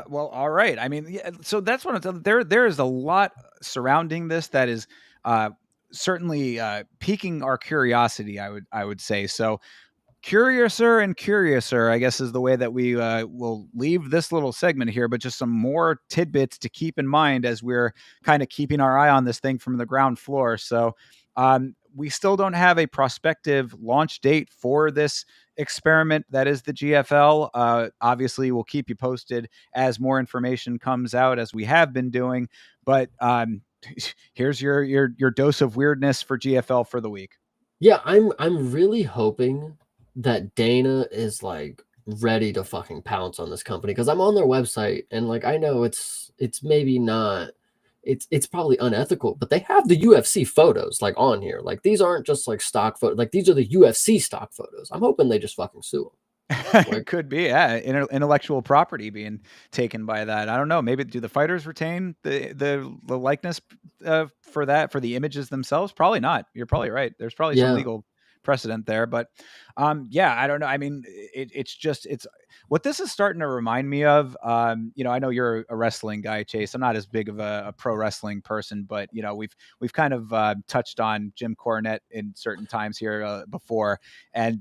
Well, all right. I mean, yeah, so that's what I'm telling. There is a lot surrounding this that is certainly piquing our curiosity. I would say so. curiouser and curiouser, I guess, is the way that we will leave this little segment here, but just some more tidbits to keep in mind as we're kind of keeping our eye on this thing from the ground floor. So, we still don't have a prospective launch date for this experiment that is the GFL. Obviously, we'll keep you posted as more information comes out, as we have been doing. But here's your dose of weirdness for GFL for the week. Yeah, I'm really hoping that Dana is like ready to fucking pounce on this company because I'm on their website and like I know it's maybe not it's probably unethical, but they have the UFC photos like on here. Like these aren't just like stock photos. Like these are the UFC stock photos. I'm hoping they just fucking sue them. It Like could be, yeah, intellectual property being taken by that. I don't know. Maybe do the fighters retain the likeness for that, for the images themselves? Probably not. You're probably right. There's probably some yeah. legal precedent there, but yeah, I don't know. I mean, it's what this is starting to remind me of. I know you're a wrestling guy, Chase. I'm not as big of a pro wrestling person, but we've kind of touched on Jim Cornette in certain times here before. And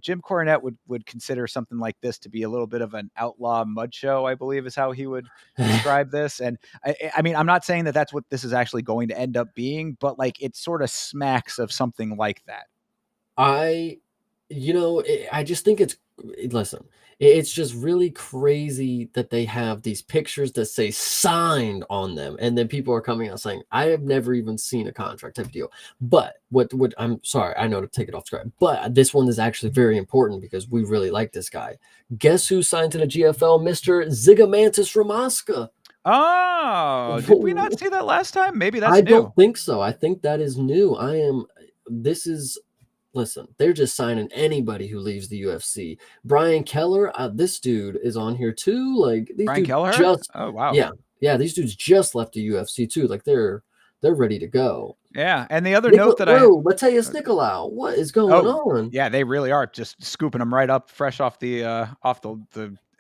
Jim Cornette would consider something like this to be a little bit of an outlaw mud show, I believe is how he would describe this. And I mean, I'm not saying that that's what this is actually going to end up being, but like it sort of smacks of something like that. I, I just think listen, it's just really crazy that they have these pictures that say signed on them. And then people are coming out saying, I have never even seen a contract type of deal. But what I'm sorry, I know to take it off script, but this one is actually very important because we really like this guy. Guess who signed to the GFL? Mr. Zigomantis Ramaska. Oh, did we not see that last time? Maybe that's I new. don't think so. I think that is new. This is Listen, they're just signing anybody who leaves the UFC. Brian Keller, this dude is on here too. Like these Brian dudes Kelleher? just, Oh, wow. yeah, yeah, these dudes just left the UFC too. Like they're ready to go. Yeah. And the other note that I Whoa, Mateus Nicolau, what is going oh, on? yeah, they really are just scooping them right up fresh off the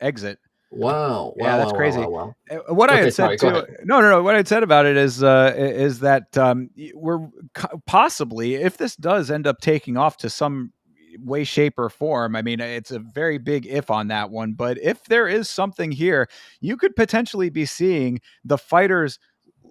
exit. Wow, Yeah, wow, that's wow, wow, crazy. wow, wow. What I Okay, had sorry, said go too, ahead. no. What I'd said about it is that we're possibly, if this does end up taking off to some way, shape, or form. I mean, it's a very big if on that one. But if there is something here, you could potentially be seeing the fighters'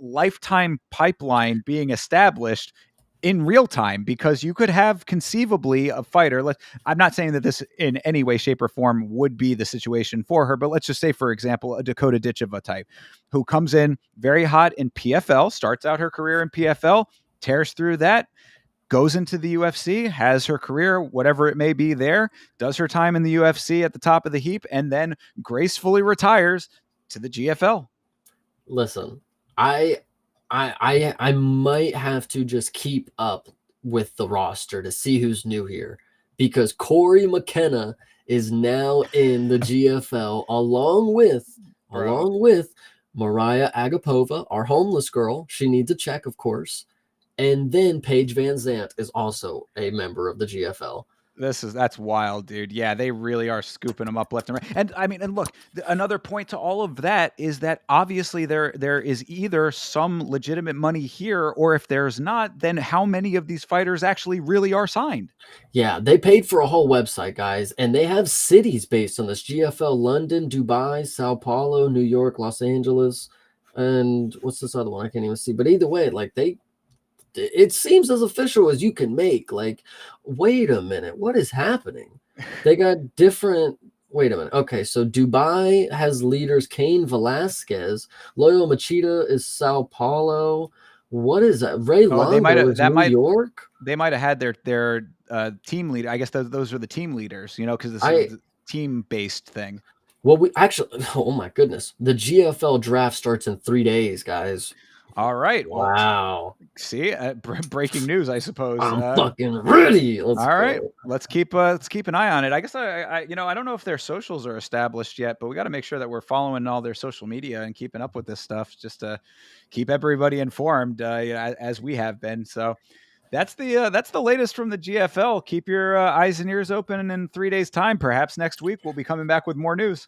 lifetime pipeline being established in real time, because you could have conceivably a fighter. I'm not saying that this in any way, shape, or form would be the situation for her, but let's just say, for example, a Dakota Ditcheva type who comes in very hot in PFL, starts out her career in PFL, tears through that, goes into the UFC, has her career, whatever it may be there, does her time in the UFC at the top of the heap, and then gracefully retires to the GFL. Listen, I I might have to just keep up with the roster to see who's new here because Corey McKenna is now in the GFL Bro, along with Mariah Agapova, our homeless girl. She needs a check, of course. And then Paige Van Zant is also a member of the GFL. that's wild, dude. Yeah, they really are scooping them up left and right. And I mean, and look, another point to all of that is that obviously there is either some legitimate money here, or if there's not, then how many of these fighters actually really are signed? Yeah, they paid for a whole website, guys, and they have cities based on this: GFL London, Dubai, Sao Paulo, New York, Los Angeles, and what's this other one? I can't even see. But either way, like it seems as official as you can make. Like, wait a minute, what is happening? They got different. Wait a minute. Okay, so Dubai has leaders Cain Velasquez, Loyo Machida is Sao Paulo. What is that? Ray Oh, Longo is New York. they might have had their team leader. I guess those are the team leaders, because this I is a team based thing. Well, we actually, oh my goodness, the GFL draft starts in 3 days, guys. All right. Well, Wow, see, breaking news, I suppose. I'm fucking ready. Let's All right, go. let's keep an eye on it. I guess I don't know if their socials are established yet, but we got to make sure that we're following all their social media and keeping up with this stuff, just to keep everybody informed, as we have been. So that's the latest from the GFL. Keep your eyes and ears open, and in 3 days' time, perhaps next week, we'll be coming back with more news.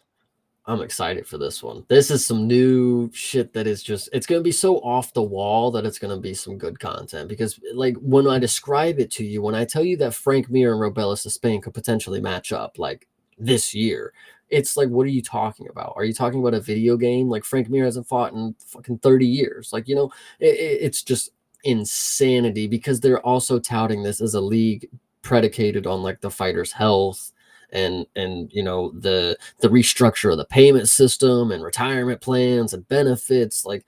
I'm excited for this one. This is some new shit that is just, it's going to be so off the wall that it's going to be some good content. Because, like, when I describe it to you, when I tell you that Frank Mir and Robelis Spain could potentially match up, like, this year, it's like, what are you talking about? Are you talking about a video game? Like, Frank Mir hasn't fought in fucking 30 years. Like, it's just insanity because they're also touting this as a league predicated on, like, the fighter's health and the restructure of the payment system and retirement plans and benefits. Like,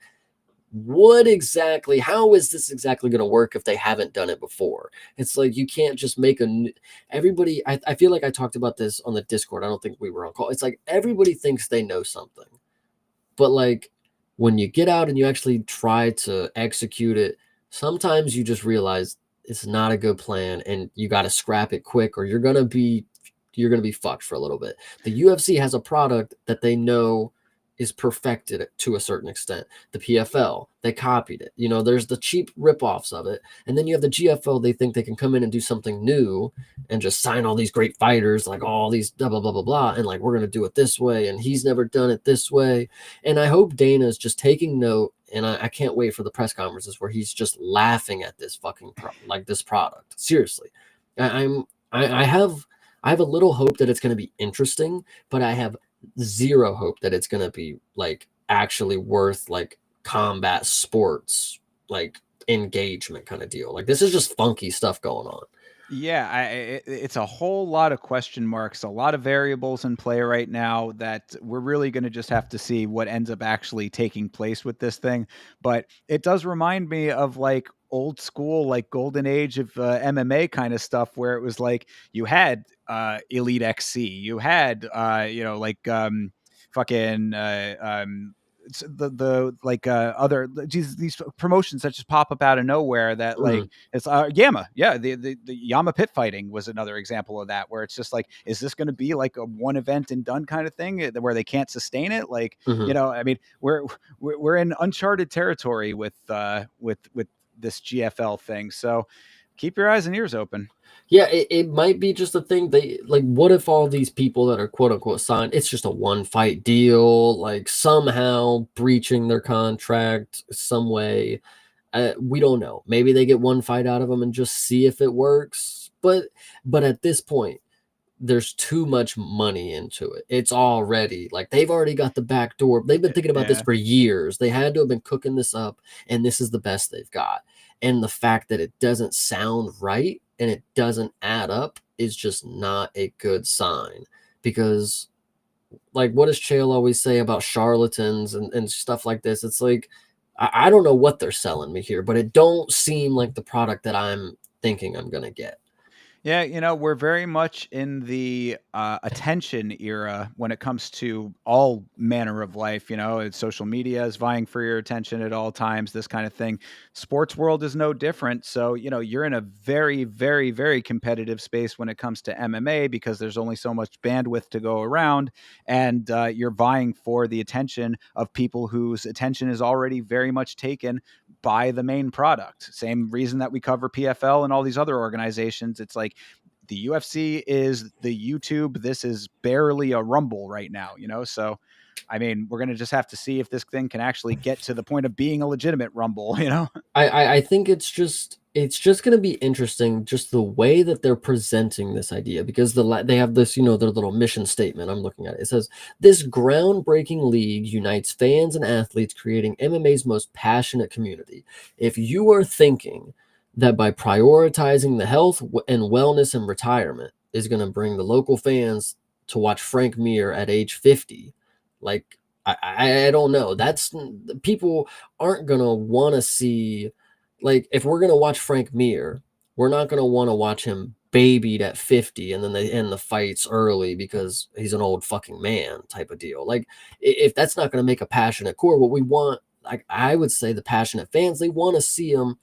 how is this exactly going to work if they haven't done it before? It's like, you can't just make everybody. I feel like I talked about this on the Discord. I don't think we were on call. It's like everybody thinks they know something, but like when you get out and you actually try to execute it, sometimes you just realize it's not a good plan and you got to scrap it quick or you're going to be fucked for a little bit. The UFC has a product that they know is perfected to a certain extent. The PFL, they copied it. There's the cheap ripoffs of it. And then you have the GFL, they think they can come in and do something new and just sign all these great fighters, like all these blah, blah, blah, blah, blah. And like, we're going to do it this way. And he's never done it this way. And I hope Dana is just taking note. And I can't wait for the press conferences where he's just laughing at this fucking this product. Seriously. I have a little hope that it's going to be interesting, but I have zero hope that it's going to be like actually worth like combat sports, like engagement kind of deal. Like, this is just funky stuff going on. Yeah, it's a whole lot of question marks, a lot of variables in play right now that we're really going to just have to see what ends up actually taking place with this thing. But it does remind me of like old school, like golden age of MMA kind of stuff, where it was like you had Elite XC, you had fucking the like other these promotions that just pop up out of nowhere that like it's Yama. Yeah, the Yama pit fighting was another example of that, where it's just like, is this going to be like a one event and done kind of thing where they can't sustain it? Like, I mean, we're in uncharted territory with this GFL thing. So keep your eyes and ears open. Yeah, it might be just a thing. They like, what if all these people that are quote unquote signed, it's just a one fight deal, like somehow breaching their contract some way. We don't know. Maybe they get one fight out of them and just see if it works. But at this point, there's too much money into it. It's already like they've already got the back door. They've been thinking about this for years. They had to have been cooking this up, and this is the best they've got. And the fact that it doesn't sound right and it doesn't add up is just not a good sign. Because, like, what does Chael always say about charlatans and stuff like this? It's like, I don't know what they're selling me here, but it don't seem like the product that I'm thinking I'm gonna get. Yeah, we're very much in the attention era when it comes to all manner of life. It's social media is vying for your attention at all times, this kind of thing. Sports world is no different. So, you're in a very, very, very competitive space when it comes to MMA because there's only so much bandwidth to go around. And you're vying for the attention of people whose attention is already very much taken by the main product. Same reason that we cover PFL and all these other organizations. It's like the UFC is the YouTube. This is barely a Rumble right now, So, I mean, we're going to just have to see if this thing can actually get to the point of being a legitimate Rumble, I think it's just going to be interesting, just the way that they're presenting this idea, because they have this, their little mission statement. I'm looking at it. It says, this groundbreaking league unites fans and athletes, creating MMA's most passionate community. If you are thinking that by prioritizing the health and wellness and retirement is going to bring the local fans to watch Frank Mir at age 50, like, I don't know. That's, people aren't gonna want to see, like, if we're gonna watch Frank Mir, we're not gonna want to watch him babied at 50 and then they end the fights early because he's an old fucking man type of deal. Like, if that's not gonna make a passionate core, what we want, like, I would say the passionate fans, they want to see him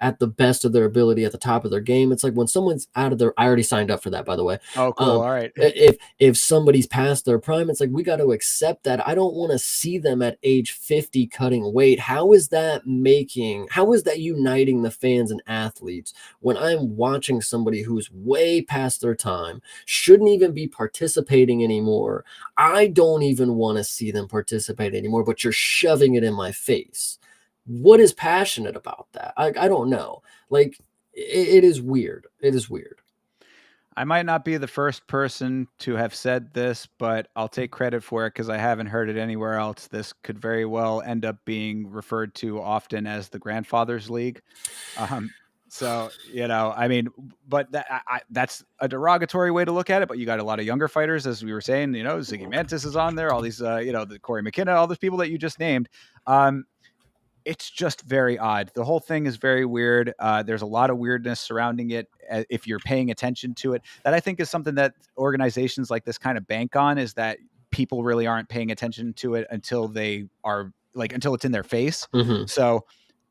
at the best of their ability at the top of their game. It's like when someone's out of their, I already signed up for that, by the way. Oh, cool. All right. If somebody's past their prime, it's like we got to accept that. I don't want to see them at age 50 cutting weight. How is that uniting the fans and athletes when I'm watching somebody who's way past their time, shouldn't even be participating anymore? I don't even want to see them participate anymore, but you're shoving it in my face. What is passionate about that? I don't know. Like, it is weird. It is weird. I might not be the first person to have said this, but I'll take credit for it because I haven't heard it anywhere else. This could very well end up being referred to often as the Grandfather's League. Um, so, I mean, but that's a derogatory way to look at it. But you got a lot of younger fighters, as we were saying. Ziggy Mantis is on there. All these, the Corey McKenna, all those people that you just named. It's just very odd. The whole thing is very weird. There's a lot of weirdness surrounding it. If you're paying attention to it, that I think is something that organizations like this kind of bank on, is that people really aren't paying attention to it until until it's in their face. Mm-hmm. So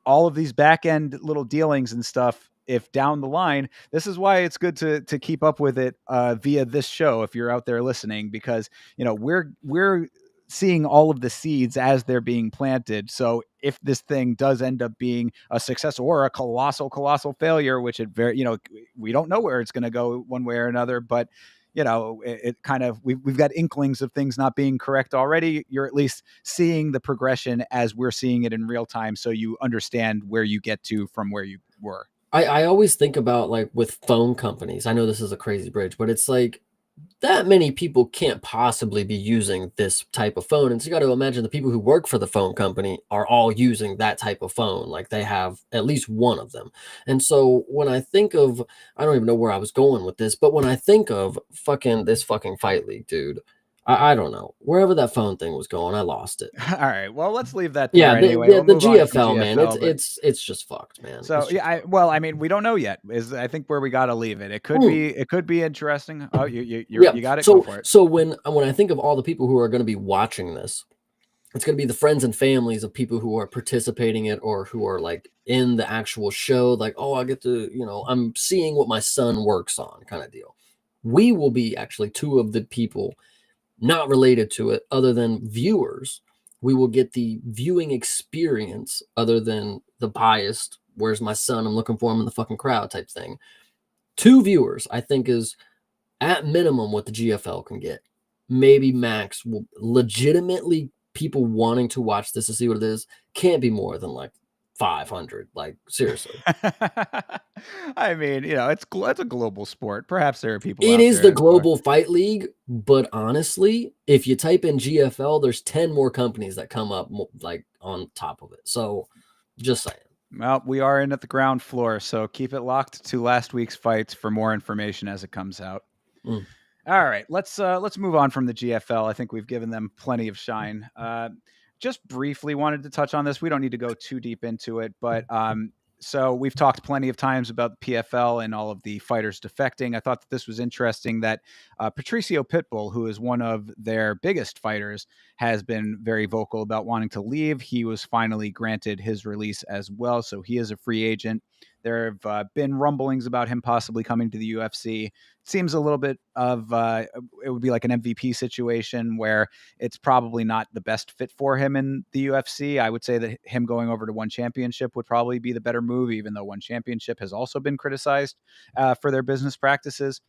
all of these back end little dealings and stuff, if down the line, this is why it's good to keep up with it via this show. If you're out there listening, because we're seeing all of the seeds as they're being planted. So if this thing does end up being a success or a colossal failure, which we don't know where it's going to go one way or another, but it kind of, we've got inklings of things not being correct already. You're at least seeing the progression as we're seeing it in real time. So you understand where you get to from where you were. I always think about, like, with phone companies. I know this is a crazy bridge, but it's like, that many people can't possibly be using this type of phone. And so you got to imagine the people who work for the phone company are all using that type of phone. Like, they have at least one of them. And so when I think of, I don't even know where I was going with this, but when I think of this fucking fight league, dude, I don't know. Wherever that phone thing was going, I lost it. All right. Well, let's leave that there Yeah, anyway. We'll the move on from GFL, man, GFL. it's just fucked, man. So I mean, we don't know yet. Is I think where we got to leave it. It could be interesting. Oh, you got it. So Go for it. so when I think of all the people who are going to be watching this, it's going to be the friends and families of people who are participating in it, or who are like in the actual show. Like, oh, I get to, I'm seeing what my son works on, kind of deal. We will be actually two of the people not related to it, other than viewers. We will get the viewing experience other than the biased, where's my son, I'm looking for him in the fucking crowd type thing. Two viewers, I think, is at minimum what the GFL can get. Maybe max will legitimately people wanting to watch this to see what it is. Can't be more than like 500. Like, seriously. I mean, it's a global sport. Perhaps there are people It out is there the global fight league, but honestly, if you type in GFL, there's 10 more companies that come up like on top of it. So just saying. Well, we are in at the ground floor, so keep it locked to last week's fights for more information as it comes out. Mm. All right, let's move on from the GFL. I think we've given them plenty of shine. Just briefly wanted to touch on this. We don't need to go too deep into it, but so we've talked plenty of times about the PFL and all of the fighters defecting. I thought that this was interesting that Patricio Pitbull, who is one of their biggest fighters, has been very vocal about wanting to leave. He was finally granted his release as well, so he is a free agent. There have been rumblings about him possibly coming to the UFC. It seems a little bit of it would be like an MVP situation where it's probably not the best fit for him in the UFC. I would say that him going over to One Championship would probably be the better move, even though One Championship has also been criticized for their business practices.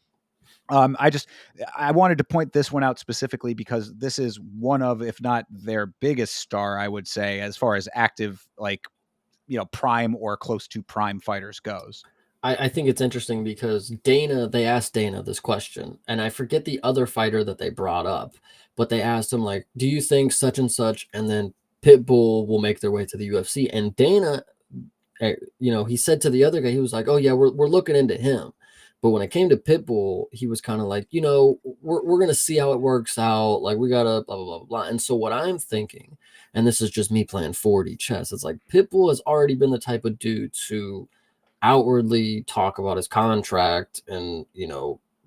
I wanted to point this one out specifically because this is one of, if not their biggest star, I would say, as far as active, like, prime or close to prime fighters goes. I think it's interesting because they asked Dana this question, and I forget the other fighter that they brought up, but they asked him, like, do you think such and such, and then Pitbull will make their way to the UFC? And Dana, he said to the other guy, he was like, oh yeah, we're looking into him. But when it came to Pitbull, he was kind of like, we're going to see how it works out. Like, we got to blah, blah, blah, blah. And so what I'm thinking, and this is just me playing 4D chess, it's like Pitbull has already been the type of dude to outwardly talk about his contract and,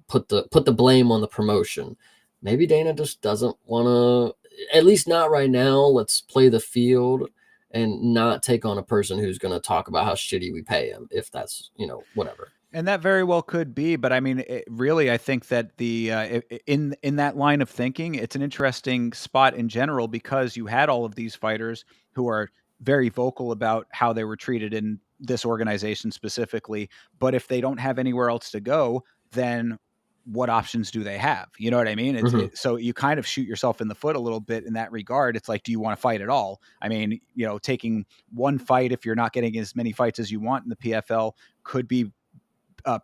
put the blame on the promotion. Maybe Dana just doesn't want to, at least not right now. Let's play the field and not take on a person who's going to talk about how shitty we pay him, if that's, whatever. And that very well could be, but I mean, really, I think that in that line of thinking, it's an interesting spot in general because you had all of these fighters who are very vocal about how they were treated in this organization specifically. But if they don't have anywhere else to go, then what options do they have? You know what I mean? Hmm. So you kind of shoot yourself in the foot a little bit in that regard. It's like, do you want to fight at all? I mean, taking one fight if you're not getting as many fights as you want in the PFL could be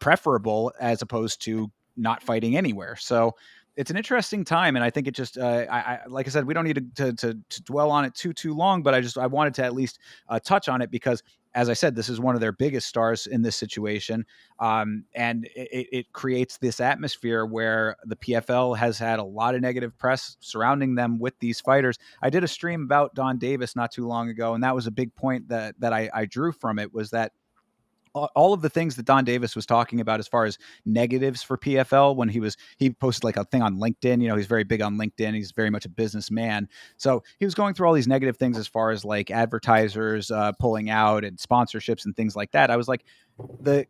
preferable as opposed to not fighting anywhere. So it's an interesting time, and I think it just, like I said, we don't need to dwell on it too long. But I wanted to at least touch on it because, as I said, this is one of their biggest stars in this situation, and it creates this atmosphere where the PFL has had a lot of negative press surrounding them with these fighters. I did a stream about Don Davis not too long ago, and that was a big point that I drew from it was that all of the things that Don Davis was talking about as far as negatives for PFL when he posted like a thing on LinkedIn. He's very big on LinkedIn. He's very much a businessman. So he was going through all these negative things as far as like advertisers pulling out and sponsorships and things like that. I was like, the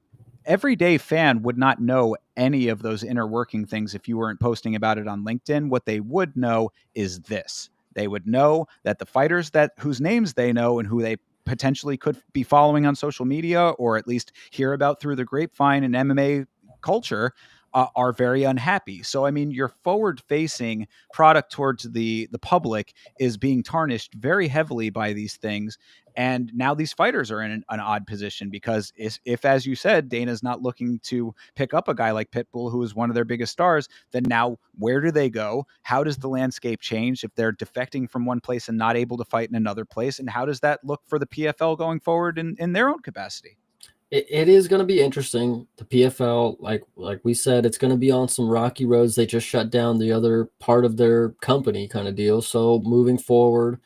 everyday fan would not know any of those inner working things if you weren't posting about it on LinkedIn. What they would know is this. They would know that the fighters whose names they know and who they potentially could be following on social media or at least hear about through the grapevine and MMA culture are very unhappy. So, I mean, your forward facing product towards the public is being tarnished very heavily by these things. And now these fighters are in an odd position because if, as you said, Dana's not looking to pick up a guy like Pitbull, who is one of their biggest stars, then now where do they go? How does the landscape change if they're defecting from one place and not able to fight in another place? And how does that look for the PFL going forward in their own capacity? It is going to be interesting. The PFL, like we said, it's going to be on some rocky roads. They just shut down the other part of their company kind of deal. So moving forward,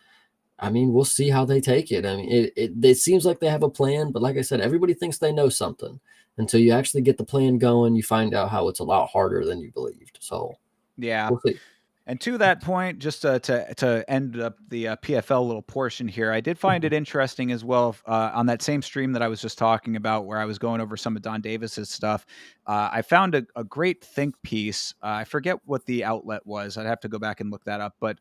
I mean, we'll see how they take it. I mean, it seems like they have a plan, but like I said, everybody thinks they know something. Until you actually get the plan going, you find out how it's a lot harder than you believed. So Yeah. we'll see. And to that point, just to end up the PFL little portion here, I did find it interesting as well on that same stream that I was just talking about, where I was going over some of Don Davis's stuff. I found a great think piece. I forget what the outlet was. I'd have to go back and look that up. But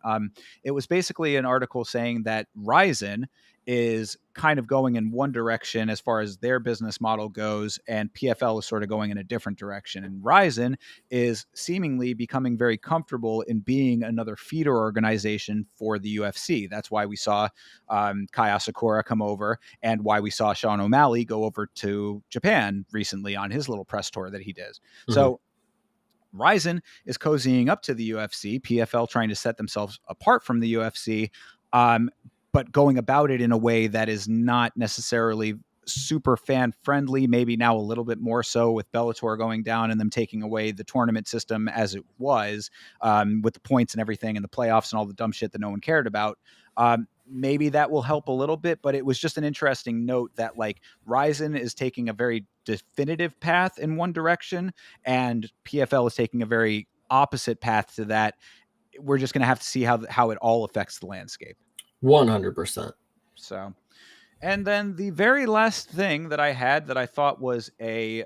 it was basically an article saying that Ryzen is kind of going in one direction as far as their business model goes, and PFL is sort of going in a different direction. And Ryzen is seemingly becoming very comfortable in being another feeder organization for the UFC. That's why we saw Kai Asakura come over and why we saw Sean O'Malley go over to Japan recently on his little press tour that he did. Mm-hmm. So Ryzen is cozying up to the UFC, PFL trying to set themselves apart from the UFC, but going about it in a way that is not necessarily super fan friendly, maybe now a little bit more so with Bellator going down and them taking away the tournament system as it was, with the points and everything and the playoffs and all the dumb shit that no one cared about. Maybe that will help a little bit, but it was just an interesting note that like Ryzen is taking a very definitive path in one direction and PFL is taking a very opposite path to that. We're just going to have to see how it all affects the landscape. 100%. So, and then the very last thing that I had that I thought was a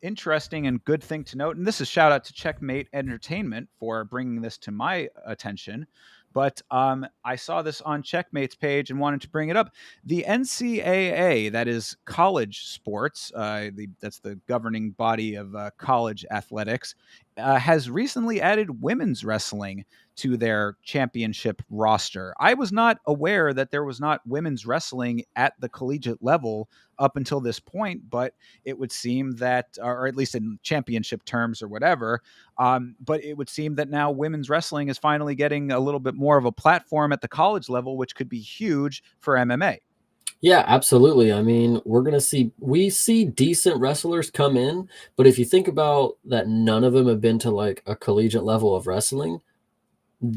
interesting and good thing to note, and this is shout out to Checkmate Entertainment for bringing this to my attention, but I saw this on Checkmate's page and wanted to bring it up. The NCAA, that is college sports, that's the governing body of college athletics, has recently added women's wrestling to their championship roster. I was not aware that there was not women's wrestling at the collegiate level up until this point, but it would seem that, or at least in championship terms or whatever, but it would seem that now women's wrestling is finally getting a little bit more of a platform at the college level, which could be huge for MMA. Yeah, absolutely. I mean, we see decent wrestlers come in, but if you think about that, none of them have been to like a collegiate level of wrestling.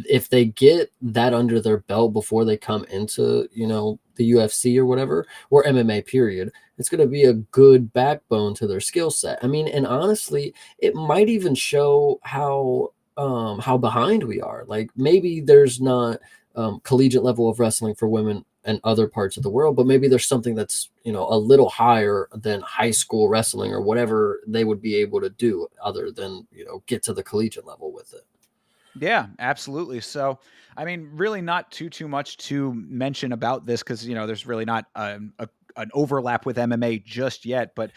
If they get that under their belt before they come into, the UFC or whatever, or MMA period, it's going to be a good backbone to their skill set. I mean, and honestly, it might even show how behind we are. Like maybe there's not collegiate level of wrestling for women in other parts of the world, but maybe there's something that's, a little higher than high school wrestling or whatever they would be able to do other than, get to the collegiate level with it. Yeah, absolutely. So, I mean, really not too much to mention about this because there's really not an overlap with MMA just yet, but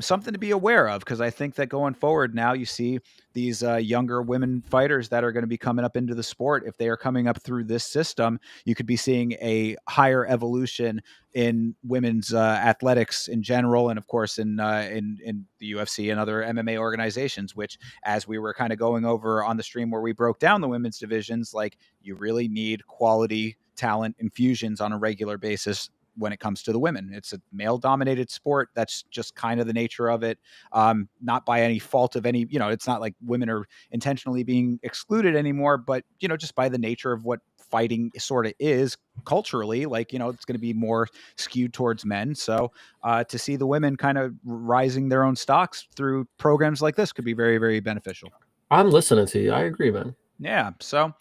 something to be aware of because I think that going forward now you see these younger women fighters that are going to be coming up into the sport. If they are coming up through this system, you could be seeing a higher evolution in women's athletics in general, and of course in the UFC and other MMA organizations, which, as we were kind of going over on the stream where we broke down the women's divisions, like you really need quality talent infusions on a regular basis when it comes to the women. It's a male dominated sport. That's just kind of the nature of it. Not by any fault of any, it's not like women are intentionally being excluded anymore, but, just by the nature of what fighting sort of is culturally, like, it's going to be more skewed towards men. So to see the women kind of rising their own stocks through programs like this could be very, very beneficial. I'm listening to you. I agree, man. Yeah, so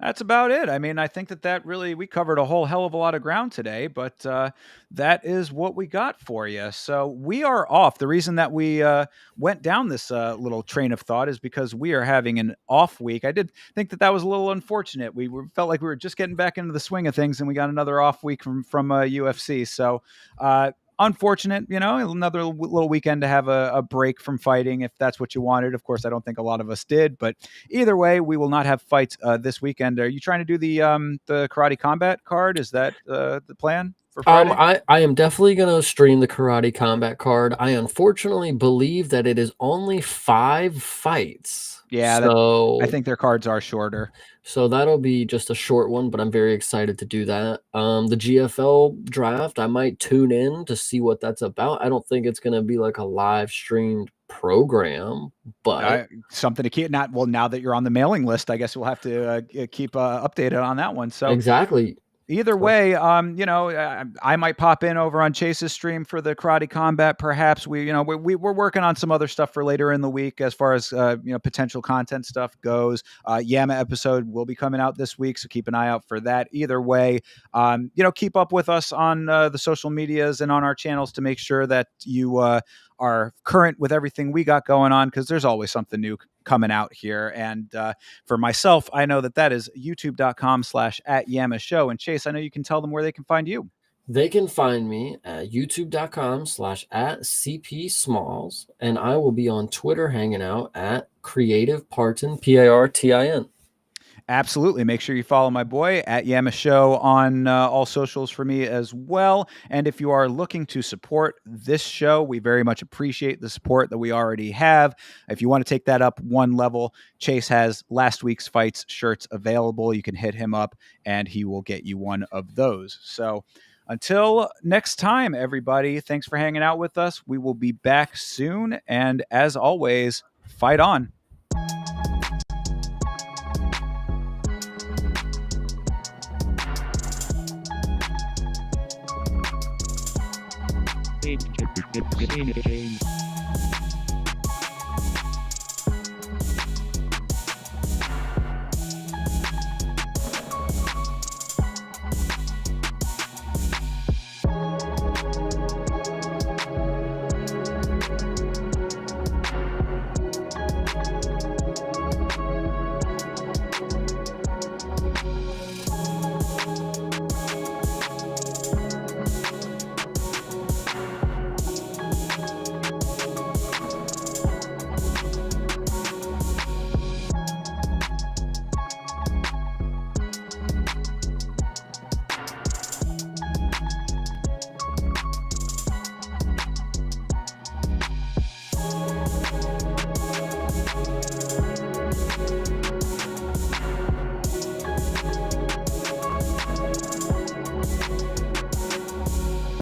that's about it. I mean, I think that really we covered a whole hell of a lot of ground today, but that is what we got for you. So we are off. The reason that we went down this little train of thought is because we are having an off week. I did think that was a little unfortunate. Felt like we were just getting back into the swing of things, and we got another off week from UFC. So unfortunate, another little weekend to have a break from fighting if that's what you wanted. Of course, I don't think a lot of us did, but either way, we will not have fights this weekend. Are you trying to do the Karate Combat card? Is that the plan for Friday? I am definitely going to stream the Karate Combat card. I unfortunately believe that it is only 5 fights. Yeah, I think their cards are shorter. So that'll be just a short one, but I'm very excited to do that. The GFL draft, I might tune in to see what that's about. I don't think it's going to be like a live streamed program, but something to keep. Now that you're on the mailing list, I guess we'll have to keep updated on that one. So exactly. Either way, I might pop in over on Chase's stream for the Karate Combat. Perhaps we're working on some other stuff for later in the week as far as potential content stuff goes. Yama episode will be coming out this week, so keep an eye out for that. Either way, keep up with us on the social medias and on our channels to make sure that you are current with everything we got going on, because there's always something new coming out here. And for myself, I know that is youtube.com/@YamaShow. And Chase, I know you can tell them where they can find you. They can find me at youtube.com/@CPSmalls, and I will be on Twitter hanging out at Creative Parton, Partin. Absolutely. Make sure you follow my boy at Yama Show on all socials for me as well. And if you are looking to support this show, we very much appreciate the support that we already have. If you want to take that up one level, Chase has last week's fights shirts available. You can hit him up and he will get you one of those. So until next time, everybody, thanks for hanging out with us. We will be back soon. And as always, fight on. Change.